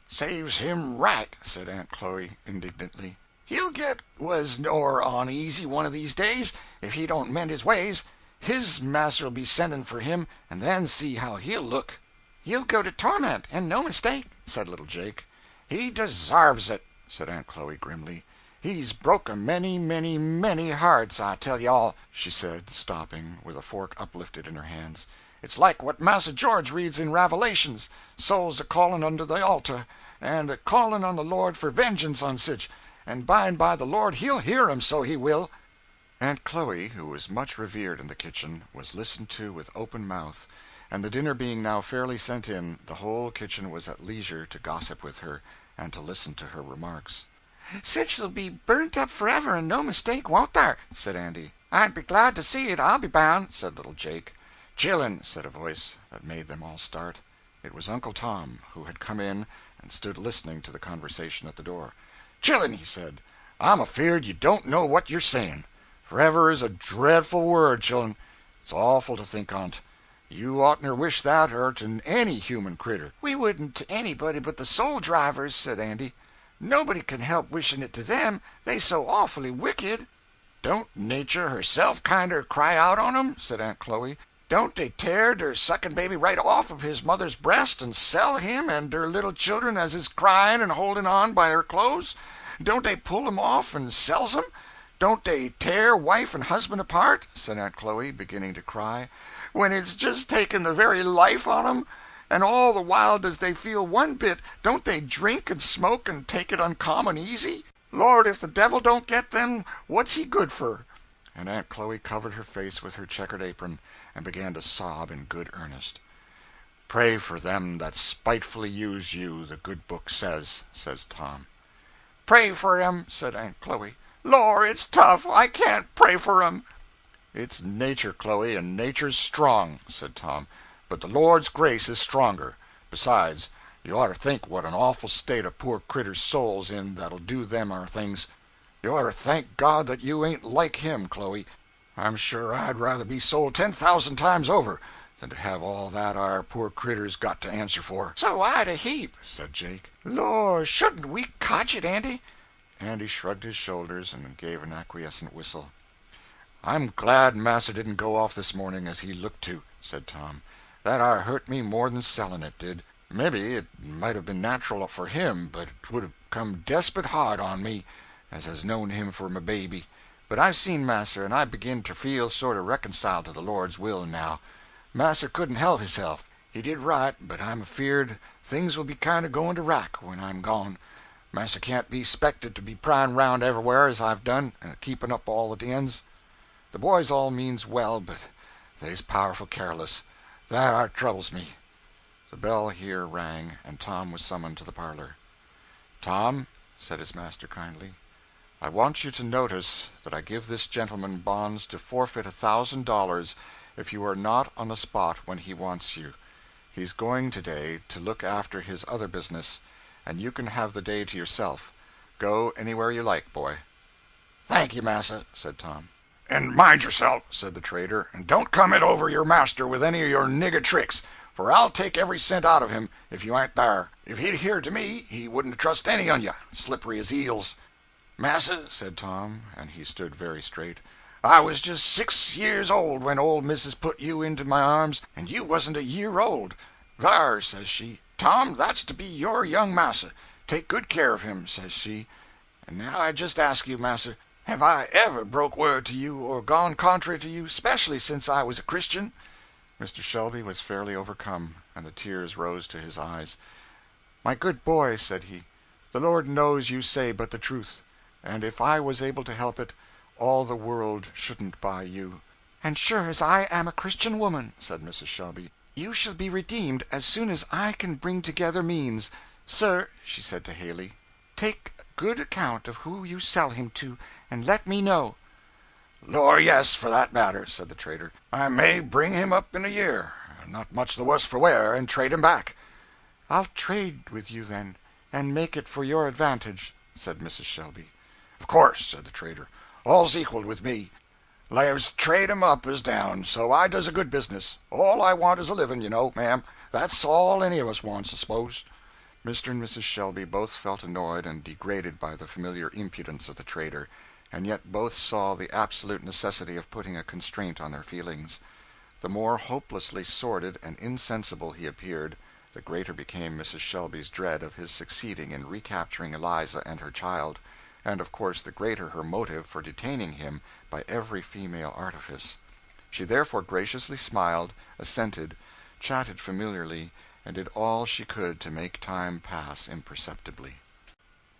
"Saves him right," said Aunt Chloe, indignantly. "He'll get was nor oneasy one of these days, if he don't mend his ways. His masser'll be sending for him, and then see how he'll look." "He'll go to torment, and no mistake," said little Jake. "He desarves it," said Aunt Chloe, grimly. "He's broke a many hearts, I tell you all," she said, stopping, with a fork uplifted in her hands. "It's like what Massa George reads in Ravelations, souls a-calling under the altar, and a-calling on the Lord for vengeance on sich, and by and by the Lord he'll hear 'em, so he will." Aunt Chloe, who was much revered in the kitchen, was listened to with open mouth, and the dinner being now fairly sent in, the whole kitchen was at leisure to gossip with her, and to listen to her remarks. "Sich'll be burnt up forever, and no mistake, won't there?" said Andy. "I'd be glad to see it, I'll be bound," said little Jake. "Chillun," said a voice that made them all start. It was Uncle Tom, who had come in and stood listening to the conversation at the door. "Chillun," he said, "I'm afeard you don't know what you're saying. Forever is a dreadful word, chillun. It's awful to think on't. You oughtn't wish that to any human critter." "We wouldn't to anybody but the soul drivers," said Andy. "Nobody can help wishing it to them, they so awfully wicked." "Don't nature herself kinder cry out on 'em?" said Aunt Chloe. "Don't they tear der sucking baby right off of his mother's breast and sell him and der little children as is crying and holding on by her clothes? Don't they pull 'em off and sells 'em? Don't they tear wife and husband apart," said Aunt Chloe, beginning to cry, "when it's just taken the very life on 'em? And all the while does they feel one bit, don't they drink and smoke and take it uncommon easy? Lord, if the devil don't get them, what's he good for?" And Aunt Chloe covered her face with her checkered apron, and began to sob in good earnest. "Pray for them that spitefully use you, the good book says," says Tom. "Pray for 'em," said Aunt Chloe. "Lor, it's tough, I can't pray for 'em." "It's nature, Chloe, and nature's strong," said Tom, "but the Lord's grace is stronger. Besides, you oughter think what an awful state a poor critter's soul's in that'll do them ar things. You oughter thank God that you ain't like him, Chloe. I'm sure I'd rather be sold 10,000 times over than to have all that our poor critter's got to answer for." "So I'd a heap," said Jake. "Lor, shouldn't we cotch it, Andy?" Andy shrugged his shoulders and gave an acquiescent whistle. "I'm glad Massa didn't go off this morning as he looked to," said Tom. "That ar hurt me more than selling it did. Maybe it might have been natural for him, but it would have come despot hard on me, as has known him for my baby. But I've seen Massa, and I begin to feel sort of reconciled to the Lord's will now. Massa couldn't help hisself. He did right, but I'm afeard things will be kind of going to rack when I'm gone. Massa can't be expected to be prying round everywhere as I've done, and keeping up all the ends. The boys all means well, but they's powerful careless. That ar troubles me." The bell here rang, and Tom was summoned to the parlor. "Tom," said his master kindly, "I want you to notice that I give this gentleman bonds to forfeit $1,000 if you are not on the spot when he wants you. He's going to-day to look after his other business, and you can have the day to yourself. Go anywhere you like, boy." "Thank you, massa," said Tom. And mind yourself, said the trader, and don't come it over your master with any of your nigger tricks, for I'll take every cent out of him if you ain't there. If he'd heard to me, he wouldn't trust any on you, slippery as eels. Massa, said Tom, and he stood very straight, I was just 6 years old when old missus put you into my arms, and you wasn't a year old. Thar, says she, Tom, that's to be your young massa. Take good care of him, says she. And now I just ask you, massa, have I ever broke word to you or gone contrary to you, specially since I was a Christian? Mr. Shelby was fairly overcome, and the tears rose to his eyes. My good boy, said he, the Lord knows you say but the truth, and if I was able to help it, all the world shouldn't buy you. And sure as I am a Christian woman, said Mrs. Shelby, you shall be redeemed as soon as I can bring together means. Sir, she said to Haley, take good account of who you sell him to, and let me know. Lor, yes, for that matter, said the trader. I may bring him up in a year, not much the worse for wear, and trade him back. I'll trade with you, then, and make it for your advantage, said Mrs. Shelby. Of course, said the trader. All's equal with me. Lives trade 'em up as down, so I does a good business. All I want is a living, you know, ma'am. That's all any of us wants, I suppose. Mr. and Mrs. Shelby both felt annoyed and degraded by the familiar impudence of the trader, and yet both saw the absolute necessity of putting a constraint on their feelings. The more hopelessly sordid and insensible he appeared, the greater became Mrs. Shelby's dread of his succeeding in recapturing Eliza and her child, and of course the greater her motive for detaining him by every female artifice. She therefore graciously smiled, assented, chatted familiarly, and did all she could to make time pass imperceptibly.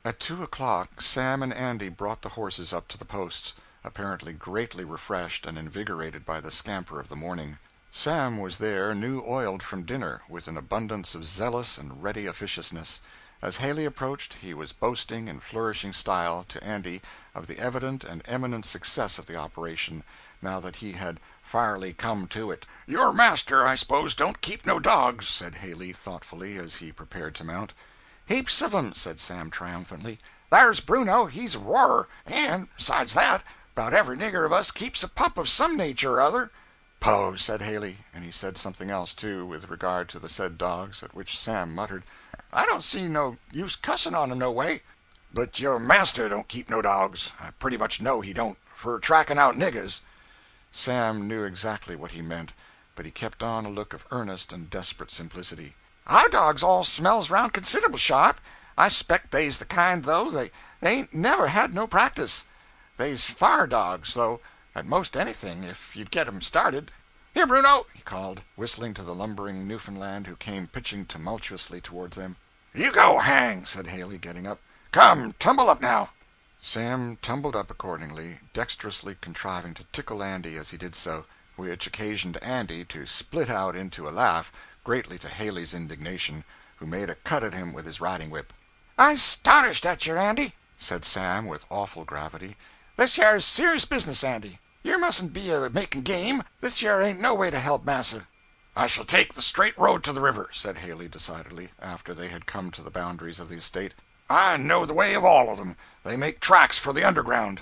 At 2 o'clock Sam and Andy brought the horses up to the posts, apparently greatly refreshed and invigorated by the scamper of the morning. Sam was there, new oiled from dinner, with an abundance of zealous and ready officiousness. As Haley approached, he was boasting in flourishing style to Andy of the evident and eminent success of the operation, now that he had fairly come to it. Your master, I suppose, don't keep no dogs, said Haley thoughtfully as he prepared to mount. Heaps of 'em, said Sam triumphantly. There's Bruno, he's a roarer, and, besides that, about every nigger of us keeps a pup of some nature or other. Poh, said Haley, and he said something else, too, with regard to the said dogs, at which Sam muttered, I don't see no use cussin' on 'em no way. But your master don't keep no dogs. I pretty much know he don't, for tracking out niggers. Sam knew exactly what he meant, but he kept on a look of earnest and desperate simplicity. Our dogs all smells round considerable sharp. I s'pect they's the kind, though, they ain't never had no practice. They's fire dogs, though, at most anything, if you'd get 'em started. Here, Bruno, he called, whistling to the lumbering Newfoundland, who came pitching tumultuously towards them. You go hang, said Haley, getting up. Come, tumble up now. Sam tumbled up accordingly, dexterously contriving to tickle Andy as he did so, which occasioned Andy to split out into a laugh, greatly to Haley's indignation, who made a cut at him with his riding-whip. "I's 'stonished at yer, Andy," said Sam with awful gravity. "This yer's serious business, Andy. Yer mustn't be a-making game. This yer ain't no way to help Massa." "I shall take the straight road to the river," said Haley decidedly, after they had come to the boundaries of the estate. "I know the way of all of them. They make tracks for the underground."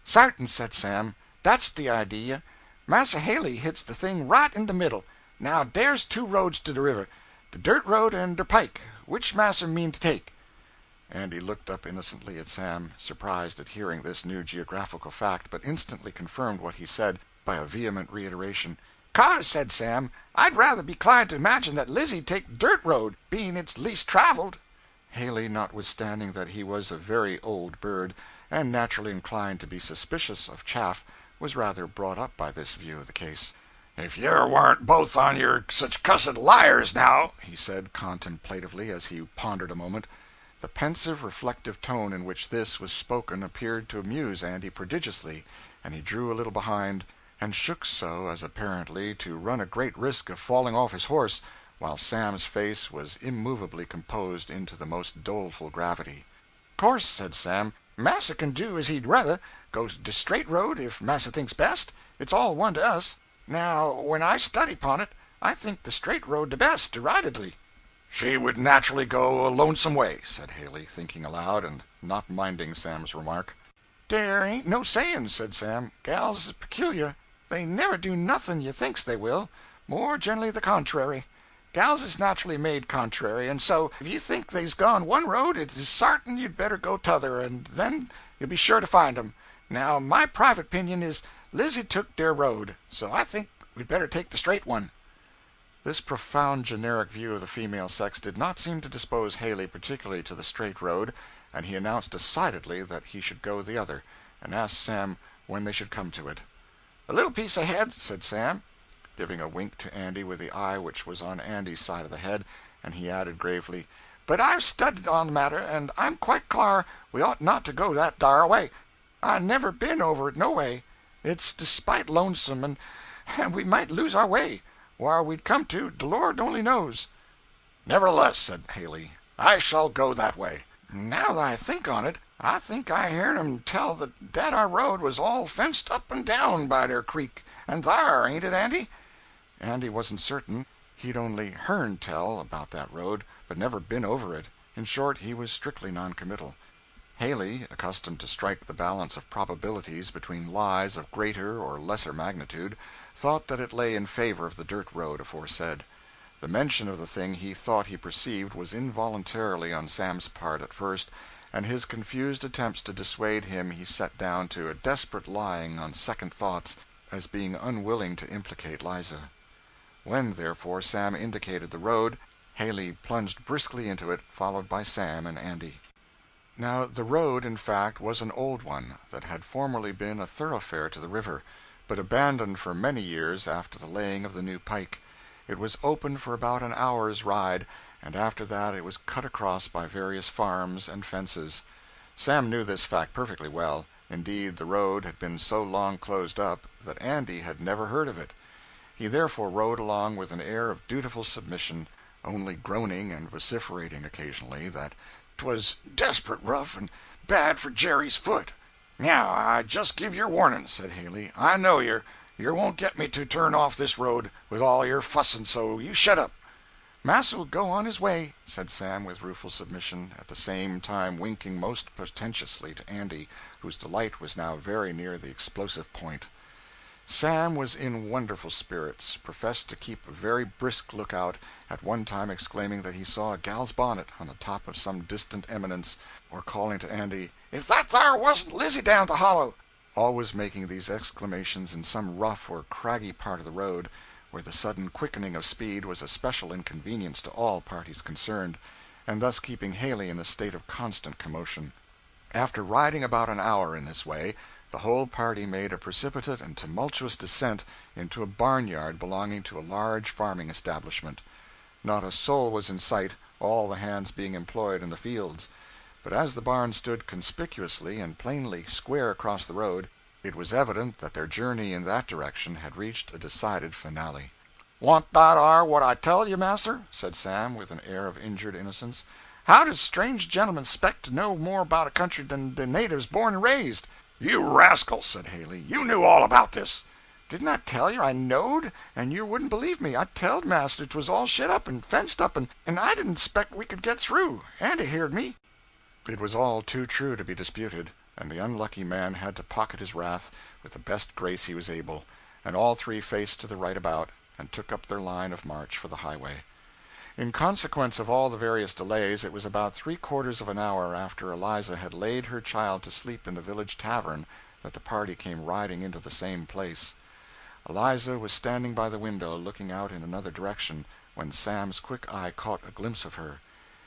"Sartain," said Sam. "That's the idea. Massa Haley hits the thing right in the middle. Now there's two roads to the river, the dirt road and der pike. Which Massa mean to take?" Andy looked up innocently at Sam, surprised at hearing this new geographical fact, but instantly confirmed what he said by a vehement reiteration. "'Cause," said Sam, "I'd rather be inclined to imagine that Lizzie'd take dirt road, being it's least traveled." Haley, notwithstanding that he was a very old bird, and naturally inclined to be suspicious of chaff, was rather brought up by this view of the case. "If yer warn't both on yer such cussed liars now," he said contemplatively, as he pondered a moment. The pensive, reflective tone in which this was spoken appeared to amuse Andy prodigiously, and he drew a little behind, and shook so as apparently to run a great risk of falling off his horse, while Sam's face was immovably composed into the most doleful gravity. "'Course," said Sam, "Massa can do as he'd ruther, go de straight road if Massa thinks best. It's all one to us. Now, when I study 'pon it, I think the straight road de best, deridedly." "She would naturally go a lonesome way," said Haley, thinking aloud and not minding Sam's remark. "Dere ain't no sayin'," said Sam. "Gals is peculiar. They never do nothing you thinks they will. More generally the contrary. Gals is naturally made contrary, and so, if you think they's gone one road, it is sartin you'd better go t'other, and then you'll be sure to find 'em. Now, my private 'pinion is, Lizzie took der road, so I think we'd better take the straight one." This profound generic view of the female sex did not seem to dispose Haley particularly to the straight road, and he announced decidedly that he should go the other, and asked Sam when they should come to it. "A little piece ahead," said Sam, giving a wink to Andy with the eye which was on Andy's side of the head, and he added gravely, "But I've studied on the matter, and I'm quite clar we ought not to go that dar way. I never been over it no way. It's despite lonesome, and we might lose our way. Whar we'd come to, the Lord only knows." "Nevertheless," said Haley, "I shall go that way." "Now that I think on it, I think I hearn 'em tell that our road was all fenced up and down by der creek. And thar, ain't it, Andy?" Andy wasn't certain. He'd only hearn tell about that road, but never been over it. In short, he was strictly noncommittal. Haley, accustomed to strike the balance of probabilities between lies of greater or lesser magnitude, thought that it lay in favor of the dirt road aforesaid. The mention of the thing he thought he perceived was involuntarily on Sam's part at first, and his confused attempts to dissuade him he set down to a desperate lying on second thoughts, as being unwilling to implicate Liza. When, therefore, Sam indicated the road, Haley plunged briskly into it, followed by Sam and Andy. Now, the road, in fact, was an old one that had formerly been a thoroughfare to the river, but abandoned for many years after the laying of the new pike. It was open for about an hour's ride, and after that it was cut across by various farms and fences. Sam knew this fact perfectly well. Indeed, the road had been so long closed up that Andy had never heard of it. He therefore rode along with an air of dutiful submission, only groaning and vociferating occasionally that "'Twas desperate rough and bad for Jerry's foot." "Now, I just give yer warning," said Haley. "I know yer won't get me to turn off this road, with all your fussing, so you shut up." "Massa will go on his way," said Sam with rueful submission, at the same time winking most portentously to Andy, whose delight was now very near the explosive point. Sam was in wonderful spirits, professed to keep a very brisk lookout, at one time exclaiming that he saw a gal's bonnet on the top of some distant eminence, or calling to Andy, "If that thar wasn't Lizzie down the hollow," always making these exclamations in some rough or craggy part of the road, where the sudden quickening of speed was a special inconvenience to all parties concerned, and thus keeping Haley in a state of constant commotion. After riding about an hour in this way, the whole party made a precipitate and tumultuous descent into a barnyard belonging to a large farming establishment. Not a soul was in sight, all the hands being employed in the fields. But as the barn stood conspicuously and plainly square across the road, it was evident that their journey in that direction had reached a decided finale. "Want that ar what I tell you, master?" said Sam, with an air of injured innocence. "How does strange gentlemen expect to know more about a country than the natives born and raised?" "You rascal," said Haley, "you knew all about this." "Didn't I tell you I knowed, and you wouldn't believe me? I telled master 'twas all shet up and fenced up, and I didn't expect we could get through. Andy heard me." It was all too true to be disputed, and the unlucky man had to pocket his wrath with the best grace he was able, and all three faced to the right about, and took up their line of march for the highway. In consequence of all the various delays, it was about 3/4 of an hour after Eliza had laid her child to sleep in the village tavern that the party came riding into the same place. Eliza was standing by the window looking out in another direction, when Sam's quick eye caught a glimpse of her.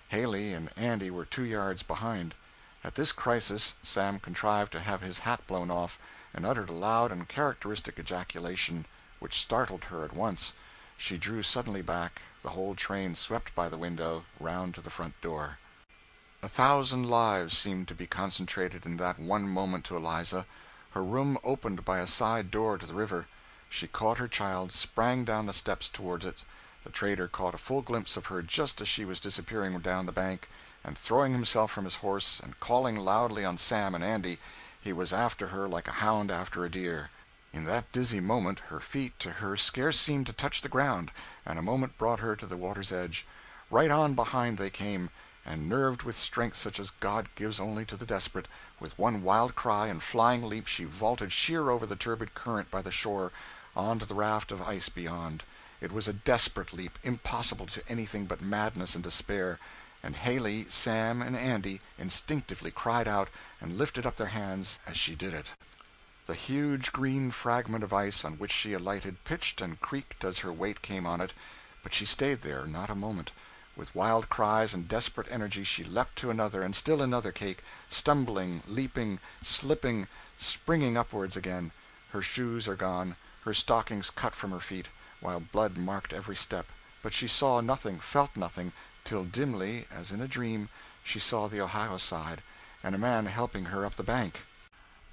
Haley and Andy were 2 yards behind. At this crisis Sam contrived to have his hat blown off, and uttered a loud and characteristic ejaculation, which startled her at once. She drew suddenly back, the whole train swept by the window, round to the front door. 1,000 lives seemed to be concentrated in that one moment to Eliza. Her room opened by a side door to the river. She caught her child, sprang down the steps towards it. The trader caught a full glimpse of her just as she was disappearing down the bank, and throwing himself from his horse, and calling loudly on Sam and Andy, he was after her like a hound after a deer. In that dizzy moment her feet to her scarce seemed to touch the ground, and a moment brought her to the water's edge. Right on behind they came, and nerved with strength such as God gives only to the desperate, with one wild cry and flying leap she vaulted sheer over the turbid current by the shore, on to the raft of ice beyond. It was a desperate leap, impossible to anything but madness and despair, and Haley, Sam, and Andy instinctively cried out and lifted up their hands as she did it. The huge green fragment of ice on which she alighted pitched and creaked as her weight came on it, but she stayed there not a moment. With wild cries and desperate energy she leapt to another and still another cake, stumbling, leaping, slipping, springing upwards again. Her shoes are gone, her stockings cut from her feet, while blood marked every step, but she saw nothing, felt nothing, till dimly, as in a dream, she saw the Ohio side, and a man helping her up the bank.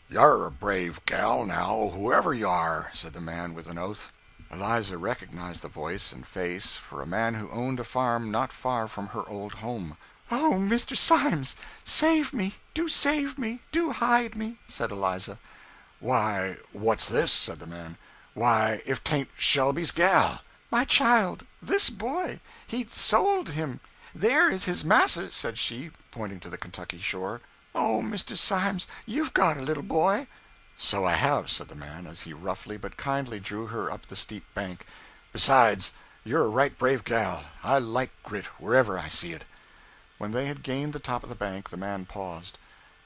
"You're a brave gal, now, whoever you are," said the man with an oath. Eliza recognized the voice and face for a man who owned a farm not far from her old home. "Oh, Mr. Symes, save me! Do save me! Do hide me!" said Eliza. "Why, what's this?" said the man. "Why, if 'tain't Shelby's gal!" "My child, this boy. He'd sold him. There is his masser," said she, pointing to the Kentucky shore. "Oh, Mr. Symes, you've got a little boy." "So I have," said the man, as he roughly but kindly drew her up the steep bank. "Besides, you're a right brave gal. I like grit wherever I see it." When they had gained the top of the bank, the man paused.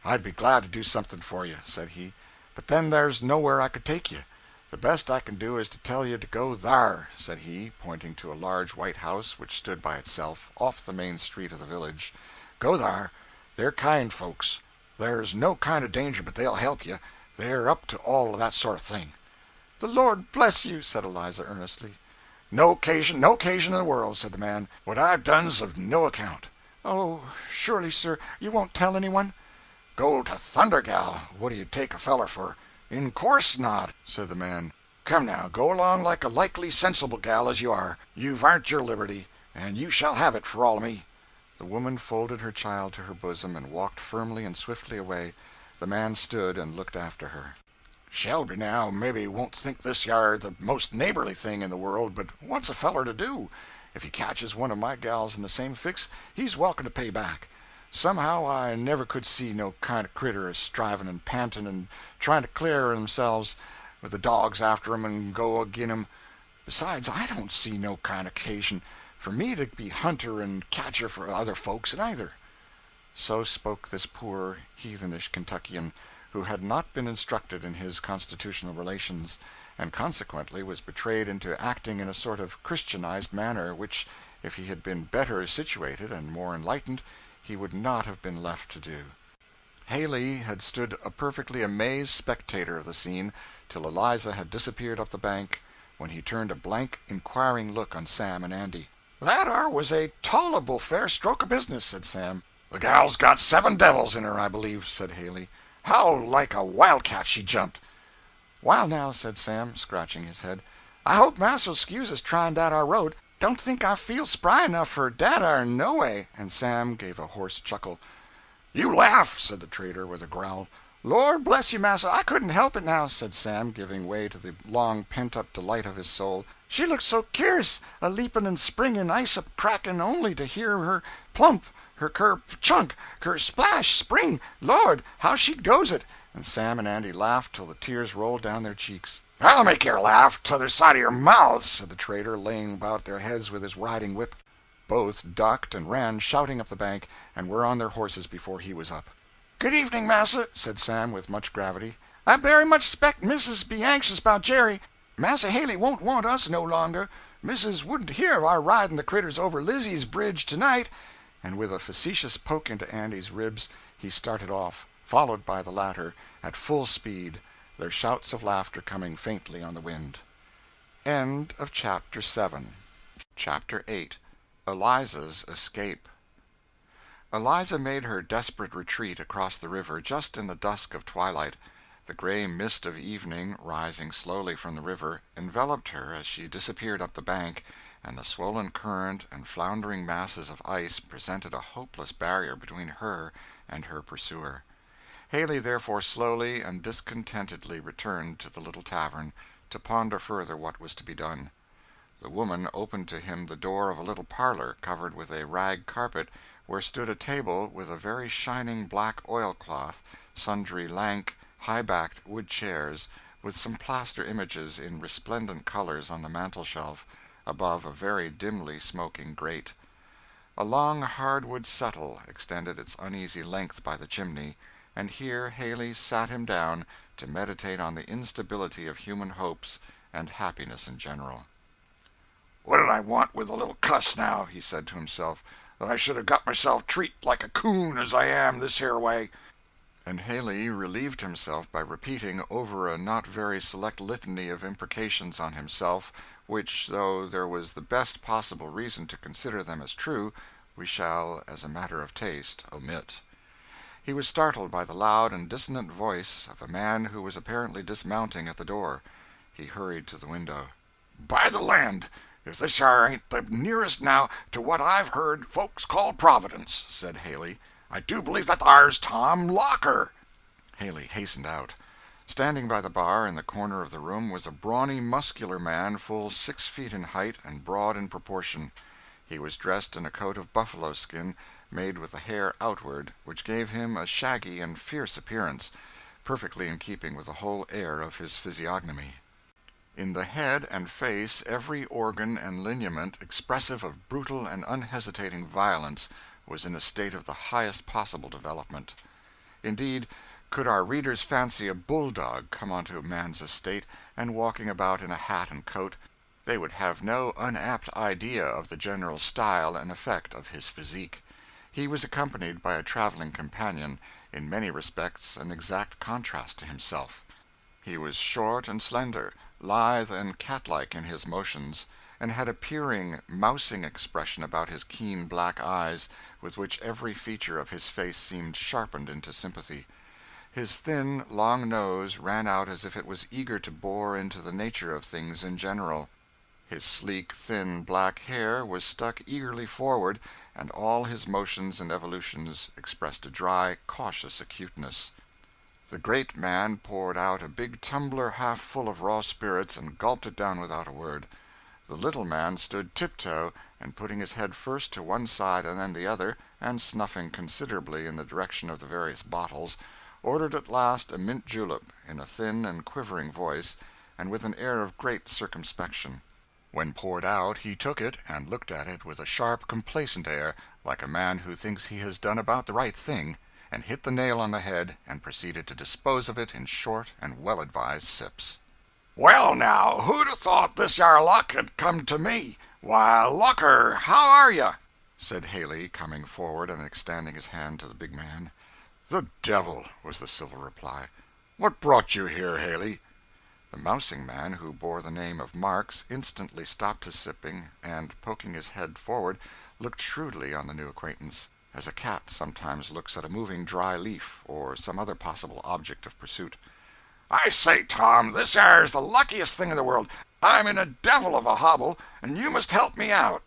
"I'd be glad to do something for you," said he, "but then there's nowhere I could take you. The best I can do is to tell you to go thar," said he, pointing to a large white house which stood by itself, off the main street of the village. "Go thar. They're kind folks. There's no kind of danger but they'll help you. They're up to all of that sort of thing." "The Lord bless you," said Eliza, earnestly. No occasion in the world," said the man. "What I've done's of no account." "Oh, surely, sir, you won't tell anyone?" "Go to thunder, gal. What do you take a feller for?" "In course not," said the man. "Come now, go along like a likely, sensible gal as you are. You've arned your liberty, and you shall have it for all of me." The woman folded her child to her bosom and walked firmly and swiftly away. The man stood and looked after her. "Shelby, now, maybe won't think this yard the most neighborly thing in the world, but what's a feller to do? If he catches one of my gals in the same fix, he's welcome to pay back. Somehow I never could see no kind of critter a striving and panting and trying to clear themselves, with the dogs after 'em and go agin 'em. Besides, I don't see no kind of occasion for me to be hunter and catcher for other folks, neither." So spoke this poor, heathenish Kentuckian, who had not been instructed in his constitutional relations, and consequently was betrayed into acting in a sort of Christianized manner, which, if he had been better situated and more enlightened, he would not have been left to do. Haley had stood a perfectly amazed spectator of the scene till Eliza had disappeared up the bank, when he turned a blank, inquiring look on Sam and Andy. "That are was a tolerable fair stroke of business," said Sam. "The gal's got 7 devils in her, I believe," said Haley. "How like a wildcat she jumped!" "Why, now," said Sam, scratching his head, "I hope Mas'r'll 'scuse us trying dat our road. Don't think I feel spry enough for dat ar no way." And Sam gave a hoarse chuckle. "You laugh," said the trader, with a growl. "Lord bless you, massa, I couldn't help it now," said Sam, giving way to the long pent-up delight of his soul. "She looked so cur'ous, a leaping and springing, ice up cracking, only to hear her plump, her ker chunk, her splash, spring. Lord, how she goes it!" And Sam and Andy laughed till the tears rolled down their cheeks. "I'll make you laugh t'other side of your mouths," said the trader, laying about their heads with his riding whip. Both ducked and ran shouting up the bank, and were on their horses before he was up. "Good evening, massa," said Sam, with much gravity. "I very much 'spect Missus be anxious about Jerry. Massa Haley won't want us no longer. Missus wouldn't hear of our riding the critters over Lizzie's bridge tonight." And with a facetious poke into Andy's ribs, he started off, followed by the latter, at full speed, their shouts of laughter coming faintly on the wind. Chapter 8. Eliza's Escape. Eliza made her desperate retreat across the river just in the dusk of twilight. The gray mist of evening, rising slowly from the river, enveloped her as she disappeared up the bank, and the swollen current and floundering masses of ice presented a hopeless barrier between her and her pursuer. Haley therefore slowly and discontentedly returned to the little tavern, to ponder further what was to be done. The woman opened to him the door of a little parlor covered with a rag carpet, where stood a table with a very shining black oilcloth, sundry lank, high-backed wood chairs, with some plaster images in resplendent colors on the mantel-shelf, above a very dimly smoking grate. A long hardwood settle extended its uneasy length by the chimney, and here Haley sat him down to meditate on the instability of human hopes and happiness in general. "What did I want with a little cuss now?" he said to himself, "that I should have got myself treat like a coon as I am this here way?" And Haley relieved himself by repeating over a not very select litany of imprecations on himself, which, though there was the best possible reason to consider them as true, we shall, as a matter of taste, omit. He was startled by the loud and dissonant voice of a man who was apparently dismounting at the door. He hurried to the window. "By the land, if this here ain't the nearest now to what I've heard folks call Providence," said Haley. "I do believe that thar's Tom Locker." Haley hastened out. Standing by the bar in the corner of the room was a brawny, muscular man full 6 feet in height and broad in proportion. He was dressed in a coat of buffalo skin, made with the hair outward, which gave him a shaggy and fierce appearance, perfectly in keeping with the whole air of his physiognomy. In the head and face every organ and lineament expressive of brutal and unhesitating violence was in a state of the highest possible development. Indeed, could our readers fancy a bulldog come onto a man's estate and walking about in a hat and coat, they would have no unapt idea of the general style and effect of his physique. He was accompanied by a traveling companion, in many respects an exact contrast to himself. He was short and slender, lithe and cat-like in his motions, and had a peering, mousing expression about his keen black eyes, with which every feature of his face seemed sharpened into sympathy. His thin, long nose ran out as if it was eager to bore into the nature of things in general. His sleek, thin, black hair was stuck eagerly forward, and all his motions and evolutions expressed a dry, cautious acuteness. The great man poured out a big tumbler half full of raw spirits and gulped it down without a word. The little man stood tiptoe, and putting his head first to one side and then the other, and snuffing considerably in the direction of the various bottles, ordered at last a mint julep in a thin and quivering voice, and with an air of great circumspection. When poured out, he took it and looked at it with a sharp, complacent air, like a man who thinks he has done about the right thing, and hit the nail on the head, and proceeded to dispose of it in short and well-advised sips. "Well, now, who'd have thought this yar luck had come to me? Why, Locker, how are you?" said Haley, coming forward and extending his hand to the big man. "The devil," was the civil reply. "What brought you here, Haley?" The mousing man, who bore the name of Marks, instantly stopped his sipping, and, poking his head forward, looked shrewdly on the new acquaintance, as a cat sometimes looks at a moving dry leaf, or some other possible object of pursuit. "I say, Tom, this here's the luckiest thing in the world. I'm in a devil of a hobble, and you must help me out."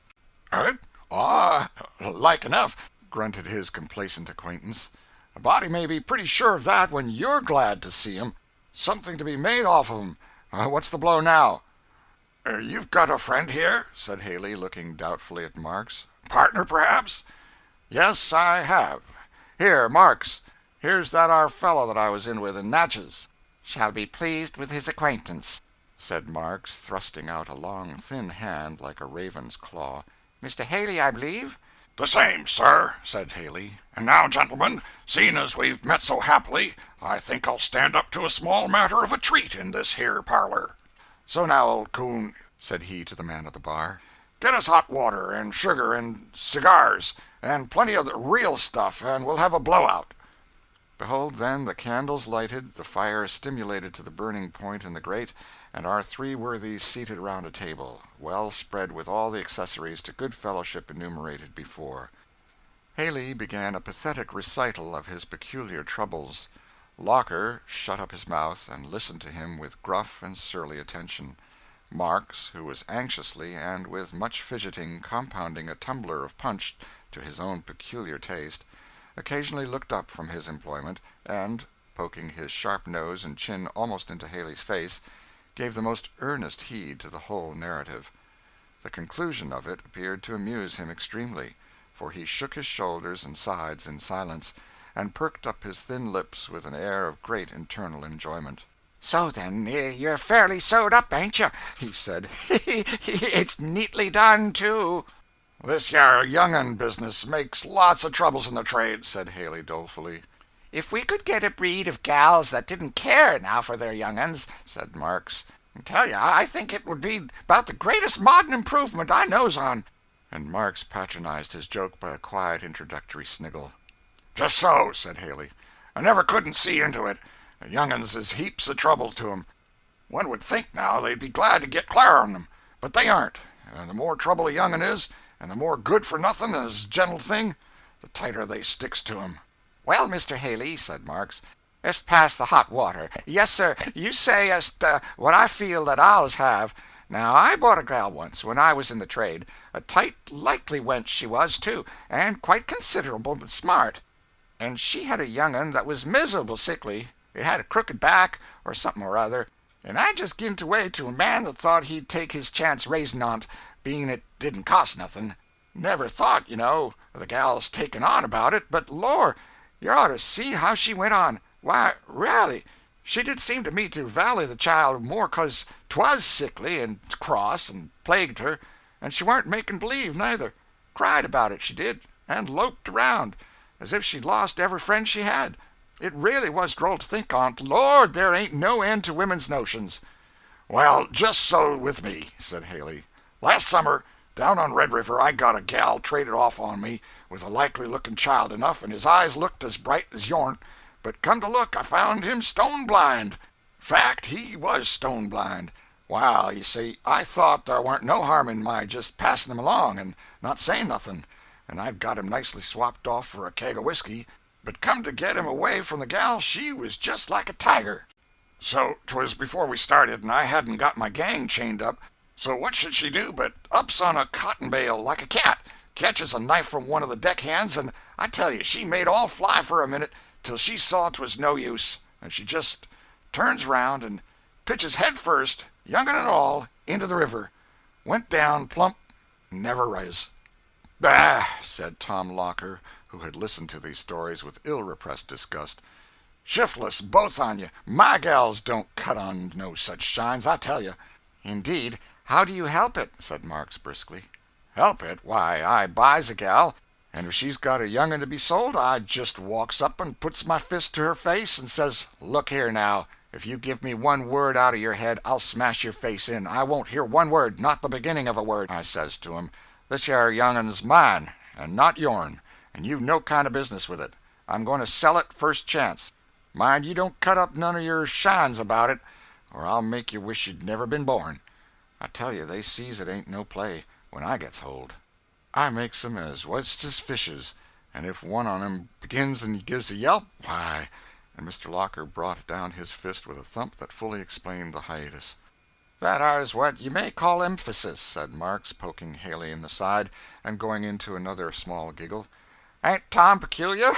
Like enough," grunted his complacent acquaintance. "A body may be pretty sure of that when you're glad to see him. Something to be made off of 'em. What's the blow now?" "You've got a friend here?" said Haley, looking doubtfully at Marks. "Partner, perhaps?" "Yes, I have. Here, Marks, here's that our fellow that I was in with in Natchez." "Shall be pleased with his acquaintance," said Marks, thrusting out a long, thin hand like a raven's claw. "Mr. Haley, I believe?" "The same, sir," said Haley. "And now, gentlemen, seeing as we've met so happily, I think I'll stand up to a small matter of a treat in this here parlor. So now, old coon," said he to the man at the bar, "get us hot water and sugar and cigars, and plenty of the real stuff, and we'll have a blowout." Behold, then, the candles lighted, the fire stimulated to the burning point in the grate, and our three worthies seated round a table, well spread with all the accessories to good fellowship enumerated before. Haley began a pathetic recital of his peculiar troubles. Locker shut up his mouth and listened to him with gruff and surly attention. Marks, who was anxiously and with much fidgeting compounding a tumbler of punch to his own peculiar taste, occasionally looked up from his employment, and, poking his sharp nose and chin almost into Haley's face, gave the most earnest heed to the whole narrative. The conclusion of it appeared to amuse him extremely, for he shook his shoulders and sides in silence, and perked up his thin lips with an air of great internal enjoyment. "So then, you're fairly sewed up, ain't you?" he said. "It's neatly done, too." "This yare young'un business makes lots of troubles in the trade," said Haley, dolefully. "If we could get a breed of gals that didn't care now for their young'uns," said Marks, "I tell you, I think it would be about the greatest modern improvement I knows on." And Marks patronized his joke by a quiet introductory sniggle. "Just so," said Haley. "I never couldn't see into it. The young'uns is heaps of trouble to 'em. One would think, now, they'd be glad to get clar on 'em, but they aren't. And the more trouble a young'un is, and the more good-for-nothing as gentle thing, the tighter they sticks to 'em." "Well, Mr. Haley," said Marks, "let's pass the hot water. Yes, sir, you say as what I feel that I'll have. Now, I bought a gal once, when I was in the trade. A tight, likely wench she was, too, and quite considerable smart. And she had a young'un that was miserable sickly. It had a crooked back, or something or other, and I just gin it away to a man that thought he'd take his chance raising on't, being it didn't cost nothing. Never thought, you know, of the gal's taking on about it, but lor, you ought to see how she went on. Why, raly, she did seem to me to vally the child more 'cause 'twas sickly and cross and plagued her, and she warn't making believe, neither. Cried about it, she did, and loped around, as if she'd lost every friend she had. It really was droll to think on't. Lord, there ain't no end to women's notions." "Well, just so with me," said Haley. "Last summer, down on Red River, I got a gal traded off on me with a likely-looking child enough, and his eyes looked as bright as yourn, but come to look, I found him stone blind. Fact, he was stone blind. Well, you see, I thought there warn't no harm in my just passing him along and not saying nothing, and I'd got him nicely swapped off for a keg of whiskey, but come to get him away from the gal, she was just like a tiger. So 'twas before we started, and I hadn't got my gang chained up, so what should she do but ups on a cotton bale like a cat, catches a knife from one of the deckhands, and I tell you, she made all fly for a minute, till she saw 'twas no use, and she just turns round and pitches head first, young'un and all, into the river. Went down plump, never rise." "Bah!" said Tom Locker, who had listened to these stories with ill-repressed disgust. "Shiftless, both on you. My gals don't cut on no such shines, I tell you." "Indeed, how do you help it?" said Marks briskly. "Help it? Why, I buys a gal, and if she's got a young'un to be sold, I just walks up and puts my fist to her face and says, 'Look here, now, if you give me one word out of your head, I'll smash your face in. I won't hear one word, not the beginning of a word,' I says to him. 'This here young'un's mine, and not yourn, and you've no kind of business with it. I'm going to sell it first chance. Mind you don't cut up none of your shines about it, or I'll make you wish you'd never been born.' I tell you, they sees it ain't no play, when I gets hold. I makes 'em as white as fishes, and if one on 'em begins and gives a yelp, why—" And Mr. Locker brought down his fist with a thump that fully explained the hiatus. "That ar's what you may call emphasis," said Marks, poking Haley in the side, and going into another small giggle. "Ain't Tom peculiar?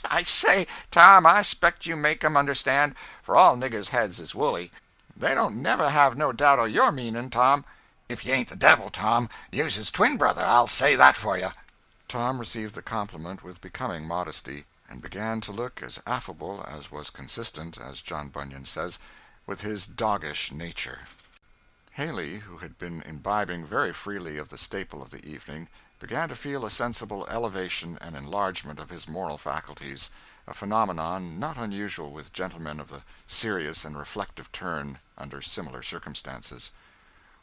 I say, Tom, I expect you make 'em understand, for all niggers' heads is woolly. They don't never have no doubt o' your meaning, Tom. If you ain't the devil, Tom, you's his twin brother, I'll say that for you." Tom received the compliment with becoming modesty, and began to look as affable as was consistent, as John Bunyan says, with his doggish nature. Haley, who had been imbibing very freely of the staple of the evening, began to feel a sensible elevation and enlargement of his moral faculties, a phenomenon not unusual with gentlemen of the serious and reflective turn under similar circumstances.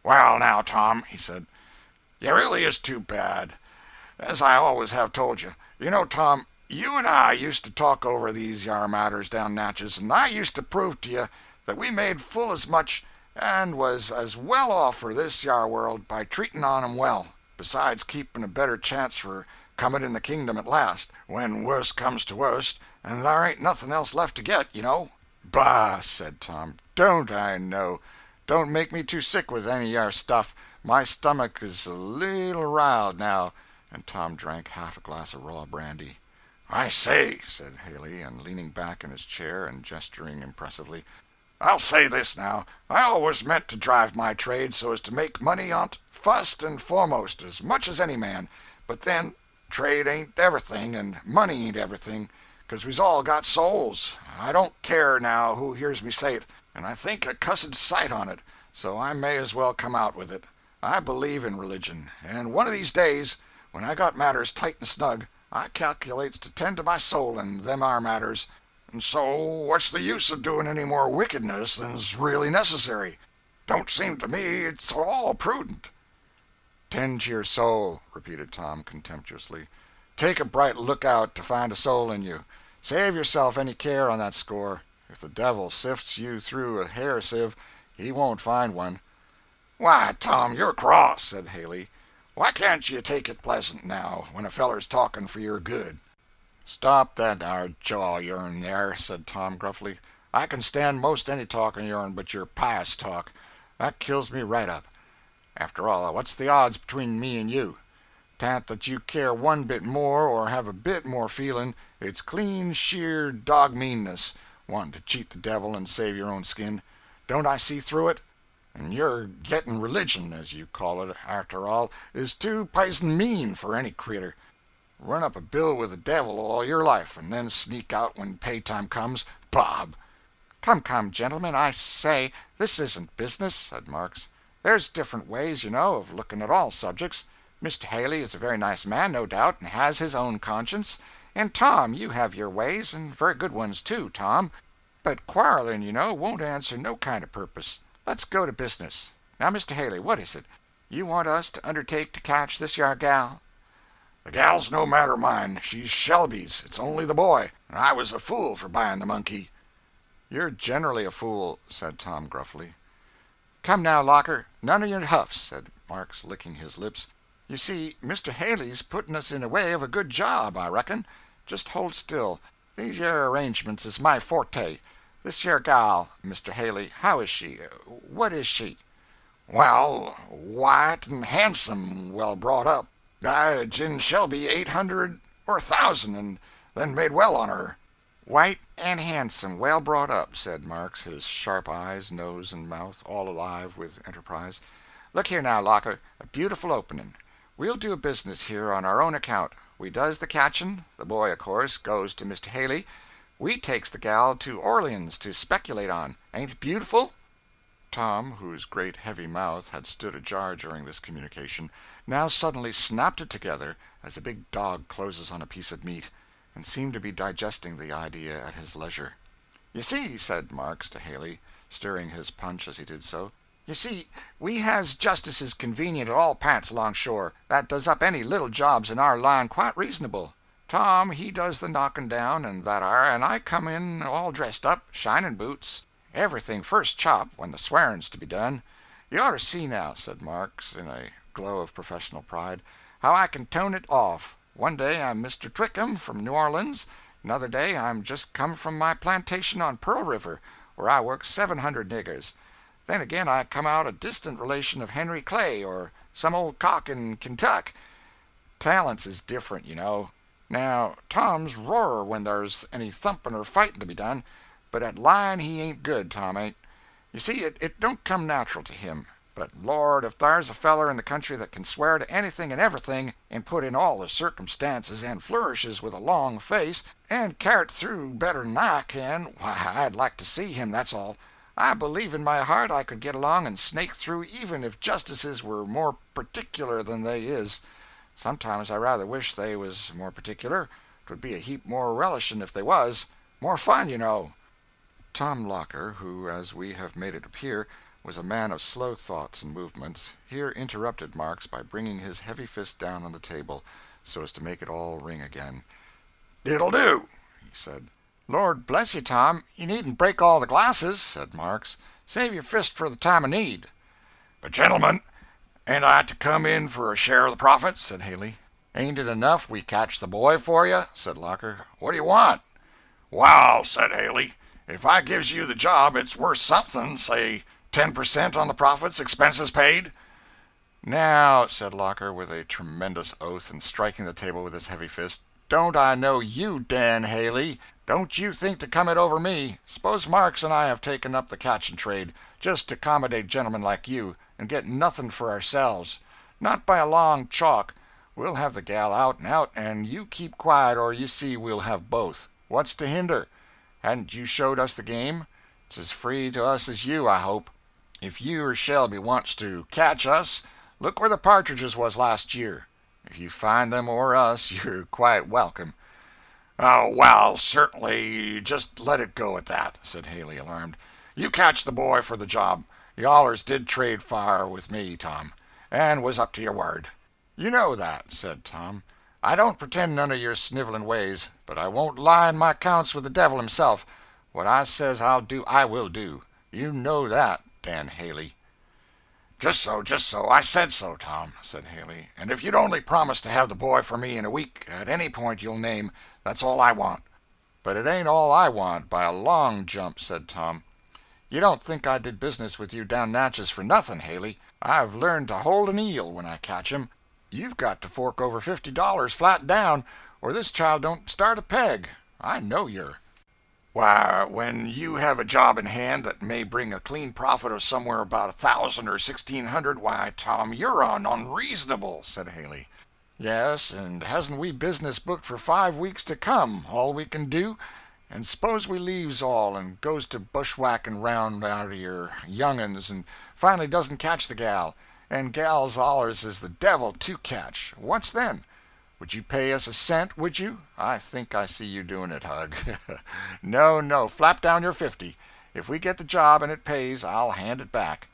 "Well, now, Tom," he said, "you really is too bad, as I always have told you. You know, Tom, you and I used to talk over these yar matters down Natchez, and I used to prove to you that we made full as much and was as well off for this yar world by treating on 'em well, besides keeping a better chance for coming in the kingdom at last, when worst comes to worst, and there ain't nothing else left to get, you know." "Bah!" said Tom. "Don't I know? Don't make me too sick with any of your stuff. My stomach is a leetle riled now," and Tom drank half a glass of raw brandy. "I say," said Haley, and leaning back in his chair and gesturing impressively, I'll say this now. I always meant to drive my trade so as to make money on't fust and foremost, as much as any man. But then, trade ain't everything, and money ain't everything, 'cause we's all got souls. I don't care now who hears me say it, and I think a cussed sight on it, so I may as well come out with it. I believe in religion, and one of these days, when I got matters tight and snug, I calculates to tend to my soul in them ar matters. And so, what's the use of doing any more wickedness than's really necessary? Don't seem to me it's all prudent. Tend to your soul, repeated Tom contemptuously. Take a bright lookout to find a soul in you. Save yourself any care on that score. If the devil sifts you through a hair sieve, he won't find one. Why, Tom, you're cross, said Haley. Why can't you take it pleasant now, when a feller's talking for your good? Stop that there jaw of yourn there, said Tom gruffly. I can stand most any talk of yourn but your pious talk. That kills me right up. After all, what's the odds between me and you? Tant that you care one bit more or have a bit more feeling, it's clean sheer dog meanness, wanting to cheat the devil and save your own skin. Don't I see through it? And your getting religion, as you call it, after all, is too pison mean for any creetur. Run up a bill with the devil all your life, and then sneak out when pay time comes. Bob! Come, gentlemen, I say, this isn't business, said Marks. There's different ways, you know, of looking at all subjects. Mr. Haley is a very nice man, no doubt, and has his own conscience. And Tom, you have your ways, and very good ones, too, Tom. But quarreling, you know, won't answer no kind of purpose. Let's go to business. Now, Mr. Haley, what is it? You want us to undertake to catch this yar gal? The gal's no matter mine. She's Shelby's. It's only the boy. And I was a fool for buying the monkey. You're generally a fool, said Tom gruffly. Come now, Locker, none of your huffs, said Marks, licking his lips. You see, Mr. Haley's putting us in the way of a good job, I reckon. Just hold still. These yer arrangements is my forte. This yer gal, Mr. Haley, how is she? What is she? Well, white and handsome, well brought up. I gin Shelby 800 or 1,000, and then made well on her. White and handsome, well brought up, said Marks, his sharp eyes, nose, and mouth all alive with enterprise. Look here now, Locker, a beautiful opening. We'll do a business here on our own account. We does the catching. The boy, of course, goes to Mr. Haley. We takes the gal to Orleans to speculate on. Ain't it beautiful? Tom, whose great heavy mouth had stood ajar during this communication, now suddenly snapped it together as a big dog closes on a piece of meat, and seemed to be digesting the idea at his leisure. You see, said Marks to Haley, stirring his punch as he did so, you see, we has justices convenient at all pants alongshore, that does up any little jobs in our line quite reasonable. Tom, he does the knocking down and that are, and I come in all dressed up, shining boots, everything first chop when the swearing's to be done. You ought to see now, said Marks, in a glow of professional pride, how I can tone it off. One day I'm Mr. Twickham from New Orleans, another day I'm just come from my plantation on Pearl River, where I work 700 niggers. Then again I come out a distant relation of Henry Clay, or some old cock in Kentuck. Talents is different, you know. Now, Tom's roarer when there's any thumping or fighting to be done, but at lying he ain't good, Tom ain't. You see, it don't come natural to him. But, Lord, if there's a feller in the country that can swear to anything and everything, and put in all the circumstances, and flourishes with a long face, and carry through better'n I can, why, I'd like to see him, that's all. I believe in my heart I could get along and snake through even if justices were more particular than they is. Sometimes I rather wish they was more particular. 'Twould be a heap more relishin' if they was. More fun, you know. Tom Locker, who, as we have made it appear, was a man of slow thoughts and movements, here interrupted Marks by bringing his heavy fist down on the table so as to make it all ring again. "It'll do," he said. "Lord bless you, Tom, you needn't break all the glasses," said Marks. "Save your fist for the time of need." "But, gentlemen, ain't I to come in for a share of the profit?" said Haley. "Ain't it enough we catch the boy for you?" said Locker. "What do you want?" "Well," said Haley, "if I gives you the job, it's worth something, say 10% on the profits, expenses paid." "Now," said Locker, with a tremendous oath, and striking the table with his heavy fist, don't I know you, Dan Haley? Don't you think to come it over me. Suppose Marks and I have taken up the catching trade, just to accommodate gentlemen like you, and get nothing for ourselves. Not by a long chalk. We'll have the gal out and out, and you keep quiet, or you see we'll have both. What's to hinder? Hadn't you showed us the game? It's as free to us as you, I hope. If you or Shelby wants to catch us, look where the partridges was last year. If you find them or us, you're quite welcome. Oh, well, certainly, just let it go at that, said Haley, alarmed. You catch the boy for the job. You allers did trade fire with me, Tom, and was up to your word. You know that, said Tom. I don't pretend none of your sniveling ways, but I won't lie in my accounts with the devil himself. What I says I'll do, I will do. You know that, Dan Haley. Just so. I said so, Tom, said Haley. And if you'd only promise to have the boy for me in a week, at any point you'll name, that's all I want. But it ain't all I want, by a long jump, said Tom. You don't think I did business with you down Natchez for nothing, Haley. I've learned to hold an eel when I catch him. You've got to fork over $50 flat down, or this child don't start a peg. I know you're. Why, when you have a job in hand that may bring a clean profit of somewhere about 1,000 or 1,600, why, Tom, you're unreasonable, said Haley. Yes, and hasn't we business booked for 5 weeks to come, all we can do? And suppose we leaves all and goes to bushwhacking round out of your young'uns and finally doesn't catch the gal, and gal's allers is the devil to catch. What's then? Would you pay us a cent, would you? I think I see you doing it, Hug. No, flap down your 50. If we get the job and it pays, I'll hand it back.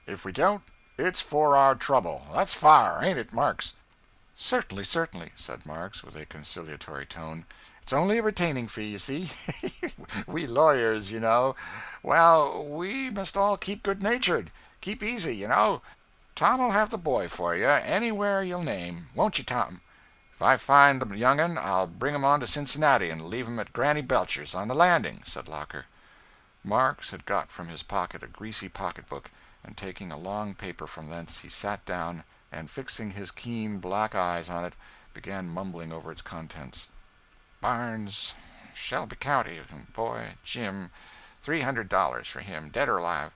If we don't, it's for our trouble. That's fair, ain't it, Marks? Certainly, said Marks with a conciliatory tone. It's only a retaining fee, you see. We lawyers, you know. Well, we must all keep good-natured. Keep easy, you know. Tom'll have the boy for you, anywhere you'll name. Won't you, Tom? If I find the young'un, I'll bring him on to Cincinnati and leave him at Granny Belcher's on the landing, said Locker. Marks had got from his pocket a greasy pocketbook, and taking a long paper from thence, he sat down, and fixing his keen black eyes on it, began mumbling over its contents. Barnes, Shelby County, boy, Jim, $300 for him, dead or alive.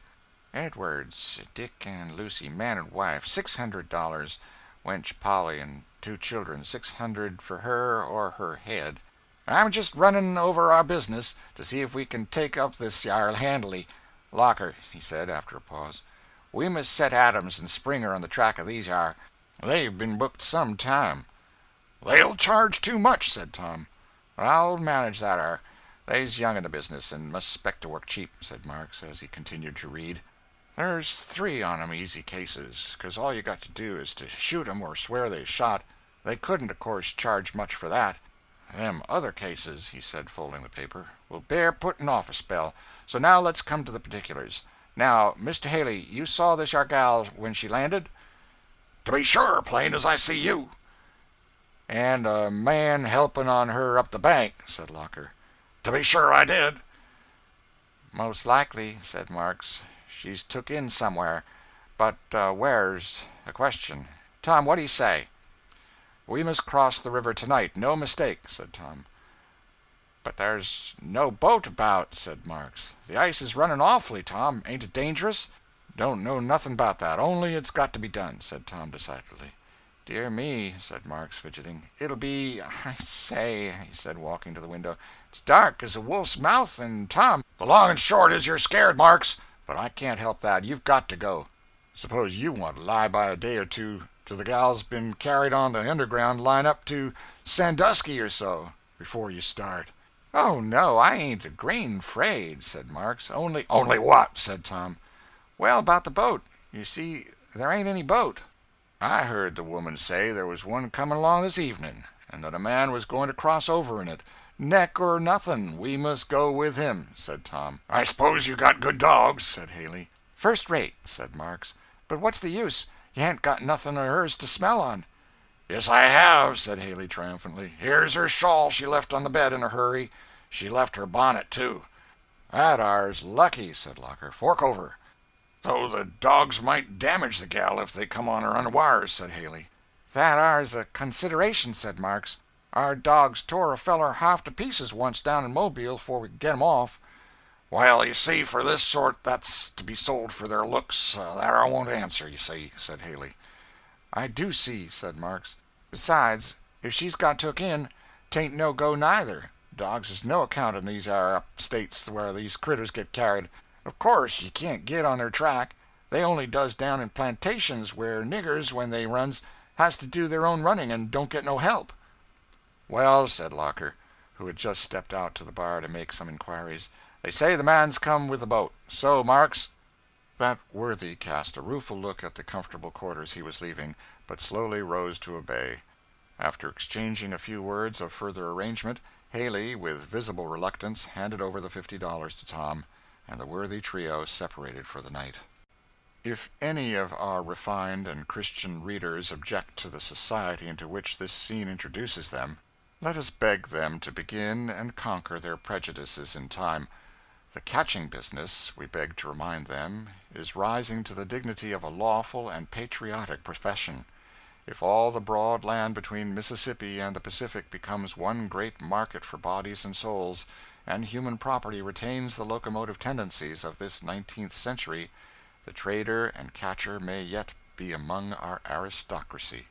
Edwards, Dick and Lucy, man and wife, $600. Wench Polly and 2 children, $600 for her or her head. I'm just running over our business to see if we can take up this yar handily. Locker, he said after a pause, we must set Adams and Springer on the track of these yar. They've been booked some time. They'll charge too much, said Tom. I'll manage that ar. They's young in the business and must 'spect to work cheap, said Marks as he continued to read. There's 3 on 'em easy cases, 'cause all you got to do is to shoot 'em or swear they shot. They couldn't, of course, charge much for that. Them other cases, he said, folding the paper, will bear putting off a spell. So now let's come to the particulars. Now, Mr. Haley, you saw this yar gal when she landed? To be sure, plain as I see you. And a man helping on her up the bank, said Locker. To be sure I did. Most likely, said Marks. She's took in somewhere. But where's a question. Tom, what do you say? We must cross the river tonight, no mistake, said Tom. But there's no boat about, said Marks. The ice is running awfully, Tom. Ain't it dangerous? Don't know nothing about that, only it's got to be done, said Tom decidedly. Dear me, said Marks, fidgeting. It'll be, I say, he said, walking to the window. It's dark as a wolf's mouth, and Tom... The long and short is you're scared, Marks. But I can't help that. You've got to go. Suppose you want to lie by a day or two till the gal's been carried on the underground line up to Sandusky or so, before you start. Oh, no, I ain't a grain afraid, said Marks. Only what? Said Tom. Well, about the boat. You see, there ain't any boat. I heard the woman say there was one coming along this evening, and that a man was going to cross over in it. Neck or nothing, we must go with him, said Tom. I suppose you got good dogs, said Haley. First rate, said Marks. But what's the use? You ain't got nothing of hers to smell on. Yes, I have, said Haley triumphantly. Here's her shawl she left on the bed in a hurry. She left her bonnet, too. That ar's lucky, said Locker. Fork over. Though the dogs might damage the gal if they come on her unawares, said Haley. That ar's a consideration, said Marks. Our dogs tore a feller half to pieces once down in Mobile before we could get him off." "Well, you see, for this sort that's to be sold for their looks, that I won't answer, you see," said Haley. "I do see," said Marks. "Besides, if she's got took in, 'tain't no go neither. Dogs is no account in these up states where these critters get carried. Of course, you can't get on their track. They only does down in plantations where niggers, when they runs, has to do their own running and don't get no help." "Well," said Locker, who had just stepped out to the bar to make some inquiries, "they say the man's come with the boat. So, Marks?" That worthy cast a rueful look at the comfortable quarters he was leaving, but slowly rose to obey. After exchanging a few words of further arrangement, Haley, with visible reluctance, handed over the $50 to Tom, and the worthy trio separated for the night. If any of our refined and Christian readers object to the society into which this scene introduces them, let us beg them to begin and conquer their prejudices in time. The catching business, we beg to remind them, is rising to the dignity of a lawful and patriotic profession. If all the broad land between Mississippi and the Pacific becomes one great market for bodies and souls, and human property retains the locomotive tendencies of this 19th century, the trader and catcher may yet be among our aristocracy.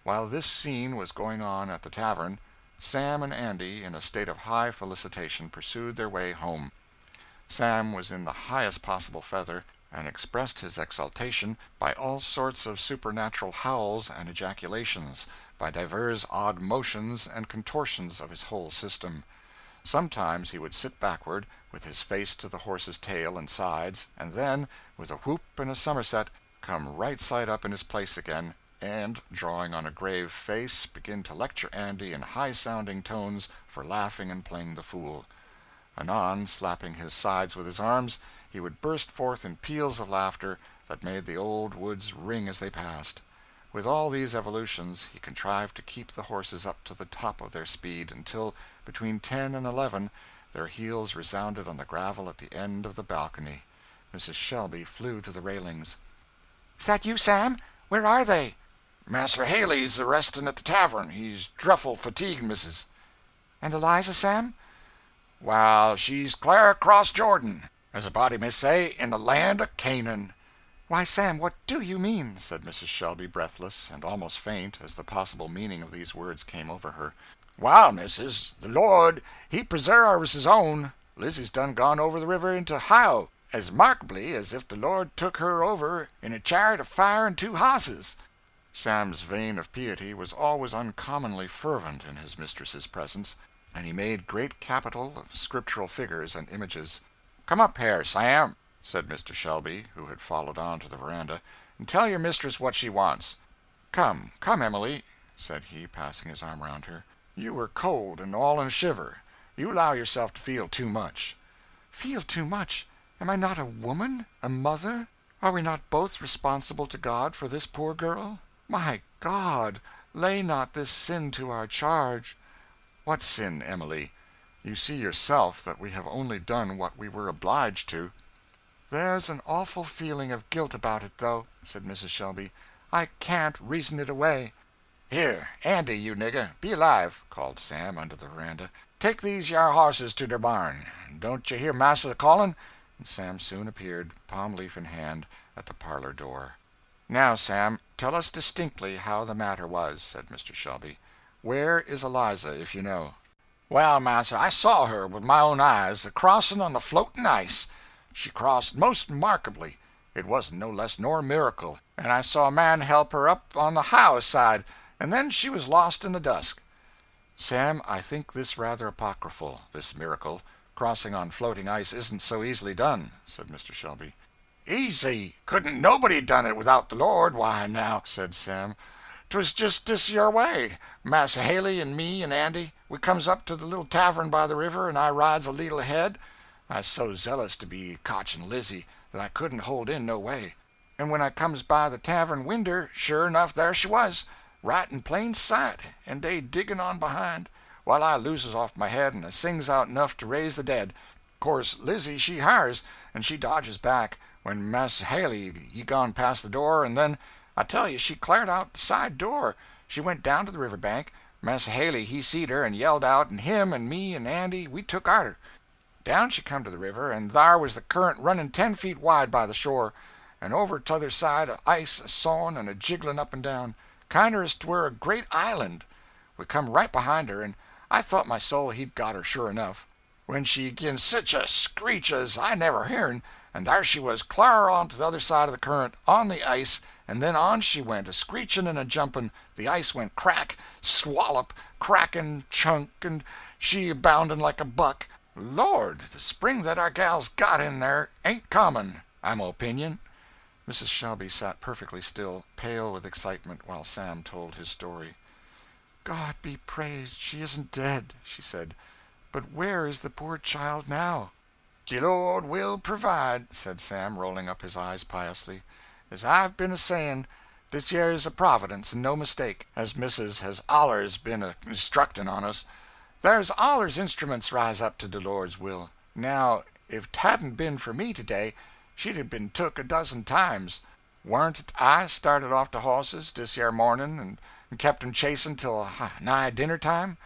While this scene was going on at the tavern, Sam and Andy, in a state of high felicitation, pursued their way home. Sam was in the highest possible feather, and expressed his exultation by all sorts of supernatural howls and ejaculations, by divers odd motions and contortions of his whole system. Sometimes he would sit backward, with his face to the horse's tail and sides, and then, with a whoop and a somerset, come right side up in his place again, and, drawing on a grave face, begin to lecture Andy in high-sounding tones for laughing and playing the fool. Anon, slapping his sides with his arms, he would burst forth in peals of laughter that made the old woods ring as they passed. With all these evolutions, he contrived to keep the horses up to the top of their speed until, between 10 and 11, their heels resounded on the gravel at the end of the balcony. Mrs. Shelby flew to the railings. "Is that you, Sam? Where are they?" "Master Haley's resting at the tavern. He's dreffle fatigued, missus." "And Eliza, Sam?" "Well, she's clear across Jordan, as a body may say, in the land of Canaan." "Why, Sam, what do you mean?" said Mrs. Shelby, breathless and almost faint, as the possible meaning of these words came over her. "Well, missus, the Lord, he preserves his own. Lizzie's done gone over the river into Ohio, as markably as if the Lord took her over in a chariot of fire and 2 hosses." Sam's vein of piety was always uncommonly fervent in his mistress's presence, and he made great capital of scriptural figures and images. "Come up here, Sam," said Mr. Shelby, who had followed on to the veranda, "and tell your mistress what she wants. Come, come, Emily," said he, passing his arm round her. "You were cold and all in a shiver. You allow yourself to feel too much." "Feel too much? Am I not a woman? A mother? Are we not both responsible to God for this poor girl? My God, lay not this sin to our charge." "What sin, Emily? You see yourself that we have only done what we were obliged to." "There's an awful feeling of guilt about it, though," said Mrs. Shelby. "I can't reason it away." "Here, Andy, you nigger, be alive," called Sam under the veranda. "Take these yar horses to der barn. Don't you hear Massa calling?" And Sam soon appeared, palm leaf in hand, at the parlor door. "Now, Sam, tell us distinctly how the matter was," said Mr. Shelby. "Where is Eliza, if you know?" "Well, massa, I saw her with my own eyes, a-crossing on the floating ice. She crossed most markably. It wasn't no less nor a miracle. And I saw a man help her up on the Howe side, and then she was lost in the dusk." "Sam, I think this rather apocryphal, this miracle. Crossing on floating ice isn't so easily done," said Mr. Shelby. "Easy? Couldn't nobody done it without the Lord. Why, now," said Sam, "'twas just this your way. Massa Haley and me and Andy, we comes up to the little tavern by the river, and I rides a leetle ahead. I was so zealous to be cotching Lizzie that I couldn't hold in no way. And when I comes by the tavern winder, sure enough there she was, right in plain sight, and they digging on behind, while I loses off my head and I sings out enough to raise the dead. Course Lizzie she hires, and she dodges back, when Mass Haley he gone past the door, and then, I tell you, she cleared out the side door. She went down to the river bank, Massa Haley he seed her and yelled out, and him and me and Andy we took arter. Down she come to the river, and thar was the current running 10 feet wide by the shore, and over t'other side ice a sawin' and a jiggling up and down, kinder as 'twere a great island. We come right behind her, and I thought my soul he'd got her sure enough, when she gin sich a screech as I never hearn, and there she was clar on to the other side of the current, on the ice, and then on she went, a screeching and a jumping. The ice went crack, swallop, crackin', chunk, and she a boundin' like a buck. Lord, the spring that our gal's got in there ain't common, I'm opinion." Mrs. Shelby sat perfectly still, pale with excitement, while Sam told his story. "God be praised, she isn't dead," she said. "But where is the poor child now?" "The Lord will provide," said Sam, rolling up his eyes piously. "As I've been a sayin', this yer is a providence and no mistake, as Missis has allers been a instructin' on us. There's allers instruments rise up to the Lord's will. Now, if 'tadn't been for me today, she'd have been took a dozen times. Warn't it I started off the hosses this yer mornin' and kept 'em chasin' till nigh dinner time?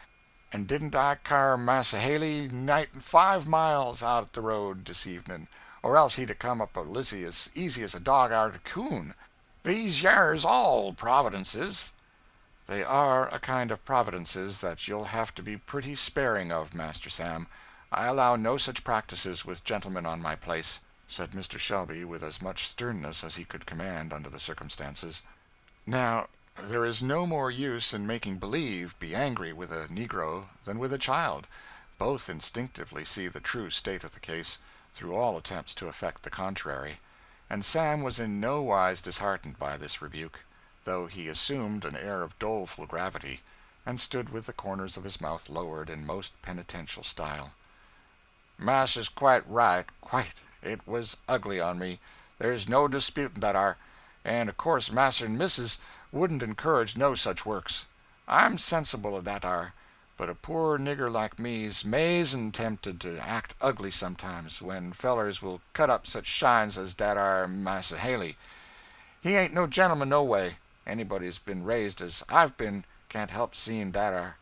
And didn't I car Massa Haley night 5 miles out the road this evenin', or else he'd a come up a Lizzie as easy as a dog arter a coon. These yer's all providences." "They are a kind of providences that you'll have to be pretty sparing of, Master Sam. I allow no such practices with gentlemen on my place," said Mr. Shelby, with as much sternness as he could command under the circumstances. "Now, there is no more use in making believe be angry with a negro than with a child. Both instinctively see the true state of the case, through all attempts to effect the contrary. And Sam was in no wise disheartened by this rebuke, though he assumed an air of doleful gravity, and stood with the corners of his mouth lowered in most penitential style. "Massa's quite right, quite. It was ugly on me. There's no disputin' that are. And of course Massa and Missis wouldn't encourage no such works. I'm sensible of that are. But a poor nigger like me's mazin' tempted to act ugly sometimes, when fellers will cut up such shines as that are Massa Haley. He ain't no gentleman no way. Anybody's been raised as I've been can't help seeing that are."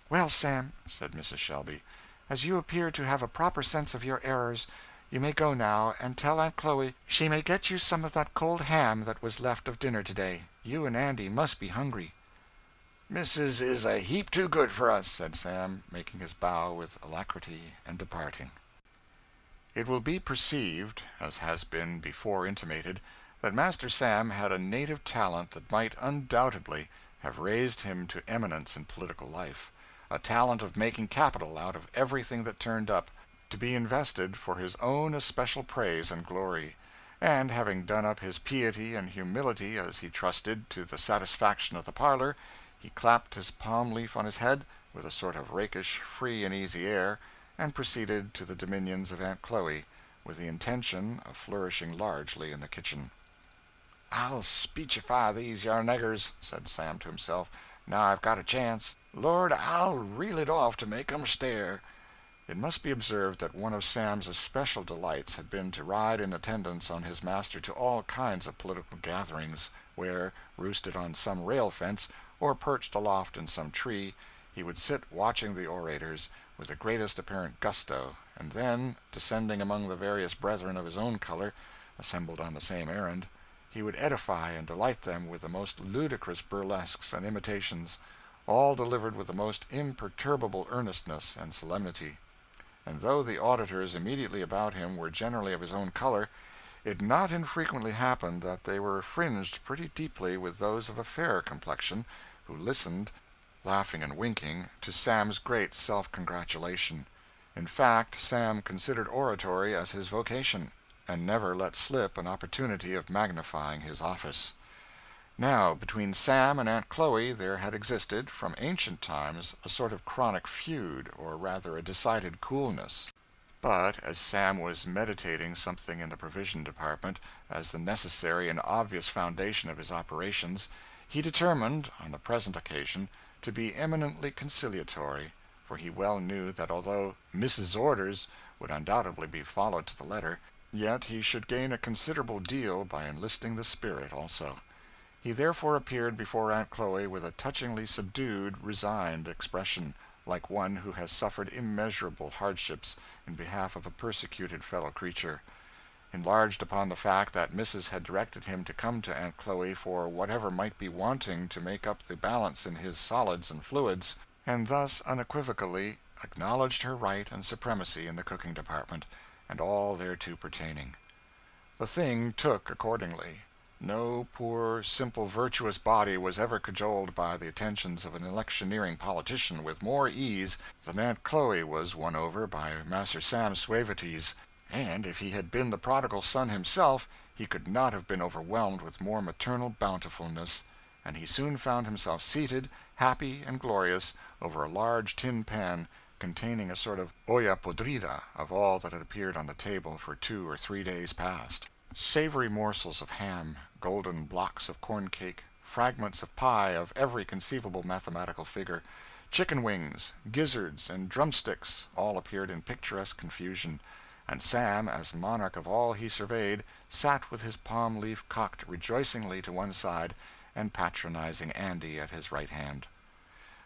"Well, Sam," said Mrs. Shelby, "as you appear to have a proper sense of your errors, you may go now, and tell Aunt Chloe she may get you some of that cold ham that was left of dinner today. You and Andy must be hungry." "Missis is a heap too good for us," said Sam, making his bow with alacrity and departing. It will be perceived, as has been before intimated, that Master Sam had a native talent that might undoubtedly have raised him to eminence in political life, a talent of making capital out of everything that turned up, to be invested for his own especial praise and glory; and having done up his piety and humility as he trusted to the satisfaction of the parlor, he clapped his palm leaf on his head, with a sort of rakish, free and easy air, and proceeded to the dominions of Aunt Chloe, with the intention of flourishing largely in the kitchen. "I'll speechify these yar niggers," said Sam to himself, "now I've got a chance. Lord, I'll reel it off to make 'em stare." It must be observed that one of Sam's especial delights had been to ride in attendance on his master to all kinds of political gatherings, where, roosted on some rail fence, or perched aloft in some tree, he would sit watching the orators with the greatest apparent gusto, and then, descending among the various brethren of his own color, assembled on the same errand, he would edify and delight them with the most ludicrous burlesques and imitations, all delivered with the most imperturbable earnestness and solemnity. And though the auditors immediately about him were generally of his own color, it not infrequently happened that they were fringed pretty deeply with those of a fair complexion, who listened, laughing and winking, to Sam's great self-congratulation. In fact, Sam considered oratory as his vocation, and never let slip an opportunity of magnifying his office. Now, between Sam and Aunt Chloe there had existed, from ancient times, a sort of chronic feud, or rather a decided coolness. But, as Sam was meditating something in the provision department, as the necessary and obvious foundation of his operations, he determined, on the present occasion, to be eminently conciliatory, for he well knew that although Mrs. Orders would undoubtedly be followed to the letter, yet he should gain a considerable deal by enlisting the spirit also. He therefore appeared before Aunt Chloe with a touchingly subdued, resigned expression, like one who has suffered immeasurable hardships in behalf of a persecuted fellow creature. Enlarged upon the fact that Mrs. had directed him to come to Aunt Chloe for whatever might be wanting to make up the balance in his solids and fluids, and thus unequivocally acknowledged her right and supremacy in the cooking department, and all thereto pertaining. The thing took accordingly. No poor, simple, virtuous body was ever cajoled by the attentions of an electioneering politician with more ease than Aunt Chloe was won over by Master Sam's suavities, and if he had been the prodigal son himself, he could not have been overwhelmed with more maternal bountifulness, and he soon found himself seated, happy and glorious, over a large tin pan containing a sort of olla podrida of all that had appeared on the table for 2 or 3 days past. Savory morsels of ham, golden blocks of corn cake, fragments of pie of every conceivable mathematical figure, chicken wings, gizzards, and drumsticks, all appeared in picturesque confusion, and Sam, as monarch of all he surveyed, sat with his palm leaf cocked rejoicingly to one side, and patronizing Andy at his right hand.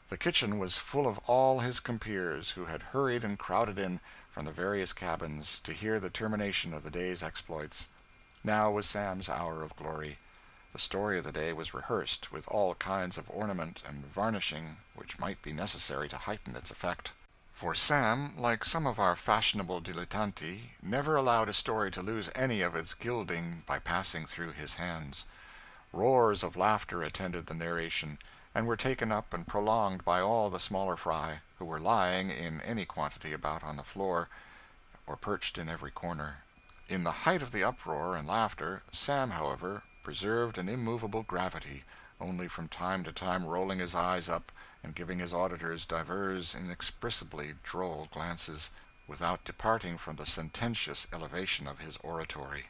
The kitchen was full of all his compeers, who had hurried and crowded in from the various cabins to hear the termination of the day's exploits. Now was Sam's hour of glory. The story of the day was rehearsed, with all kinds of ornament and varnishing which might be necessary to heighten its effect. For Sam, like some of our fashionable dilettanti, never allowed a story to lose any of its gilding by passing through his hands. Roars of laughter attended the narration, and were taken up and prolonged by all the smaller fry, who were lying in any quantity about on the floor, or perched in every corner. In the height of the uproar and laughter, Sam, however, preserved an immovable gravity, only from time to time rolling his eyes up and giving his auditors divers inexpressibly droll glances, without departing from the sententious elevation of his oratory.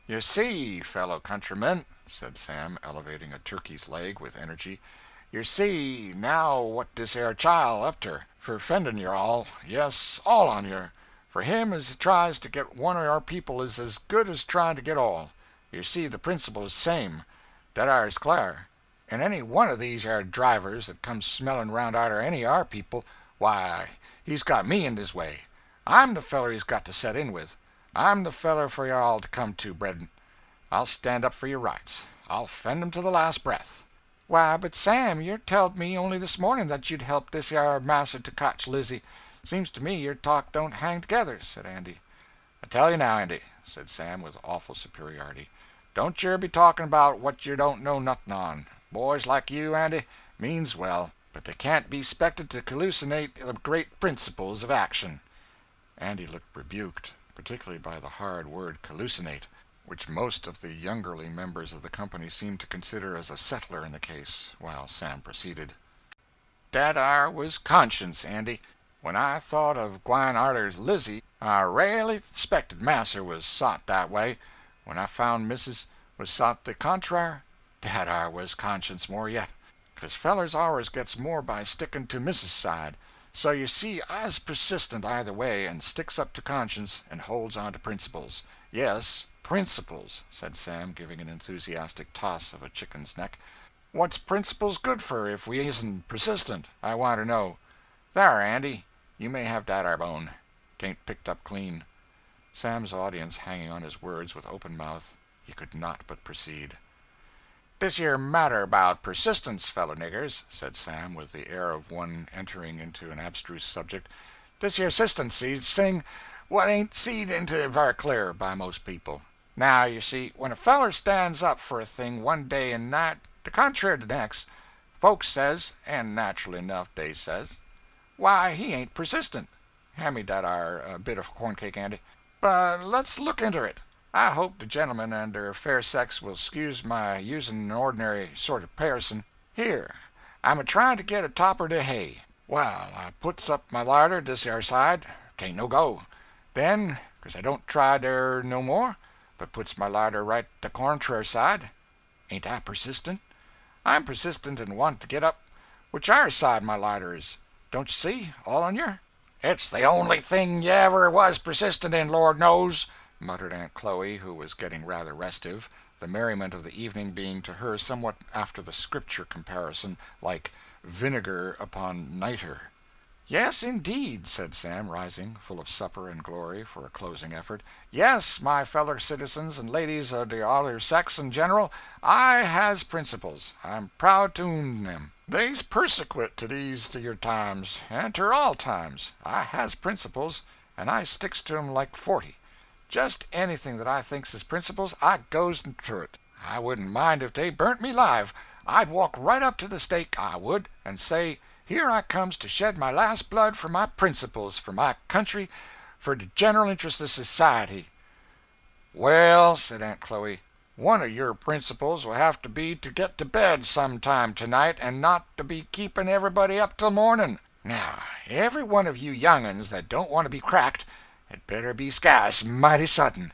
"You see, fellow countrymen," said Sam, elevating a turkey's leg with energy, "you see now what this 'ere child up ter, for fending yer all, yes, all on yer. For him as tries to get one of our people is as good as trying to get all. You see the principle is same. That ar's clar. And any one of these 'ere drivers that comes smelling round arter any of our people, why, he's got me in his way. I'm the feller he's got to set in with. I'm the feller for you all to come to, bredden. I'll stand up for your rights. I'll fend 'em to the last breath." "Why, but Sam, you telled me only this morning that you'd help this 'ere masser to cotch Lizzie. Seems to me your talk don't hang together," said Andy. "I tell you now, Andy," said Sam with awful superiority, "don't yer be talking about what yer don't know nothing on. Boys like you, Andy, means well, but they can't be 'spected to hallucinate the great principles of action." Andy looked rebuked, particularly by the hard word hallucinate, which most of the youngerly members of the company seemed to consider as a settler in the case, while Sam proceeded. "Dat ar was conscience, Andy. When I thought of gwine arter Lizzie, I raly 'spected Masser was sot that way. When I found Missis was sot the contrar, dat ar was conscience more yet. 'Cause fellers always gets more by sticking to Missis' side. So you see I's persistent either way, and sticks up to conscience and holds on to principles. Yes, principles," said Sam, giving an enthusiastic toss of a chicken's neck. "What's principles good for if we isn't persistent, I want to know? Thar, Andy, you may have dat ar bone. 'Tain't picked up clean." Sam's audience hanging on his words with open mouth, he could not but proceed. "This here matter about persistence, fellow niggers," said Sam, with the air of one entering into an abstruse subject, "this here sistency's thing what ain't seed into ver clear by most people. Now, you see, when a feller stands up for a thing one day and night, the contrary the next, folks says, and natural enough they says, why, he ain't persistent. Hand me dat ar bit of corn cake, Andy. But let's look inter it. I hope the gentlemen and their fair sex will 'scuse my using an ordinary sort of parison. Here, I'm a trying to get a topper to hay. Well, I puts up my larder this 'ere side. 'Tain't no go. Then, 'cause I don't try der no more, but puts my larder right the contrary side. Ain't I persistent? I'm persistent and want to get up which ar side my larder is. Don't you see, all on yer? "It's the only thing you ever was persistent in, Lord knows," muttered Aunt Chloe, who was getting rather restive, the merriment of the evening being to her somewhat after the Scripture comparison, like vinegar upon nitre. "Yes, indeed," said Sam, rising, full of supper and glory, for a closing effort. "Yes, my feller citizens and ladies of the other sex in general, I has principles. I'm proud to own them. They's persequit to these to your times, and ter all times. I has principles, and I sticks to 'em like 40. Just anything that I thinks is principles, I goes ter it. I wouldn't mind if they burnt me live. I'd walk right up to the stake, I would, and say, here I comes to shed my last blood for my principles, for my country, for the general interest of society." "Well," said Aunt Chloe, "one of your principles will have to be to get to bed some time to night, and not to be keeping everybody up till morning. Now, every one of you young uns that don't want to be cracked, it better be skase mighty sudden."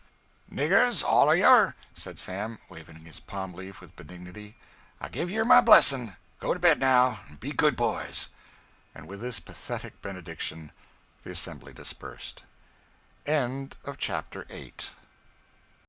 "Niggers, all of yer," said Sam, waving his palm leaf with benignity, "I give yer my blessing. Go to bed now, and be good boys." And with this pathetic benediction the assembly dispersed. End of chapter 8.